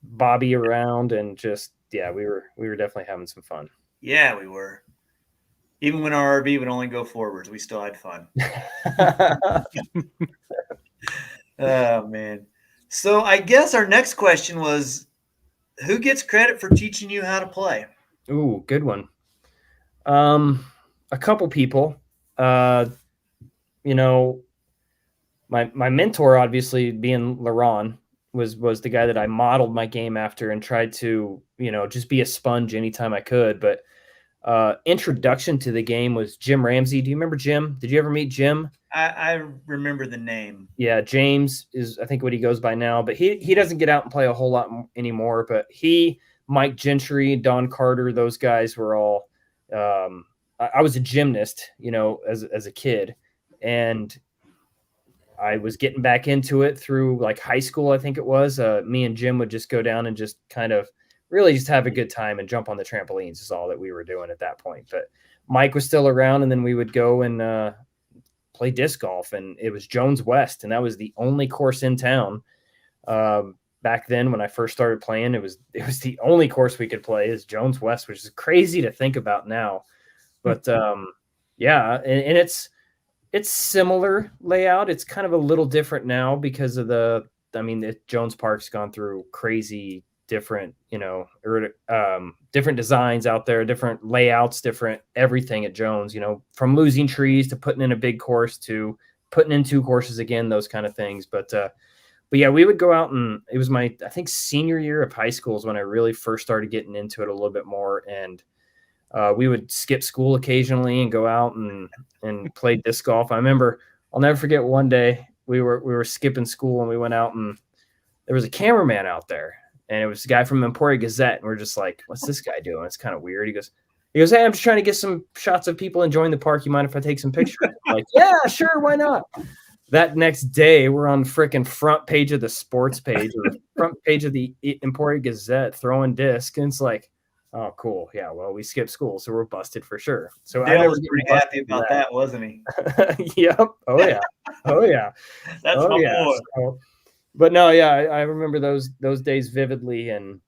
Speaker 4: Bobby around and just we were definitely having some fun.
Speaker 2: Yeah, we were. Even when our RV would only go forwards, we still had fun. Oh man. So I guess our next question was, who gets credit for teaching you how to play?
Speaker 4: Ooh, good one. A couple people. You know, my mentor, obviously being LaRon, was the guy that I modeled my game after and tried to, just be a sponge anytime I could. But introduction to the game was Jim Ramsey. Do you remember Jim? Did you ever meet Jim?
Speaker 2: I remember the name.
Speaker 4: Yeah, James is, I think, what he goes by now, but he doesn't get out and play a whole lot anymore. But Mike Gentry, Don Carter, those guys were all. I was a gymnast, as a kid, and I was getting back into it through like high school. I think it was. Me and Jim would just go down and just kind of really just have a good time and jump on the trampolines is all that we were doing at that point. But Mike was still around, and then we would go and play disc golf, and it was Jones West, and that was the only course in town. Back then when I first started playing, it was the only course we could play is Jones West, which is crazy to think about now. But yeah, and it's similar layout. It's kind of a little different now because of Jones Park's gone through crazy different, different designs out there, different layouts, different everything at Jones, from losing trees to putting in a big course to putting in 2 courses again, those kind of things. But yeah, we would go out, and it was my, I think, senior year of high school is when I really first started getting into it a little bit more. And we would skip school occasionally and go out and play disc golf. I remember, I'll never forget, one day we were skipping school and we went out, and there was a cameraman out there, and it was a guy from Emporia Gazette. And we're just like, what's this guy doing? It's kind of weird. He goes, hey, I'm just trying to get some shots of people enjoying the park. You mind if I take some pictures? I'm like, yeah, sure. Why not? That next day, we're on freaking front page of the sports page or the front page of the Emporia Gazette throwing disc. And it's like, oh, cool. Yeah, well, we skipped school, so we're busted for sure. So
Speaker 2: Dale was pretty happy about that, wasn't he?
Speaker 4: Yep. Oh, yeah. Oh, yeah.
Speaker 2: That's my boy.
Speaker 4: So, but no, yeah, I remember those days vividly. And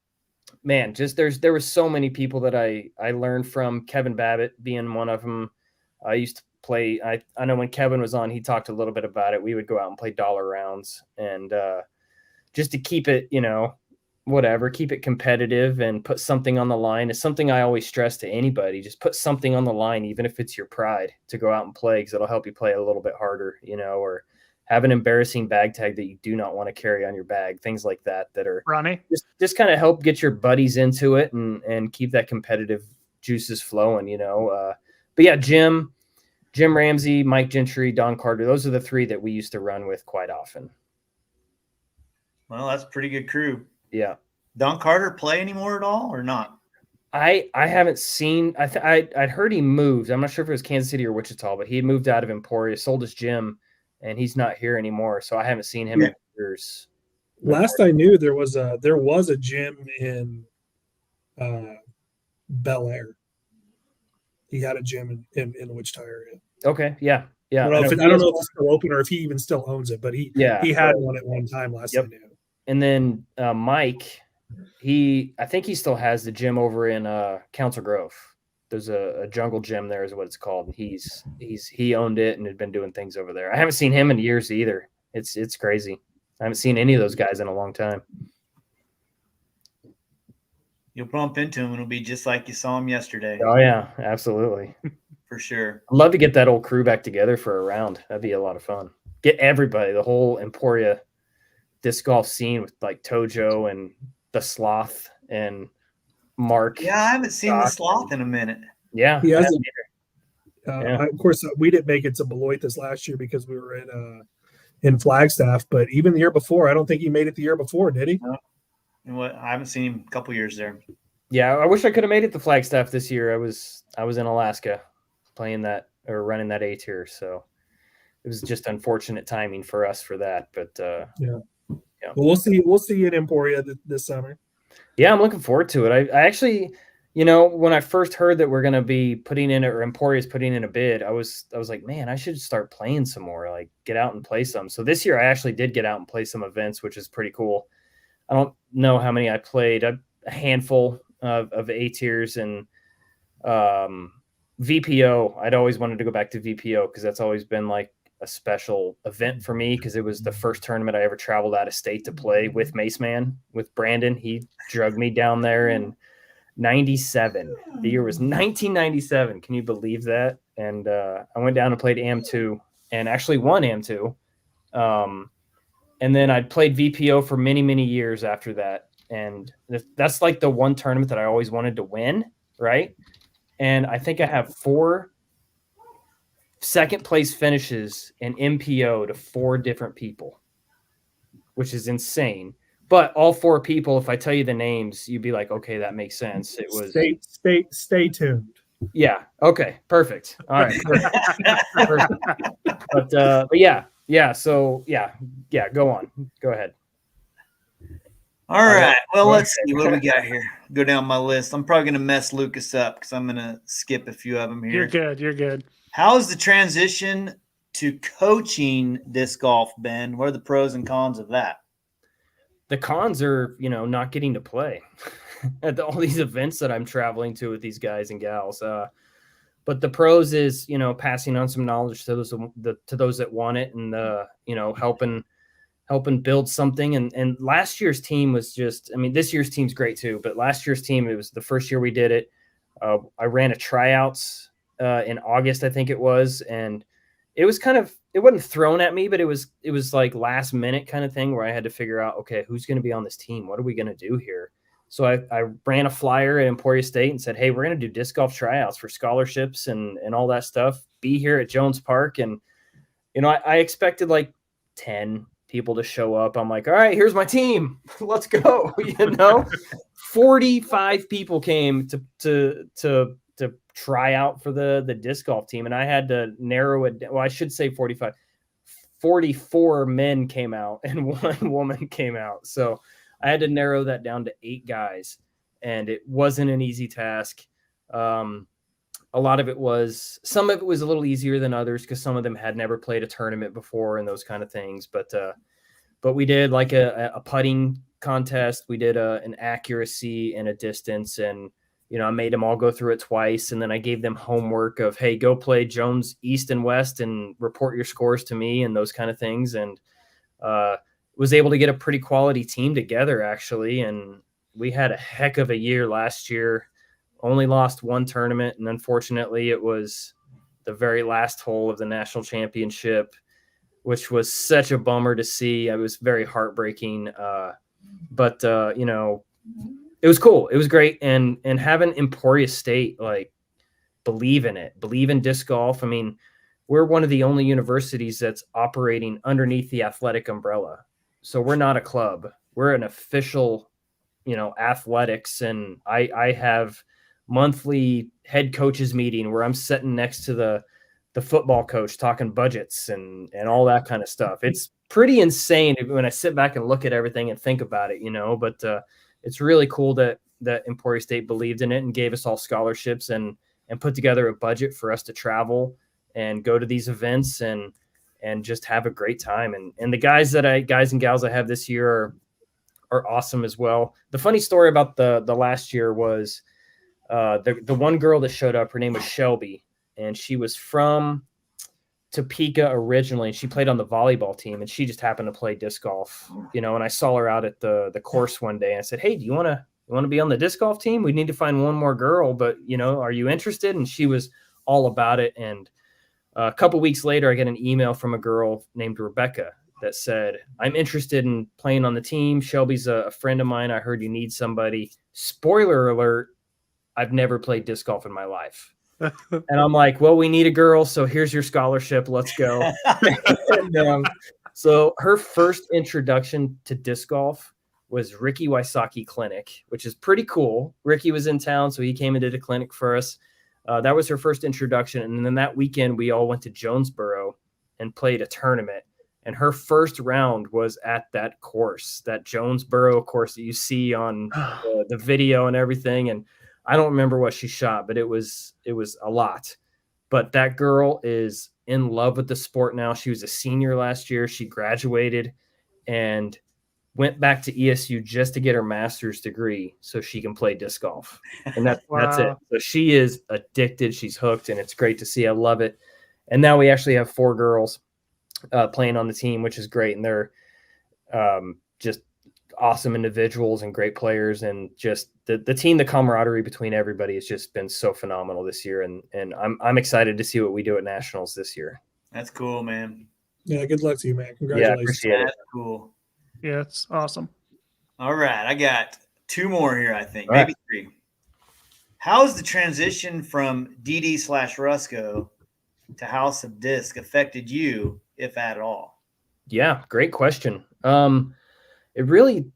Speaker 4: man, just there were so many people that I learned from. Kevin Babbitt being one of them. I used to play. I know when Kevin was on, he talked a little bit about it. We would go out and play dollar rounds, and just to keep it, keep it competitive and put something on the line is something I always stress to anybody. Just put something on the line, even if it's your pride, to go out and play, because it'll help you play a little bit harder, or have an embarrassing bag tag that you do not want to carry on your bag, things like that are
Speaker 1: Ronnie,
Speaker 4: just kind of help get your buddies into it and keep that competitive juices flowing, But yeah, Jim Ramsey, Mike Gentry, Don Carter, those are the 3 that we used to run with quite often.
Speaker 2: Well, that's a pretty good crew.
Speaker 4: Yeah.
Speaker 2: Don Carter play anymore at all or not?
Speaker 4: I haven't seen. I'd heard he moved. I'm not sure if it was Kansas City or Wichita, but he moved out of Emporia, sold his gym, and he's not here anymore. So I haven't seen him in years.
Speaker 3: Last I knew, there was a gym in Bel Air. He had a gym in the Wichita area.
Speaker 4: Okay, yeah.
Speaker 3: I don't know if it's still open or if he even still owns it, but he had one at one time last I knew.
Speaker 4: And then Mike, I think he still has the gym over in Council Grove. There's a jungle gym there is what it's called. And he owned it and had been doing things over there. I haven't seen him in years either. It's crazy. I haven't seen any of those guys in a long time.
Speaker 2: You'll bump into him and it'll be just like you saw him yesterday.
Speaker 4: Oh yeah, absolutely.
Speaker 2: For sure.
Speaker 4: I'd love to get that old crew back together for a round. That'd be a lot of fun. Get everybody, the whole Emporia disc golf scene with like Tojo and the Sloth and Mark.
Speaker 2: Yeah, I haven't seen the Sloth in a minute.
Speaker 4: Yeah.
Speaker 3: He hasn't. Of course, we didn't make it to Beloit this last year because we were in in Flagstaff. But even the year before, I don't think he made it the year before, did he?
Speaker 2: No. And what I haven't seen him a couple years there.
Speaker 4: Yeah, I wish I could have made it to Flagstaff this year. I was in Alaska playing that or running that A tier, so it was just unfortunate timing for us for that. But
Speaker 3: yeah. Well, we'll see you in Emporia this summer.
Speaker 4: Yeah, I'm looking forward to it. I actually, when I first heard that we're gonna be putting in or Emporia's putting in a bid, I was like, man, I should start playing some more, like get out and play some. So this year I actually did get out and play some events, which is pretty cool. I don't know how many I played, a handful of A tiers and VPO. I'd always wanted to go back to VPO because that's always been like a special event for me because it was the first tournament I ever traveled out of state to play with Mace Man, with Brandon. He drugged me down there in 97. The year was 1997. Can you believe that? And I went down and played AM2 and actually won AM2. And then I'd played VPO for many, many years after that. And that's like the one tournament that I always wanted to win, right? And I think I have 4 second place finishes in MPO to 4 different people, which is insane. But all 4 people, if I tell you the names, you'd be like, okay, that makes sense. It was
Speaker 3: stay tuned.
Speaker 4: Yeah. Okay. Perfect. All right. Perfect. But yeah. So yeah. Go on. Go ahead.
Speaker 2: All right. Well, let's see what we got here. Go down my list. I'm probably going to mess Lucas up because I'm going to skip a few of them here.
Speaker 1: You're good.
Speaker 2: How is the transition to coaching disc golf, Ben? What are the pros and cons of that?
Speaker 4: The cons are, not getting to play at all these events that I'm traveling to with these guys and gals. But the pros is, passing on some knowledge to those that want it and, helping build something. And last year's team was this year's team's great too, but last year's team, it was the first year we did it. I ran a tryouts in August, I think it was. And it was it wasn't thrown at me, but it was like last minute kind of thing where I had to figure out, okay, who's going to be on this team? What are we going to do here? So I ran a flyer at Emporia State and said, hey, we're going to do disc golf tryouts for scholarships and all that stuff. Be here at Jones Park. And, I expected like 10 people to show up. I'm like, all right, here's my team. Let's go. 45 people came to try out for the disc golf team. And I had to narrow it. Well, I should say 45, 44 men came out and 1 woman came out. So I had to narrow that down to 8 guys, and it wasn't an easy task. Some of it was a little easier than others because some of them had never played a tournament before and those kind of things. But we did like a putting contest. We did an accuracy and a distance, and I made them all go through it twice, and then I gave them homework of, hey, go play Jones East and West and report your scores to me and those kind of things. And was able to get a pretty quality team together, actually. And we had a heck of a year last year. Only lost 1 tournament, and unfortunately it was the very last hole of the national championship, which was such a bummer to see. It was very heartbreaking. But it was cool. It was great. And having Emporia State, like, believe in disc golf. I mean, we're one of the only universities that's operating underneath the athletic umbrella. So we're not a club. We're an official, athletics. And I have monthly head coaches meeting where I'm sitting next to the football coach talking budgets and all that kind of stuff. It's pretty insane when I sit back and look at everything and think about it, but it's really cool that Emporia State believed in it and gave us all scholarships and put together a budget for us to travel and go to these events and just have a great time. And the guys and gals I have this year are awesome as well. The funny story about the last year was the one girl that showed up, her name was Shelby, and she was from Topeka originally, and she played on the volleyball team, and she just happened to play disc golf, and I saw her out at the course one day, and I said, hey, do you want to be on the disc golf team? We need to find one more girl, but are you interested? And she was all about it. And a couple weeks later, I get an email from a girl named Rebecca that said, I'm interested in playing on the team. Shelby's a friend of mine. I heard you need somebody. Spoiler alert, I've never played disc golf in my life. And I'm like, well, we need a girl, so here's your scholarship. Let's go. So her first introduction to disc golf was Ricky Wysocki Clinic, which is pretty cool. Ricky was in town, so he came and did a clinic for us. That was her first introduction. And then that weekend, we all went to Jonesboro and played a tournament. And her first round was at that course, that Jonesboro course that you see on the video and everything. And I don't remember what she shot, but it was a lot. But that girl is in love with the sport now. She was a senior last year. She graduated and went back to ESU just to get her master's degree so she can play disc golf. And that's it. So she is addicted. She's hooked, and it's great to see. I love it. And now we actually have 4 girls playing on the team, which is great. And they're just awesome individuals and great players. And just the team, the camaraderie between everybody has just been so phenomenal this year. And I'm excited to see what we do at Nationals this year.
Speaker 2: That's cool, man.
Speaker 3: Yeah, good luck to you, man. Congratulations.
Speaker 4: Yeah, appreciate it.
Speaker 2: That's cool.
Speaker 1: Yeah, it's awesome.
Speaker 2: All right. I got 2 more here, I think.
Speaker 4: All
Speaker 2: Maybe 3. How has the transition from DD/Rusco to House of Disc affected you, if at all?
Speaker 4: Yeah, great question. It really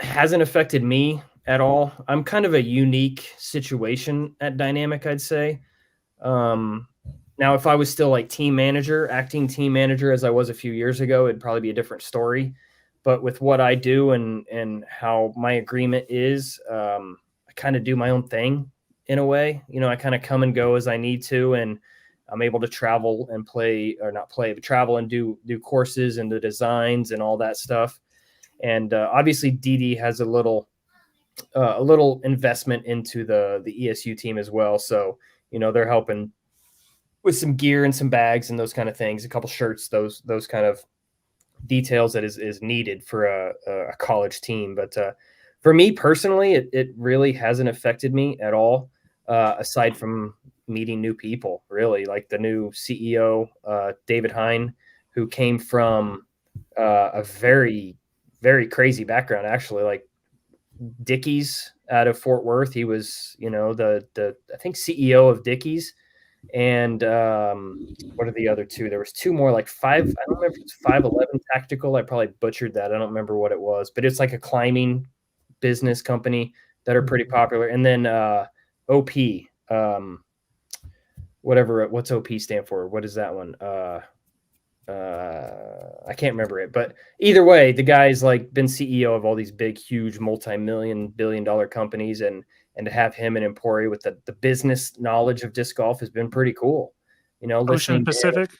Speaker 4: hasn't affected me at all. I'm kind of a unique situation at Dynamic, I'd say. Now, if I was still like acting team manager as I was a few years ago, it'd probably be a different story. But with what I do and how my agreement is, I kind of do my own thing in a way. You know, I kind of come and go as I need to, and I'm able to travel and travel and do courses and the designs and all that stuff. And obviously, DD has a little investment into the ESU team as well. So, you know, they're helping with some gear and some bags and those kind of things, a couple shirts, those kind of details that is needed for a college team. But for me personally, it really hasn't affected me at all, aside from meeting new people, really, like the new CEO, David Hine, who came from a very, very crazy background, actually, like Dickies out of Fort Worth. He was, you know, the I think CEO of Dickies. And what are the other 2? There was 2 more, like 5. I don't remember if it's 511 Tactical. I probably butchered that. I don't remember what it was, but it's like a climbing business company that are pretty popular. And then OP, what's OP stand for? What is that one? I can't remember it, but either way, the guy's like been CEO of all these big, huge, multi-billion-dollar companies, and to have him in Emporia with the business knowledge of disc golf has been pretty cool. You know,
Speaker 1: Ocean Pacific.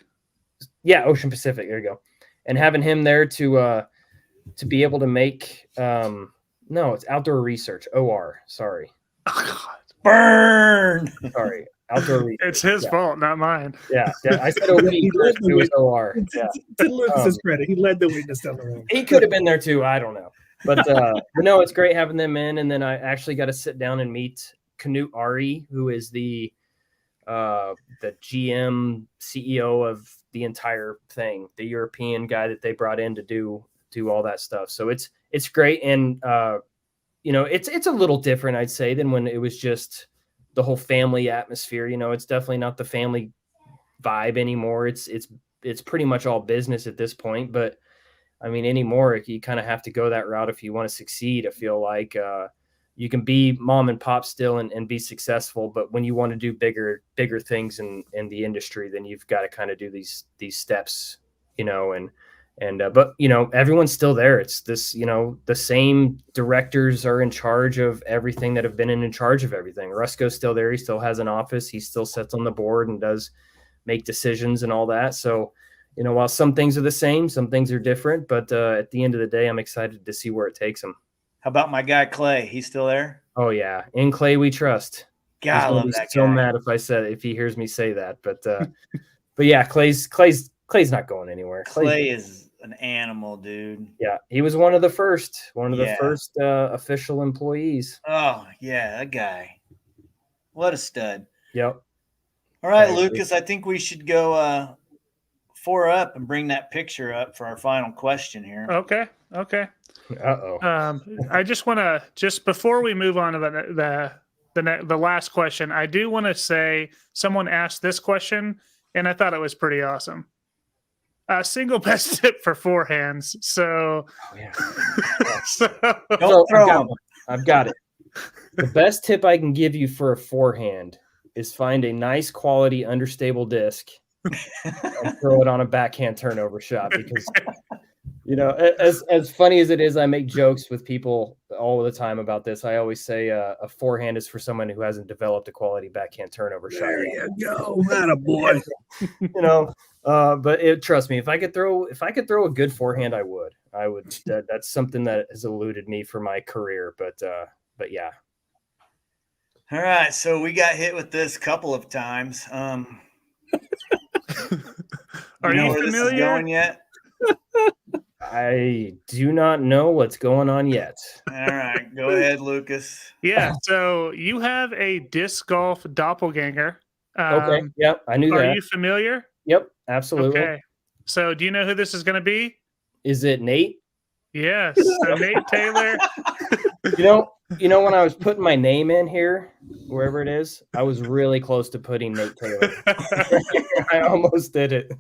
Speaker 4: Yeah, Ocean Pacific. There you go. And having him there to be able to make no, it's Outdoor Research. OR. Sorry.
Speaker 1: Oh, God.
Speaker 2: Burn.
Speaker 4: Sorry. Outdoor Research.
Speaker 1: It's his fault, not mine.
Speaker 4: Yeah. I said OP first. It was OR. Yeah.
Speaker 3: To Lucas's credit, he led the witness down the road.
Speaker 4: He could have been there too. I don't know. But no, it's great having them in. And then I actually got to sit down and meet Knut Ari, who is the GM CEO of the entire thing, the European guy that they brought in to do all that stuff. So it's great. And you know, it's a little different, I'd say, than when it was just the whole family atmosphere. You know, it's definitely not the family vibe anymore. It's pretty much all business at this point. But I mean, anymore, you kind of have to go that route if you want to succeed. I feel like you can be mom and pop still and be successful, but when you want to do bigger things in the industry, then you've got to kind of do these steps, you know. But you know, everyone's still there. It's this, you know, the same directors are in charge of everything that have been in charge of everything. Rusco's still there. He still has an office. He still sits on the board and does make decisions and all that. So, you know, while some things are the same, some things are different, but at the end of the day, I'm excited to see where it takes him.
Speaker 2: How about my guy Clay? He's still there?
Speaker 4: Oh yeah, in Clay we trust.
Speaker 2: God, I love that
Speaker 4: so
Speaker 2: guy.
Speaker 4: mad if he hears me say that, but yeah, Clay's not going anywhere.
Speaker 2: Clay is an animal, dude.
Speaker 4: Yeah, he was one of the first official employees.
Speaker 2: Oh yeah, that guy. What a stud.
Speaker 4: Yep.
Speaker 2: All right, Lucas, I think we should go 4 up and bring that picture up for our final question here.
Speaker 1: Okay.
Speaker 4: Uh-oh.
Speaker 1: I just want to, just before we move on to the last question, I do want to say someone asked this question and I thought it was pretty awesome. single best tip for forehands. So,
Speaker 4: Oh, yeah.
Speaker 1: so
Speaker 2: Don't throw them.
Speaker 4: I've got it. The best tip I can give you for a forehand is find a nice quality understable disc and throw it on a backhand turnover shot, because as funny as it is, I make jokes with people all the time about this. I always say a forehand is for someone who hasn't developed a quality backhand turnover shot.
Speaker 3: There you go, man, a boy.
Speaker 4: But trust me, if I could throw a good forehand, I would. That's something that has eluded me for my career. But yeah.
Speaker 2: All right, so we got hit with this a couple of times.
Speaker 1: Are
Speaker 2: you know
Speaker 1: you
Speaker 2: where this is
Speaker 1: familiar?
Speaker 2: going yet?
Speaker 4: I do not know what's going on yet.
Speaker 2: All right, go ahead, Lucas.
Speaker 1: Yeah. So you have a disc golf doppelganger.
Speaker 4: Okay. Yep. I knew that.
Speaker 1: Are you familiar?
Speaker 4: Yep. Absolutely.
Speaker 1: Okay. So do you know who this is going to be?
Speaker 4: Is it Nate?
Speaker 1: Yes. So Nate Taylor.
Speaker 4: When I was putting my name in here, wherever it is, I was really close to putting Nate Taylor. I almost did it.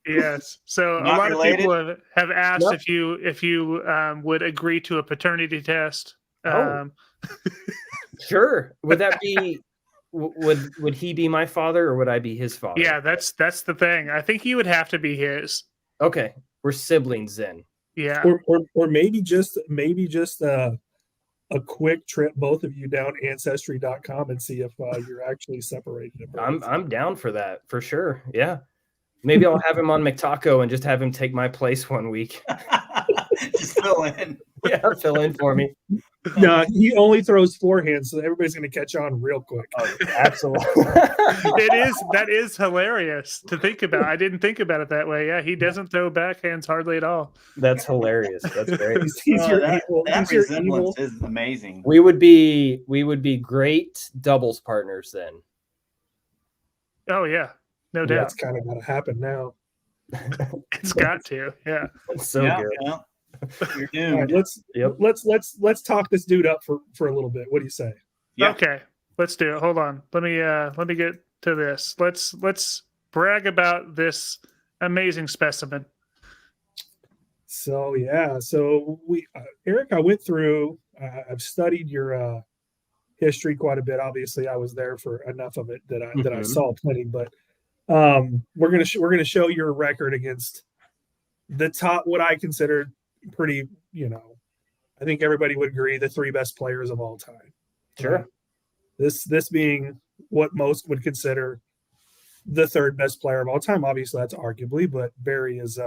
Speaker 1: Yes. So
Speaker 2: Not
Speaker 1: a lot
Speaker 2: related?
Speaker 1: of people have asked
Speaker 4: Nope.
Speaker 1: if you would agree to a paternity test.
Speaker 4: Sure. Would that be? Would he be my father, or would I be his father?
Speaker 1: Yeah, that's the thing. I think you would have to be his.
Speaker 4: Okay, we're siblings then.
Speaker 1: Yeah.
Speaker 3: Or maybe just a quick trip, both of you, down ancestry.com and see if you're actually separated at birth.
Speaker 4: I'm down for that for sure. Yeah. Maybe I'll have him on McTaco and just have him take my place one week.
Speaker 2: Just fill in.
Speaker 4: Yeah, fill in for me.
Speaker 3: No, he only throws forehands, so everybody's going to catch on real quick.
Speaker 4: Oh, absolutely.
Speaker 1: That is hilarious to think about. I didn't think about it that way. Yeah, he doesn't throw backhands hardly at all.
Speaker 4: That's hilarious. That's great.
Speaker 2: That resemblance is amazing.
Speaker 4: We would be great doubles partners then.
Speaker 1: Oh yeah, no
Speaker 3: Yeah,
Speaker 1: doubt.
Speaker 3: it's kind of got to happen now.
Speaker 1: It's got to. Yeah.
Speaker 4: That's so
Speaker 2: Yeah,
Speaker 4: good.
Speaker 2: yeah. You're
Speaker 3: All
Speaker 2: doomed.
Speaker 3: right, let's talk this dude up for a little bit. What do you say?
Speaker 2: Yeah.
Speaker 1: Okay, let's do it. Hold on. Let me get to this. Let's brag about this amazing specimen.
Speaker 3: So we Eric, I went through. I've studied your history quite a bit. Obviously, I was there for enough of it that I saw plenty. But we're gonna show your record against the top, what I consider pretty. I think everybody would agree, the three best players of all time.
Speaker 4: Sure.
Speaker 3: This being what most would consider the third best player of all time. Obviously, that's arguably, but Barry is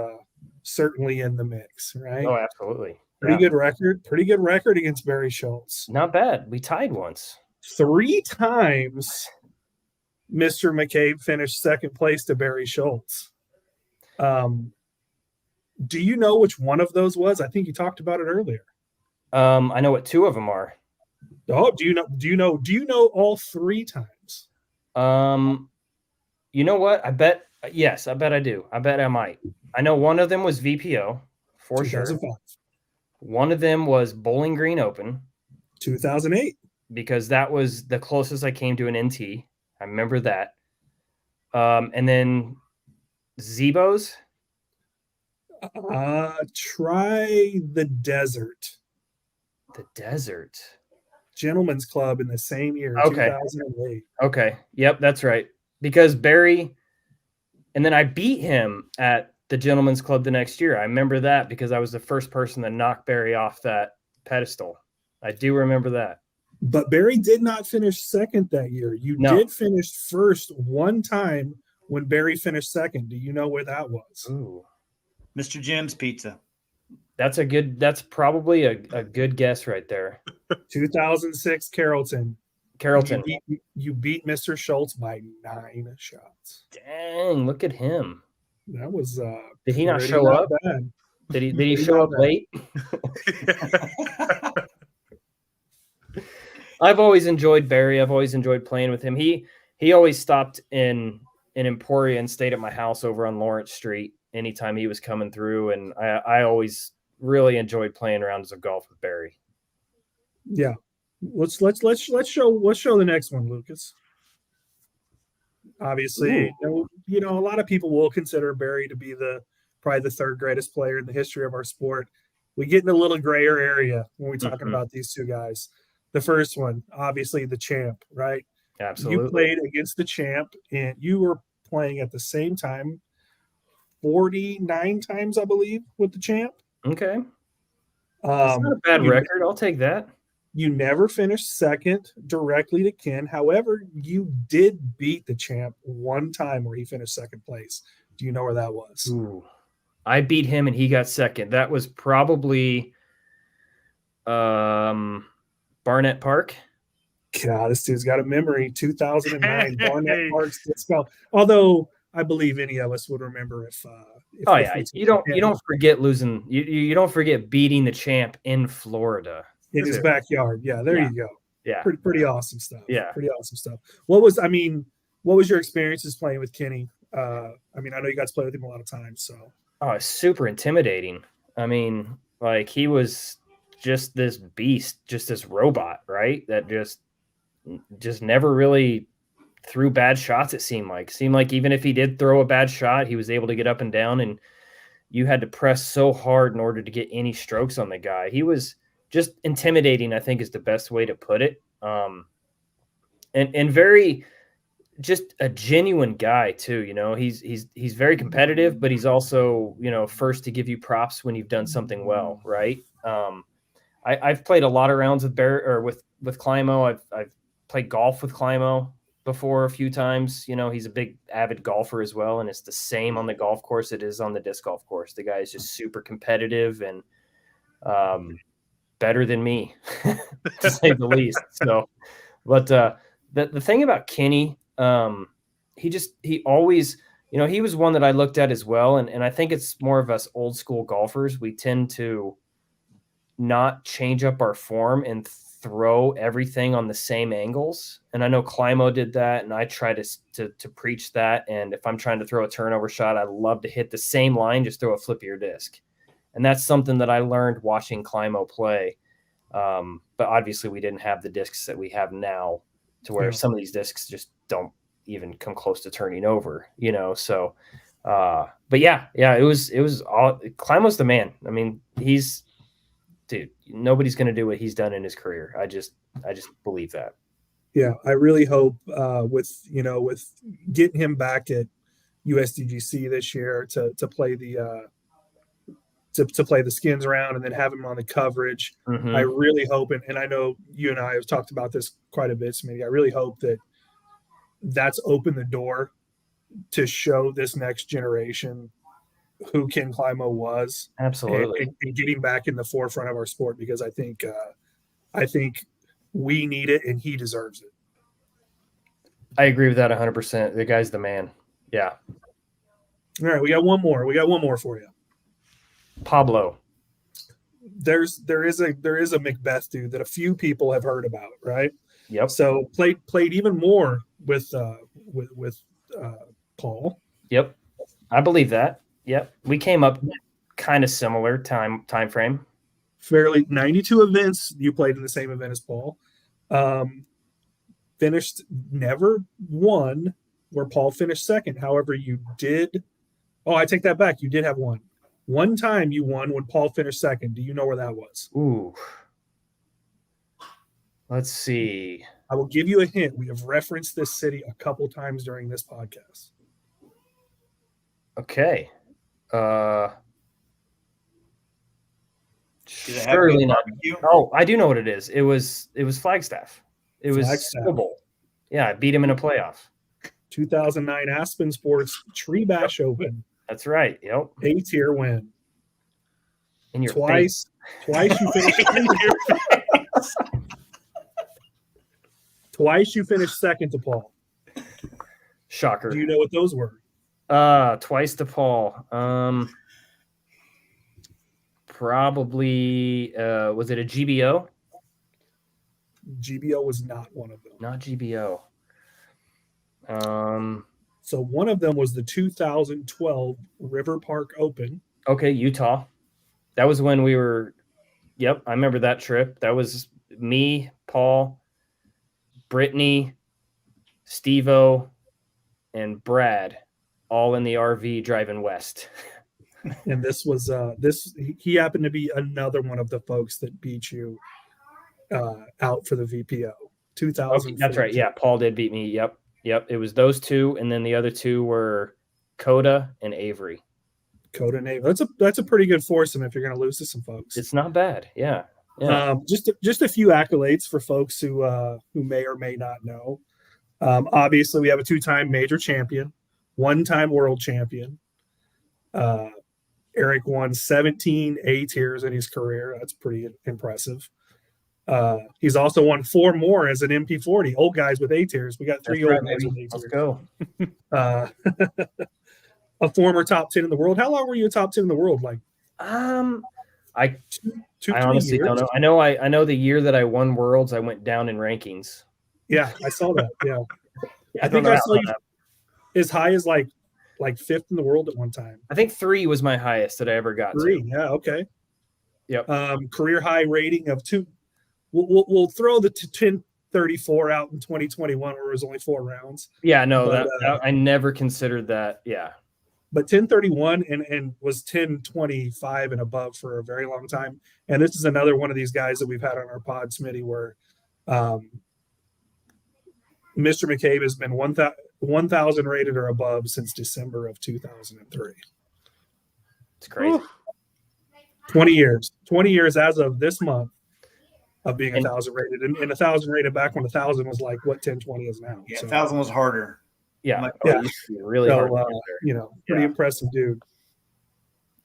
Speaker 3: certainly in the mix, right?
Speaker 4: Oh, absolutely.
Speaker 3: Pretty good record against Barry Schultz.
Speaker 4: Not bad. We tied once.
Speaker 3: 3 times Mr. McCabe finished second place to Barry Schultz. Do you know which one of those was? I think you talked about it earlier.
Speaker 4: I know what 2 of them are.
Speaker 3: Oh, do you know all 3 times?
Speaker 4: You know what? I bet I do. I bet I might. I know one of them was VPO for sure.
Speaker 3: 2005.
Speaker 4: One of them was Bowling Green Open
Speaker 3: 2008.
Speaker 4: because that was the closest I came to an NT. I remember that. And then Zebo's.
Speaker 3: Try the Desert.
Speaker 4: The Desert.
Speaker 3: Gentlemen's Club in the same year,
Speaker 4: Okay.
Speaker 3: 2008.
Speaker 4: Okay. Yep, that's right. Because Barry, and then I beat him at the Gentlemen's Club the next year. I remember that because I was the first person to knock Barry off that pedestal. I do remember that.
Speaker 3: But Barry did not finish second that year. You did finish first one time when Barry finished second. Do you know where that was?
Speaker 4: Ooh.
Speaker 2: Mr. Jim's Pizza.
Speaker 4: That's probably a good guess right there.
Speaker 3: 2006 Carrollton. You beat Mr. Schultz by 9 shots.
Speaker 4: Dang, look at him.
Speaker 3: That was
Speaker 4: Did he not show up?
Speaker 3: Bad.
Speaker 4: Did he show up late? I've always enjoyed Barry. I've always enjoyed playing with him. He always stopped in Emporia and stayed at my house over on Lawrence Street anytime he was coming through, and I always really enjoyed playing rounds of golf with Barry.
Speaker 3: Yeah. Let's show the next one, Lucas. Obviously, you know, a lot of people will consider Barry to be probably the third greatest player in the history of our sport. We get in a little grayer area when we're talking about these two guys. The first one, obviously, the champ, right?
Speaker 4: Absolutely.
Speaker 3: You played against the champ, and you were playing at the same time 49 times, I believe, with the champ.
Speaker 4: Okay. That's not a bad record. I'll take that.
Speaker 3: You never finished second directly to Ken. However, you did beat the champ one time where he finished second place. Do you know where that was?
Speaker 4: Ooh. I beat him and he got second. That was probably Barnett Park.
Speaker 3: God, this dude's got a memory. 2009 Barnett Park's disco. Although I believe any of us would remember if
Speaker 4: you don't forget losing. You don't forget beating the champ in Florida.
Speaker 3: In his backyard. Yeah, there you go.
Speaker 4: Yeah.
Speaker 3: Pretty awesome stuff.
Speaker 4: Yeah.
Speaker 3: Pretty awesome stuff. What was your experiences playing with Kenny? I know you got to play with him a lot of times, so.
Speaker 4: Oh, it's super intimidating. I mean, like, he was just this beast, just this robot, right? That just never really threw bad shots, it seemed like even if he did throw a bad shot, he was able to get up and down, and you had to press so hard in order to get any strokes on the guy. He was just intimidating, I think, is the best way to put it. And very just a genuine guy too. You know, he's very competitive, but he's also, you know, first to give you props when you've done something well, right? I've played a lot of rounds with with Climo. I've played golf with Climo before a few times. You know, he's a big avid golfer as well, and it's the same on the golf course it is on the disc golf course. The guy is just super competitive and better than me, to say the least. So, but the thing about Kenny, he always, you know, he was one that I looked at as well. And I think it's more of us old school golfers. We tend to not change up our form and throw everything on the same angles. And I know Climo did that, and I try to preach that. And if I'm trying to throw a turnover shot, I love to hit the same line, just throw a flippier disc. And that's something that I learned watching Climo play. But obviously we didn't have the discs that we have now, to where some of these discs just don't even come close to turning over, you know? So, but yeah, it was all, Climo's the man. I mean, dude, nobody's going to do what he's done in his career. I just believe that.
Speaker 3: Yeah. I really hope, with getting him back at USDGC this year to play to play the skins round and then have him on the coverage. Mm-hmm. I really hope, and I know you and I have talked about this quite a bit, Smitty. I really hope that's opened the door to show this next generation who Ken Climo was.
Speaker 4: Absolutely.
Speaker 3: And getting back in the forefront of our sport, because I think we need it and he deserves it.
Speaker 4: I agree with that 100%. The guy's the man. Yeah.
Speaker 3: All right. We got one more for you.
Speaker 4: Pablo.
Speaker 3: There is a Macbeth dude that a few people have heard about, right?
Speaker 4: Yep.
Speaker 3: So played even more with Paul.
Speaker 4: Yep. I believe that. Yep. We came up kind of similar time frame.
Speaker 3: Fairly 92 events. You played in the same event as Paul. Finished, never won where Paul finished second. However, you did. Oh, I take that back. You did have one. One time you won when Paul finished second. Do you know where that was?
Speaker 4: Ooh. Let's see.
Speaker 3: I will give you a hint. We have referenced this city a couple times during this podcast.
Speaker 4: Okay. Surely not. Oh, I do know what it is. It was Flagstaff. It was Super Bowl. Yeah, I beat him in a playoff.
Speaker 3: 2009 Aspen Sports Tree Bash Open.
Speaker 4: That's right. Yep.
Speaker 3: A-tier win.
Speaker 4: In your
Speaker 3: Twice you finished. Twice you finished second to Paul.
Speaker 4: Shocker.
Speaker 3: Do you know what those were?
Speaker 4: Twice to Paul. Probably. Was it a GBO?
Speaker 3: GBO was not one of them.
Speaker 4: Not GBO.
Speaker 3: So one of them was the 2012 River Park Open.
Speaker 4: Okay, Utah. That was when we were. Yep, I remember that trip. That was me, Paul, Brittany, Steve-O, and Brad all in the RV driving west.
Speaker 3: And this was he happened to be another one of the folks that beat you out for the VPO. 2000.
Speaker 4: Okay, that's right. Yeah, Paul did beat me. Yep. It was those two, and then the other two were Coda and Avery.
Speaker 3: Coda and Avery. That's a pretty good foursome if you're going to lose to some folks.
Speaker 4: It's not bad. Yeah.
Speaker 3: Just a few accolades for folks who may or may not know. Obviously, we have a 2-time major champion, 1-time world champion. Eric won 17 A tiers in his career. That's pretty impressive. He's also won 4 more as an MP40. Old guys with A tiers. We got 3 old guys with A tiers.
Speaker 4: Let's go.
Speaker 3: A former top 10 in the world. How long were you a top 10 in the world? Like,
Speaker 4: I honestly
Speaker 3: years?
Speaker 4: don't know. I know the year that I won Worlds, I went down in rankings.
Speaker 3: Yeah, I saw that. Yeah,
Speaker 4: I
Speaker 3: think I saw you as high as like 5th in the world at one time.
Speaker 4: I think 3 was my highest that I ever got.
Speaker 3: 3, yeah, okay.
Speaker 4: Yep.
Speaker 3: Career high rating of 2. We'll throw the 1034 out in 2021 where it was only 4 rounds.
Speaker 4: Yeah, no, that I never considered that. Yeah.
Speaker 3: But 1031 and was 1025 and above for a very long time. And this is another one of these guys that we've had on our pod, Smitty, where Mr. McCabe has been 1,000 rated or above since December of 2003.
Speaker 4: It's crazy. Ooh.
Speaker 3: 20 years as of this month of being 1,000 rated, and 1,000 rated back when 1,000 was like what 1020 is now.
Speaker 2: Yeah, 1,000 was harder.
Speaker 4: Yeah,
Speaker 3: really hard. Pretty impressive dude.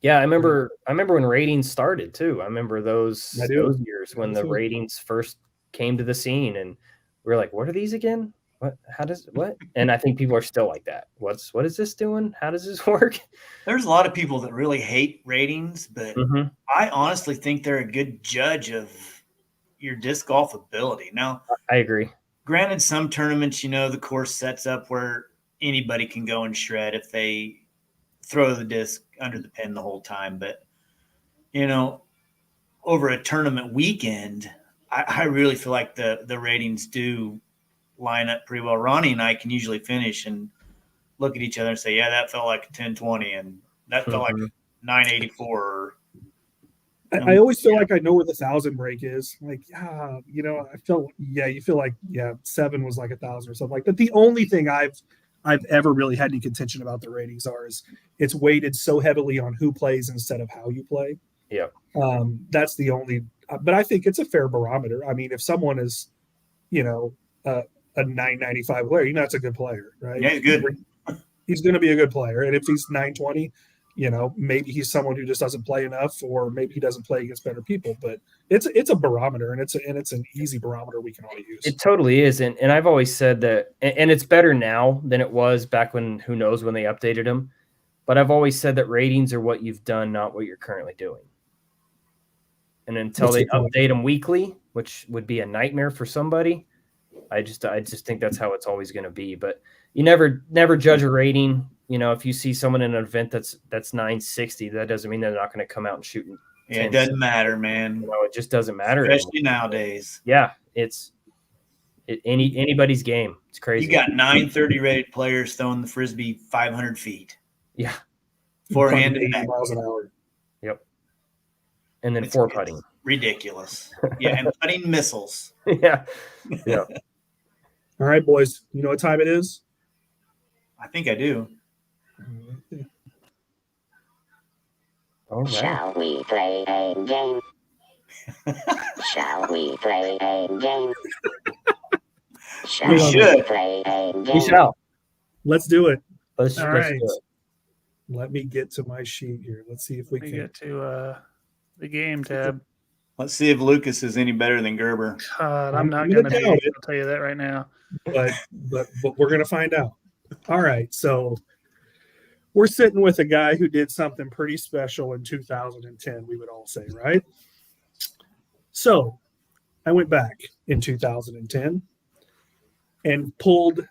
Speaker 4: Yeah, I remember when ratings started too. I remember those years when the ratings first came to the scene, and we were like, "What are these again? What? How does what?" And I think people are still like that. What is this doing? How does this work?
Speaker 2: There's a lot of people that really hate ratings, but I honestly think they're a good judge of your disc golf ability. Now,
Speaker 4: I agree.
Speaker 2: Granted, some tournaments, the course sets up where anybody can go and shred if they throw the disc under the pin the whole time. But, over a tournament weekend, I really feel like the ratings do line up pretty well. Ronnie and I can usually finish and look at each other and say, yeah, that felt like a 1020 and that felt like 984.
Speaker 3: I always feel like I know where the 1,000 break is. Like, I felt, you feel like, 7 was like 1,000 or something like that. The only thing I've ever really had any contention about the ratings is it's weighted so heavily on who plays instead of how you play.
Speaker 4: Yeah.
Speaker 3: That's the only, but I think it's a fair barometer. I mean, if someone is, a 995 player, that's a good player, right?
Speaker 2: Yeah, he's good.
Speaker 3: He's going to be a good player. And if he's 920, maybe he's someone who just doesn't play enough, or maybe he doesn't play against better people. But it's a barometer, and it's an easy barometer we can all use.
Speaker 4: It totally is, and I've always said that, and it's better now than it was back when. Who knows when they updated them? But I've always said that ratings are what you've done, not what you're currently doing. And until they update them weekly, which would be a nightmare for somebody, I just think that's how it's always going to be. But you never judge a rating. If you see someone in an event that's 960, that doesn't mean they're not going to come out and shoot.
Speaker 2: It doesn't matter, man.
Speaker 4: It just doesn't matter,
Speaker 2: especially nowadays.
Speaker 4: Yeah, anybody's game. It's crazy.
Speaker 2: You got 930 rated players throwing the frisbee 500 feet.
Speaker 4: Yeah,
Speaker 2: forehand and back.
Speaker 3: miles an hour.
Speaker 4: Yep, and then 4 putting.
Speaker 2: Ridiculous. Yeah, and putting missiles.
Speaker 4: Yeah.
Speaker 3: All right, boys. You know what time it is?
Speaker 2: I think I do.
Speaker 4: All right.
Speaker 5: Shall we play a game? Shall we play a game?
Speaker 2: We should
Speaker 5: play a game.
Speaker 4: We shall.
Speaker 3: Let's do it.
Speaker 4: Let's
Speaker 3: do
Speaker 4: it.
Speaker 3: Let me get to my sheet here. Let's see if we can
Speaker 1: get to the game tab.
Speaker 2: Let's see if Lucas is any better than Gerber.
Speaker 1: God, I'm not going to be. I'll tell you that right now.
Speaker 3: But we're going to find out. All right, so we're sitting with a guy who did something pretty special in 2010, we would all say, right? So I went back in 2010 and pulled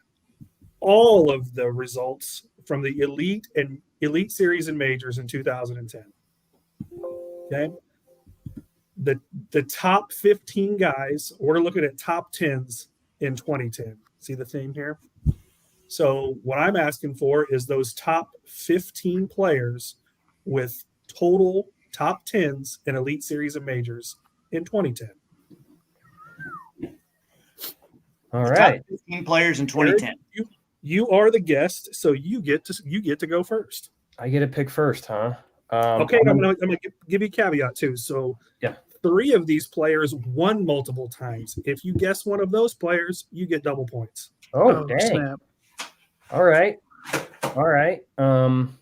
Speaker 3: all of the results from the elite series and majors in 2010. Okay. The top 15 guys, we're looking at top 10s in 2010. See the theme here? So what I'm asking for is those top 15 players with total top 10s in Elite Series and Majors in 2010.
Speaker 4: All
Speaker 2: The
Speaker 4: right.
Speaker 2: top 15 players in 2010.
Speaker 3: Eric, you are the guest, so you get to go first.
Speaker 4: I get to pick first, huh?
Speaker 3: Okay, I'm gonna give you a caveat too. So
Speaker 4: Yeah.
Speaker 3: 3 of these players won multiple times. If you guess one of those players, you get double points.
Speaker 4: Oh, dang.
Speaker 1: Snap.
Speaker 4: All right. I'm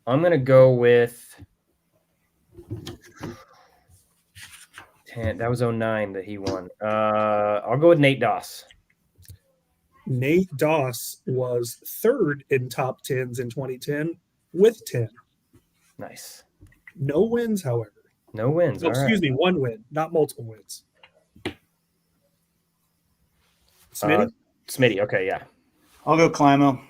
Speaker 4: gonna go with 10. That was 09 that he won. I'll go with Nate Doss.
Speaker 3: Nate Doss was 3rd in top 10s in 2010 with 10.
Speaker 4: Nice.
Speaker 3: No wins, however.
Speaker 4: No wins.
Speaker 3: Oh, excuse me, 1 win, not multiple wins. Smitty?
Speaker 4: Smitty. Okay, yeah.
Speaker 2: I'll go Climo.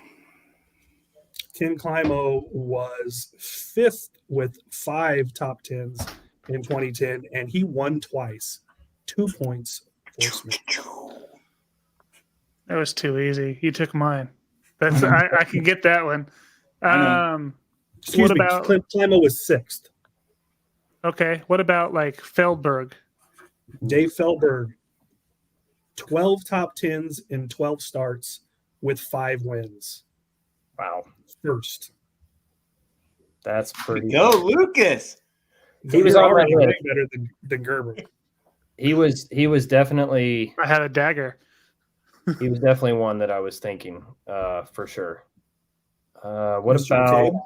Speaker 3: Ken Climo was 5th with 5 top 10s in 2010, and he won twice. 2 points for Smith.
Speaker 1: That was too easy. You took mine. That's I can get that one.
Speaker 3: Excuse
Speaker 1: What
Speaker 3: me,
Speaker 1: about-
Speaker 3: Climo was 6th.
Speaker 1: Okay. What about like Feldberg?
Speaker 3: Dave Feldberg, 12 top 10s in 12 starts with 5 wins.
Speaker 4: Wow.
Speaker 3: First.
Speaker 4: That's pretty.
Speaker 2: Go, Lucas.
Speaker 4: He was
Speaker 3: You're
Speaker 4: on my
Speaker 3: already
Speaker 4: list.
Speaker 3: way better than Gerber.
Speaker 4: He was definitely
Speaker 1: I had a dagger.
Speaker 4: one that I was thinking for sure. What
Speaker 3: Mr.
Speaker 4: about?
Speaker 3: McCabe?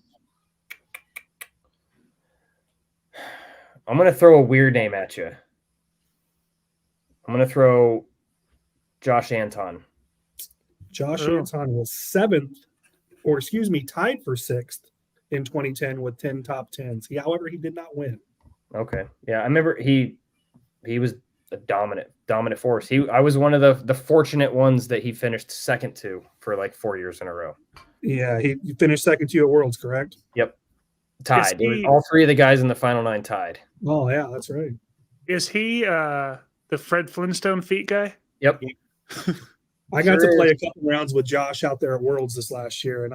Speaker 4: I'm gonna throw a weird name at you. I'm gonna throw Josh Anton.
Speaker 3: Josh
Speaker 1: Oh.
Speaker 3: Anton was tied for 6th in 2010 with 10 top 10s. However, he did not win.
Speaker 4: Okay, yeah, I remember he was a dominant force. I was one of the fortunate ones that he finished second to for like 4 years in a row.
Speaker 3: Yeah, he finished second to you at Worlds, correct?
Speaker 4: Yep, tied.
Speaker 1: Is he-
Speaker 4: All 3 of the guys in the final 9 tied.
Speaker 3: Oh, yeah, that's right.
Speaker 1: Is he the Fred Flintstone feet guy?
Speaker 4: Yep.
Speaker 3: I got
Speaker 4: Sure
Speaker 3: to play
Speaker 4: is.
Speaker 3: a couple rounds with Josh out there at Worlds this last year, and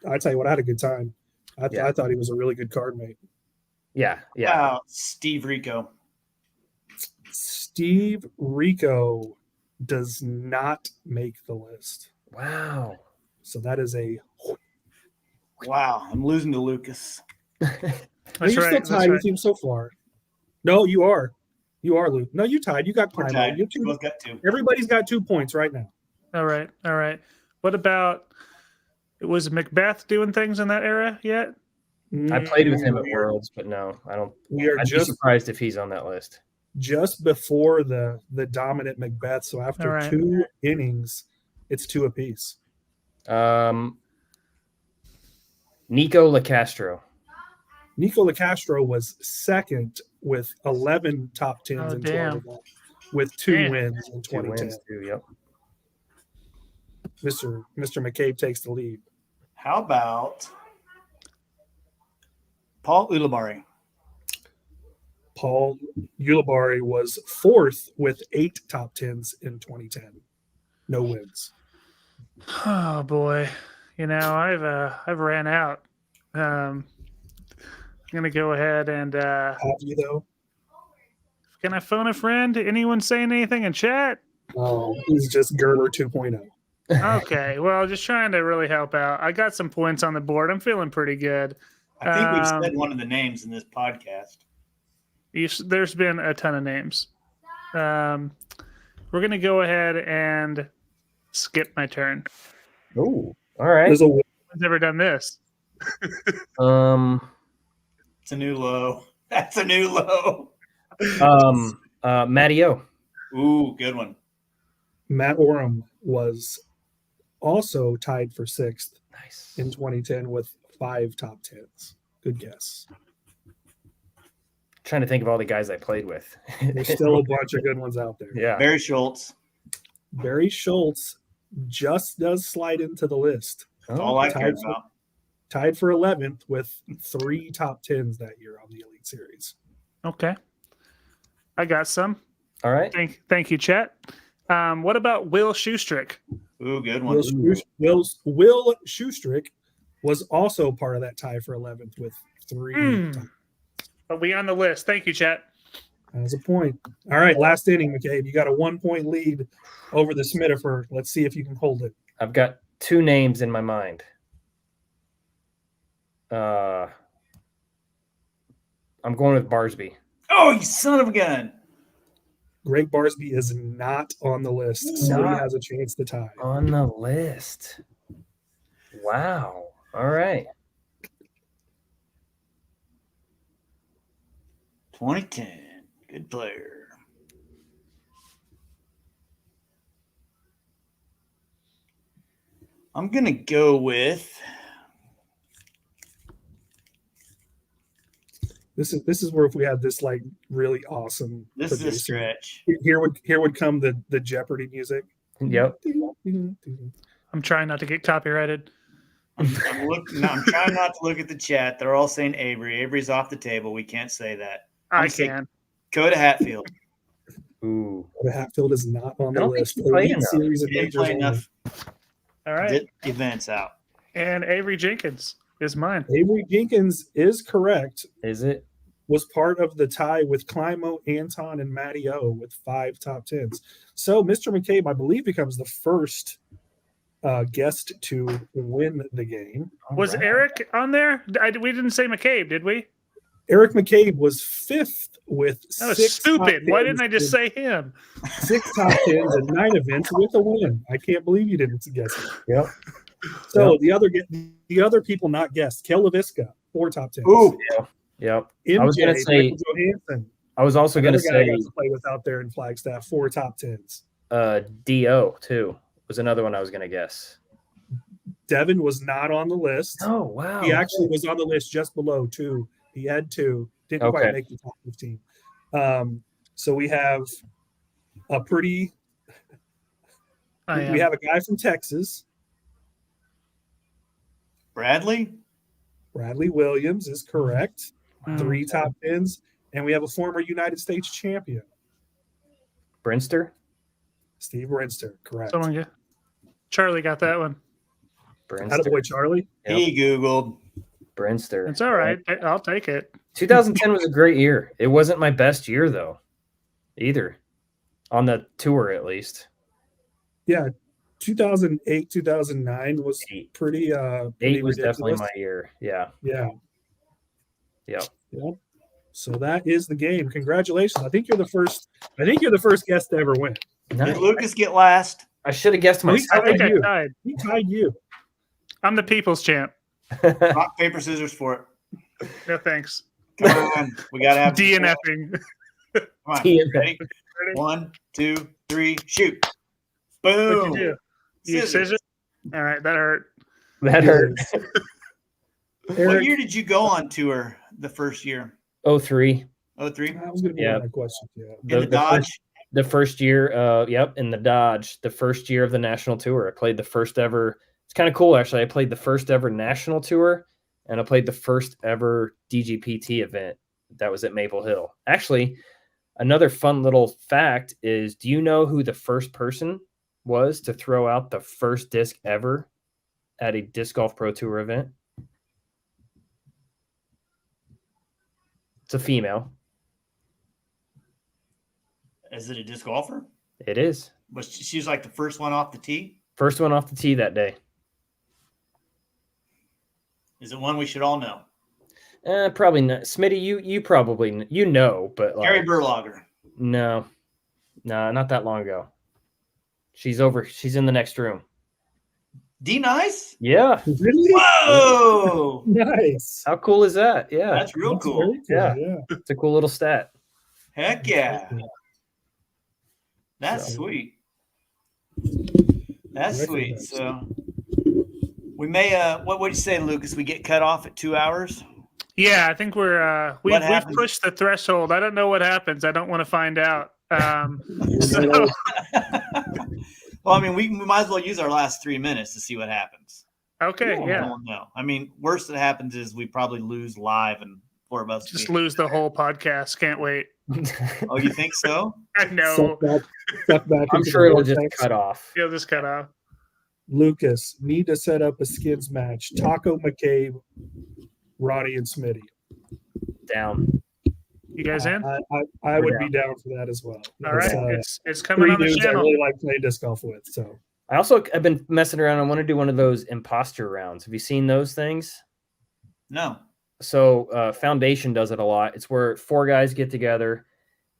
Speaker 3: I tell you what, I had a good time. I thought he was a really good card mate.
Speaker 4: Yeah.
Speaker 2: Wow, Steve Rico.
Speaker 3: Steve Rico does not make the list,
Speaker 4: Wow.
Speaker 3: so that is a.
Speaker 2: Wow, I'm losing to Lucas.
Speaker 1: That's
Speaker 3: You're still
Speaker 1: right.
Speaker 3: tied with him so far. No, you are, Luke. No, you tied. You got
Speaker 2: We're
Speaker 3: Climo.
Speaker 2: tied.
Speaker 3: You
Speaker 2: We both got 2.
Speaker 3: Everybody's got 2 points right now.
Speaker 1: All right. What about? Was Macbeth doing things in that era yet?
Speaker 4: I played with him at Worlds, but no, I don't.
Speaker 3: We are
Speaker 4: I'd be
Speaker 3: just
Speaker 4: surprised if he's on that list.
Speaker 3: before the dominant Macbeth. So after
Speaker 1: All right.
Speaker 3: 2 innings, it's 2 apiece.
Speaker 4: Nico LaCastro.
Speaker 3: Nico LaCastro was 2nd with 11 top 10s
Speaker 1: Oh,
Speaker 3: in 12
Speaker 1: damn.
Speaker 3: events, with 2
Speaker 1: Damn.
Speaker 3: wins in
Speaker 4: 2
Speaker 3: 2010.
Speaker 4: wins too. Yep.
Speaker 3: Mr. McCabe takes the lead.
Speaker 2: How about Paul Ulibarri?
Speaker 3: Paul Ulibarri was 4th with 8 top 10s in 2010. No wins.
Speaker 1: Oh boy, I've ran out. I'm gonna go ahead and
Speaker 3: Have you though?
Speaker 1: can I phone a friend? Anyone saying anything in chat?
Speaker 3: Oh, he's just Gerber 2.0.
Speaker 1: Okay, well, just trying to really help out. I got some points on the board. I'm feeling pretty good.
Speaker 2: I think we've said one of the names in this podcast.
Speaker 1: There's been a ton of names. We're gonna go ahead and skip my turn.
Speaker 4: Oh, all right.
Speaker 3: There's a
Speaker 1: I've never done this.
Speaker 2: It's a new low. That's a new low.
Speaker 4: Matty O.
Speaker 2: Ooh, good one.
Speaker 3: Matt Oram was also tied for 6th
Speaker 4: Nice.
Speaker 3: in 2010 with 5 top 10s. Good guess.
Speaker 4: Trying to think of all the guys I played with.
Speaker 3: There's still a bunch of good ones out there.
Speaker 4: Yeah.
Speaker 2: Barry Schultz.
Speaker 3: Barry Schultz just does slide into the list.
Speaker 2: That's all I cared
Speaker 3: tied
Speaker 2: about.
Speaker 3: Tied for 11th with 3 top 10s that year on the Elite Series.
Speaker 1: Okay, I got some.
Speaker 4: All right.
Speaker 1: Thank you, chat. What about Will Shoestrick?
Speaker 2: Ooh, good one.
Speaker 3: Will Schustrick was also part of that tie for 11th with 3.
Speaker 1: Are we on the list? Thank you, chat.
Speaker 3: That's a point. All right, last inning, McCabe. You got a 1-point lead over the Smithford. Let's see if you can hold it.
Speaker 4: I've got 2 names in my mind. I'm going with Barsby.
Speaker 2: Oh, you son of a gun.
Speaker 3: Greg Barsby is not on the list. Smitty has a chance to tie.
Speaker 4: On the list. Wow. All right.
Speaker 2: 2010. Good player. I'm going to go with.
Speaker 3: This is where if we had this like really awesome.
Speaker 2: This is a stretch.
Speaker 3: Here would come the Jeopardy music.
Speaker 4: Yep.
Speaker 1: I'm trying not to get copyrighted.
Speaker 2: I'm trying not to look at the chat. They're all saying Avery. Avery's off the table. We can't say that.
Speaker 1: I can.
Speaker 2: Go to Hatfield.
Speaker 4: Ooh.
Speaker 3: The Hatfield is not on the list.
Speaker 4: Elite
Speaker 3: Series of
Speaker 2: Didn't
Speaker 3: majors
Speaker 2: play
Speaker 3: only.
Speaker 2: enough
Speaker 1: All right.
Speaker 2: events out.
Speaker 1: And Avery Jenkins is mine.
Speaker 3: Avery Jenkins is correct.
Speaker 4: Is it?
Speaker 3: Was part of the tie with Climo, Anton, and Matty O with 5 top 10s. So Mr. McCabe, I believe, becomes the first guest to win the game.
Speaker 1: Was Eric on there? We didn't say McCabe, did we?
Speaker 3: Eric McCabe was 5th with
Speaker 1: That was
Speaker 3: 6
Speaker 1: stupid.
Speaker 3: top
Speaker 1: Why
Speaker 3: 10s
Speaker 1: didn't I just say him?
Speaker 3: 6 top 10s and 9 events with a win? I can't believe you didn't guess it.
Speaker 4: Yep.
Speaker 3: So the other people not guessed: Kel LaVisca, 4 top 10s.
Speaker 2: Ooh.
Speaker 4: Yep.
Speaker 3: MJ,
Speaker 4: I was going to say.
Speaker 3: Michael Johansson.
Speaker 4: I was also going to
Speaker 3: Another guy
Speaker 4: say
Speaker 3: I got to play with out there in Flagstaff, 4 top 10s.
Speaker 4: Do too was another one I was going to guess.
Speaker 3: Devin was not on the list.
Speaker 4: Oh wow.
Speaker 3: He actually was on the list just below 2. He had 2. Didn't
Speaker 4: Okay.
Speaker 3: quite make the top 15. So we have a pretty. We have a guy from Texas.
Speaker 2: Bradley
Speaker 3: Williams is correct.
Speaker 1: Mm.
Speaker 3: 3 top 10s. And we have a former United States champion,
Speaker 4: Brinster.
Speaker 3: Steve Renster. Correct.
Speaker 1: Someone get. Charlie got that one.
Speaker 3: Attaboy, Charlie.
Speaker 4: Yep.
Speaker 2: He Googled.
Speaker 4: Brinster.
Speaker 1: It's all right. I'll take it.
Speaker 4: 2010 was a great year. It wasn't my best year though, either, on the tour at least.
Speaker 3: Yeah, 2008, 2009 was pretty.
Speaker 4: 8
Speaker 3: pretty
Speaker 4: was definitely
Speaker 3: ridiculous.
Speaker 4: my year. Yeah.
Speaker 3: Yeah.
Speaker 4: Yep.
Speaker 3: Yep. So that is the game. Congratulations! I think you're the first guest to ever win.
Speaker 4: Nice.
Speaker 2: Did Lucas get last?
Speaker 4: I should have guessed
Speaker 3: He
Speaker 4: myself.
Speaker 1: I think I
Speaker 3: you.
Speaker 1: tied.
Speaker 3: He tied you.
Speaker 1: I'm the people's champ.
Speaker 2: Rock, paper, scissors for it.
Speaker 1: No thanks.
Speaker 2: Come on. We got to have
Speaker 1: DNFing.
Speaker 2: Come on.
Speaker 4: DNF.
Speaker 2: Ready? 1, 2, 3, shoot. Boom.
Speaker 1: What'd you do? You scissors? All right, that hurt.
Speaker 4: That hurt.
Speaker 2: What
Speaker 3: Eric,
Speaker 2: year did you go on tour the first year?
Speaker 4: 03.
Speaker 2: 03?
Speaker 3: that was going to be
Speaker 4: Yeah.
Speaker 3: one of my questions. Yeah.
Speaker 2: In the Dodge?
Speaker 4: The first year, yep, in the Dodge, the first year of the national tour. I played the first ever. It's kind of cool, actually. I played the first ever national tour, and I played the first ever DGPT event that was at Maple Hill. Actually, another fun little fact is, do you know who the first person was to throw out the first disc ever at a Disc Golf Pro Tour event? It's a female.
Speaker 2: Is it a disc golfer?
Speaker 4: It is.
Speaker 2: Was she was like the first one off the tee?
Speaker 4: First one off the tee that day.
Speaker 2: Is it one we should all know?
Speaker 4: Probably not. Smitty, you probably know, but like,
Speaker 2: Gary Berlogger.
Speaker 4: no, not that long ago. She's in the next room.
Speaker 2: D Nice?
Speaker 4: Yeah.
Speaker 3: Really?
Speaker 2: Whoa!
Speaker 3: Nice.
Speaker 4: How cool is that? Yeah.
Speaker 2: That's real
Speaker 3: That's
Speaker 2: cool.
Speaker 3: very
Speaker 4: Yeah.
Speaker 3: Yeah.
Speaker 4: It's a cool little stat.
Speaker 2: Heck yeah. That's
Speaker 3: So-
Speaker 2: sweet. That's sweet.
Speaker 3: Recognize.
Speaker 2: So we may what would you say, Lucas? We get cut off at 2 hours?
Speaker 1: Yeah, I think we've
Speaker 2: happens?
Speaker 1: pushed the threshold. I don't know what happens. I don't want to find out. So,
Speaker 2: Well, I mean, we might as well use our last 3 minutes to see what happens.
Speaker 1: okay,
Speaker 2: I
Speaker 1: yeah.
Speaker 2: don't know. I mean, worst that happens is we probably lose live and 4 of us.
Speaker 1: Just lose the whole podcast. Can't wait.
Speaker 2: Oh, you think so?
Speaker 1: I know.
Speaker 3: Suck back
Speaker 4: I'm
Speaker 3: into
Speaker 4: sure
Speaker 3: the
Speaker 4: it'll just
Speaker 3: vortex.
Speaker 4: cut off.
Speaker 1: You'll just cut off.
Speaker 3: Lucas, need to set up a skins match. Taco, McCabe, Ronnie, and Smitty.
Speaker 4: Down.
Speaker 1: You guys in?
Speaker 3: I would be down for that as well.
Speaker 1: All right, it's coming
Speaker 3: three
Speaker 1: on the
Speaker 3: dudes I
Speaker 1: channel.
Speaker 3: really like playing disc golf with. So
Speaker 4: I've been messing around. I want to do one of those imposter rounds. Have you seen those things?
Speaker 2: No.
Speaker 4: So Foundation does it a lot. It's where 4 guys get together,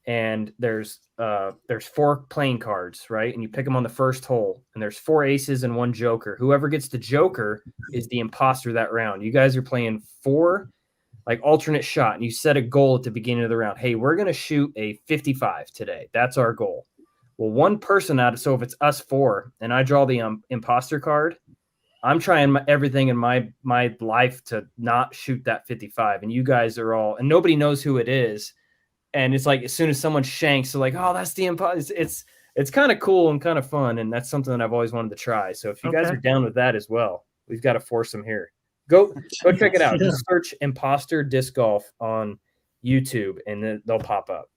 Speaker 4: and there's 4 playing cards, right? And you pick them on the first hole, and there's 4 aces and 1 joker. Whoever gets the joker is the imposter that round. You guys are playing 4 like alternate shot, and you set a goal at the beginning of the round. Hey, we're going to shoot a 55 today. That's our goal. Well, one person out of, so if it's us 4 and I draw the imposter card, I'm trying everything in my life to not shoot that 55. And you guys are all, and nobody knows who it is. And it's like, as soon as someone shanks, they're like, oh, that's the imposter. It's kind of cool and kind of fun. And that's something that I've always wanted to try. So if you guys are down with that as well, we've got to force them here. Go check it out. Just search imposter disc golf on YouTube and then they'll pop up.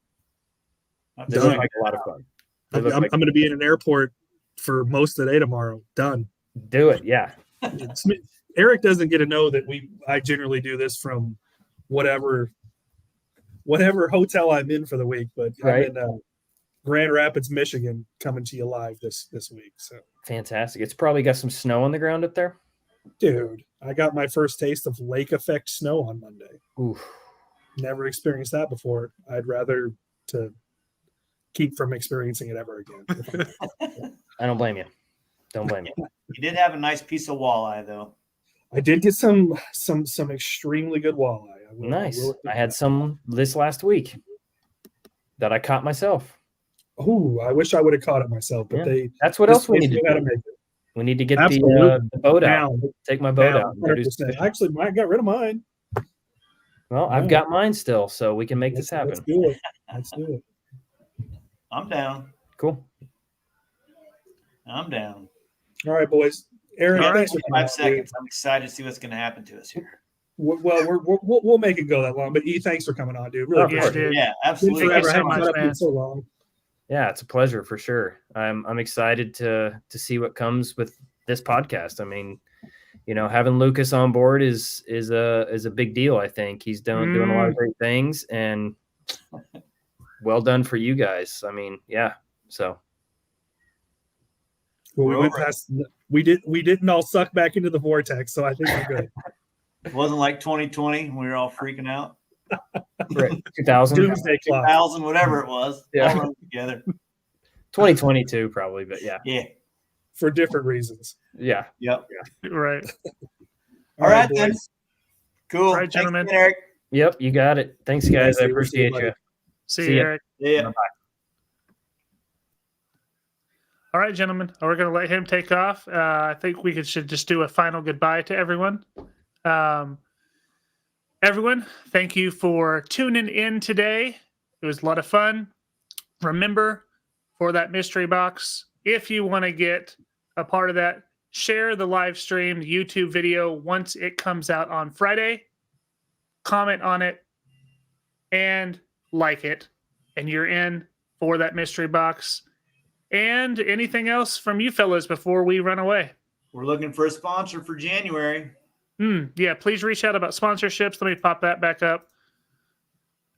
Speaker 4: They look like a lot of fun.
Speaker 3: I'm going to be in an airport for most of the day tomorrow. Done.
Speaker 4: Do it. Yeah.
Speaker 3: Eric doesn't get to know that I generally do this from whatever hotel I'm in for the week, but right. I'm in Grand Rapids, Michigan, coming to you live this week. So
Speaker 4: fantastic. It's probably got some snow on the ground up there.
Speaker 3: Dude, I got my first taste of lake effect snow on Monday.
Speaker 4: Oof.
Speaker 3: Never experienced that before. I'd rather to keep from experiencing it ever again.
Speaker 4: I don't blame you. Don't blame you.
Speaker 2: You did have a nice piece of walleye, though.
Speaker 3: I did get some extremely good walleye.
Speaker 4: Nice. I had some this last week that I caught myself.
Speaker 3: Oh, I wish I would have caught it myself, but
Speaker 4: that's what else we need to do. We need to get the boat out. Take my boat out.
Speaker 3: Actually, I got rid of mine.
Speaker 4: Well, I've got mine still, so we can make this happen.
Speaker 3: Let's do it. Let's do it.
Speaker 2: I'm down.
Speaker 4: Cool.
Speaker 2: I'm down.
Speaker 3: All right, boys. Aaron, thanks for
Speaker 2: 5 seconds. I'm excited to see what's going to happen to us here.
Speaker 3: Well, we'll make it go that long. But thanks for coming on, dude. Really
Speaker 2: appreciate it. Yeah, absolutely.
Speaker 1: Thank you so much, man.
Speaker 3: So long.
Speaker 4: Yeah, it's a pleasure for sure. I'm excited to see what comes with this podcast. I mean, having Lucas on board is a big deal. I think he's doing a lot of great things, and well done for you guys. I mean, yeah. So.
Speaker 3: Well, we went past. We didn't all suck back into the vortex, so I think we're good.
Speaker 2: It wasn't like 2020 when we were all freaking out.
Speaker 4: Right. 2000.
Speaker 3: Doomsday clock.
Speaker 2: 2000, whatever it was.
Speaker 4: Yeah.
Speaker 2: All together.
Speaker 4: 2022 probably, but yeah.
Speaker 2: Yeah.
Speaker 3: For different reasons.
Speaker 4: Yeah.
Speaker 2: Yep.
Speaker 1: Yeah. Right.
Speaker 2: All right, then. Cool.
Speaker 1: All right, gentlemen.
Speaker 2: Thanks, Eric.
Speaker 4: Yep, you got it. Thanks, guys. I appreciate you.
Speaker 1: See you, Eric.
Speaker 2: Yeah.
Speaker 4: Bye.
Speaker 1: All right, gentlemen. We're going to let him take off. I think should just do a final goodbye to everyone. Everyone, thank you for tuning in today. It was a lot of fun. Remember, for that mystery box, if you want to get a part of that, share the live stream YouTube video once it comes out on Friday. Comment on it and like it, and you're in for that mystery box. And anything else from you fellas before we run away?
Speaker 2: We're looking for a sponsor for January.
Speaker 1: Yeah, please reach out about sponsorships. Let me pop that back up.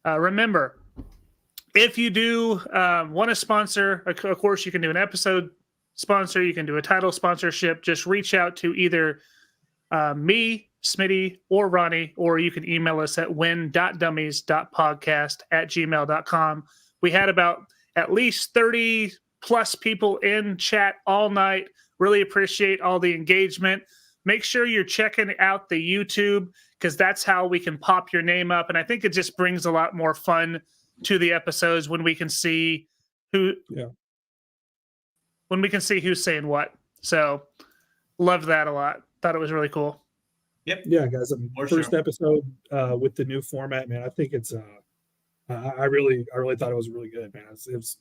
Speaker 1: Remember, if you do want to sponsor, of course, you can do an episode sponsor. You can do a title sponsorship. Just reach out to either me, Smitty, or Ronnie, or you can email us at win.dummies.podcast@gmail.com. We had about at least 30 plus people in chat all night. Really appreciate all the engagement. Make sure you're checking out the YouTube, because that's how we can pop your name up. And I think it just brings a lot more fun to the episodes when we can see who's saying what. So loved that a lot. Thought it was really cool.
Speaker 2: Yep.
Speaker 3: Yeah, guys. First episode with the new format, man. I think it's I really thought it was really good, man. This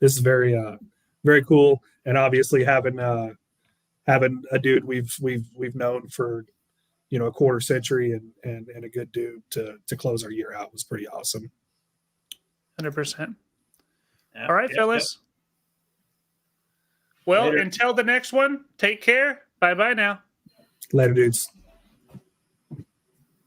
Speaker 3: is very very cool. And obviously having a dude we've known for a quarter century and a good dude to close our year out was pretty awesome.
Speaker 1: 100%. All right, fellas. Well,
Speaker 2: Later.
Speaker 1: until the next one, take care. Bye-bye now.
Speaker 3: Later, dudes.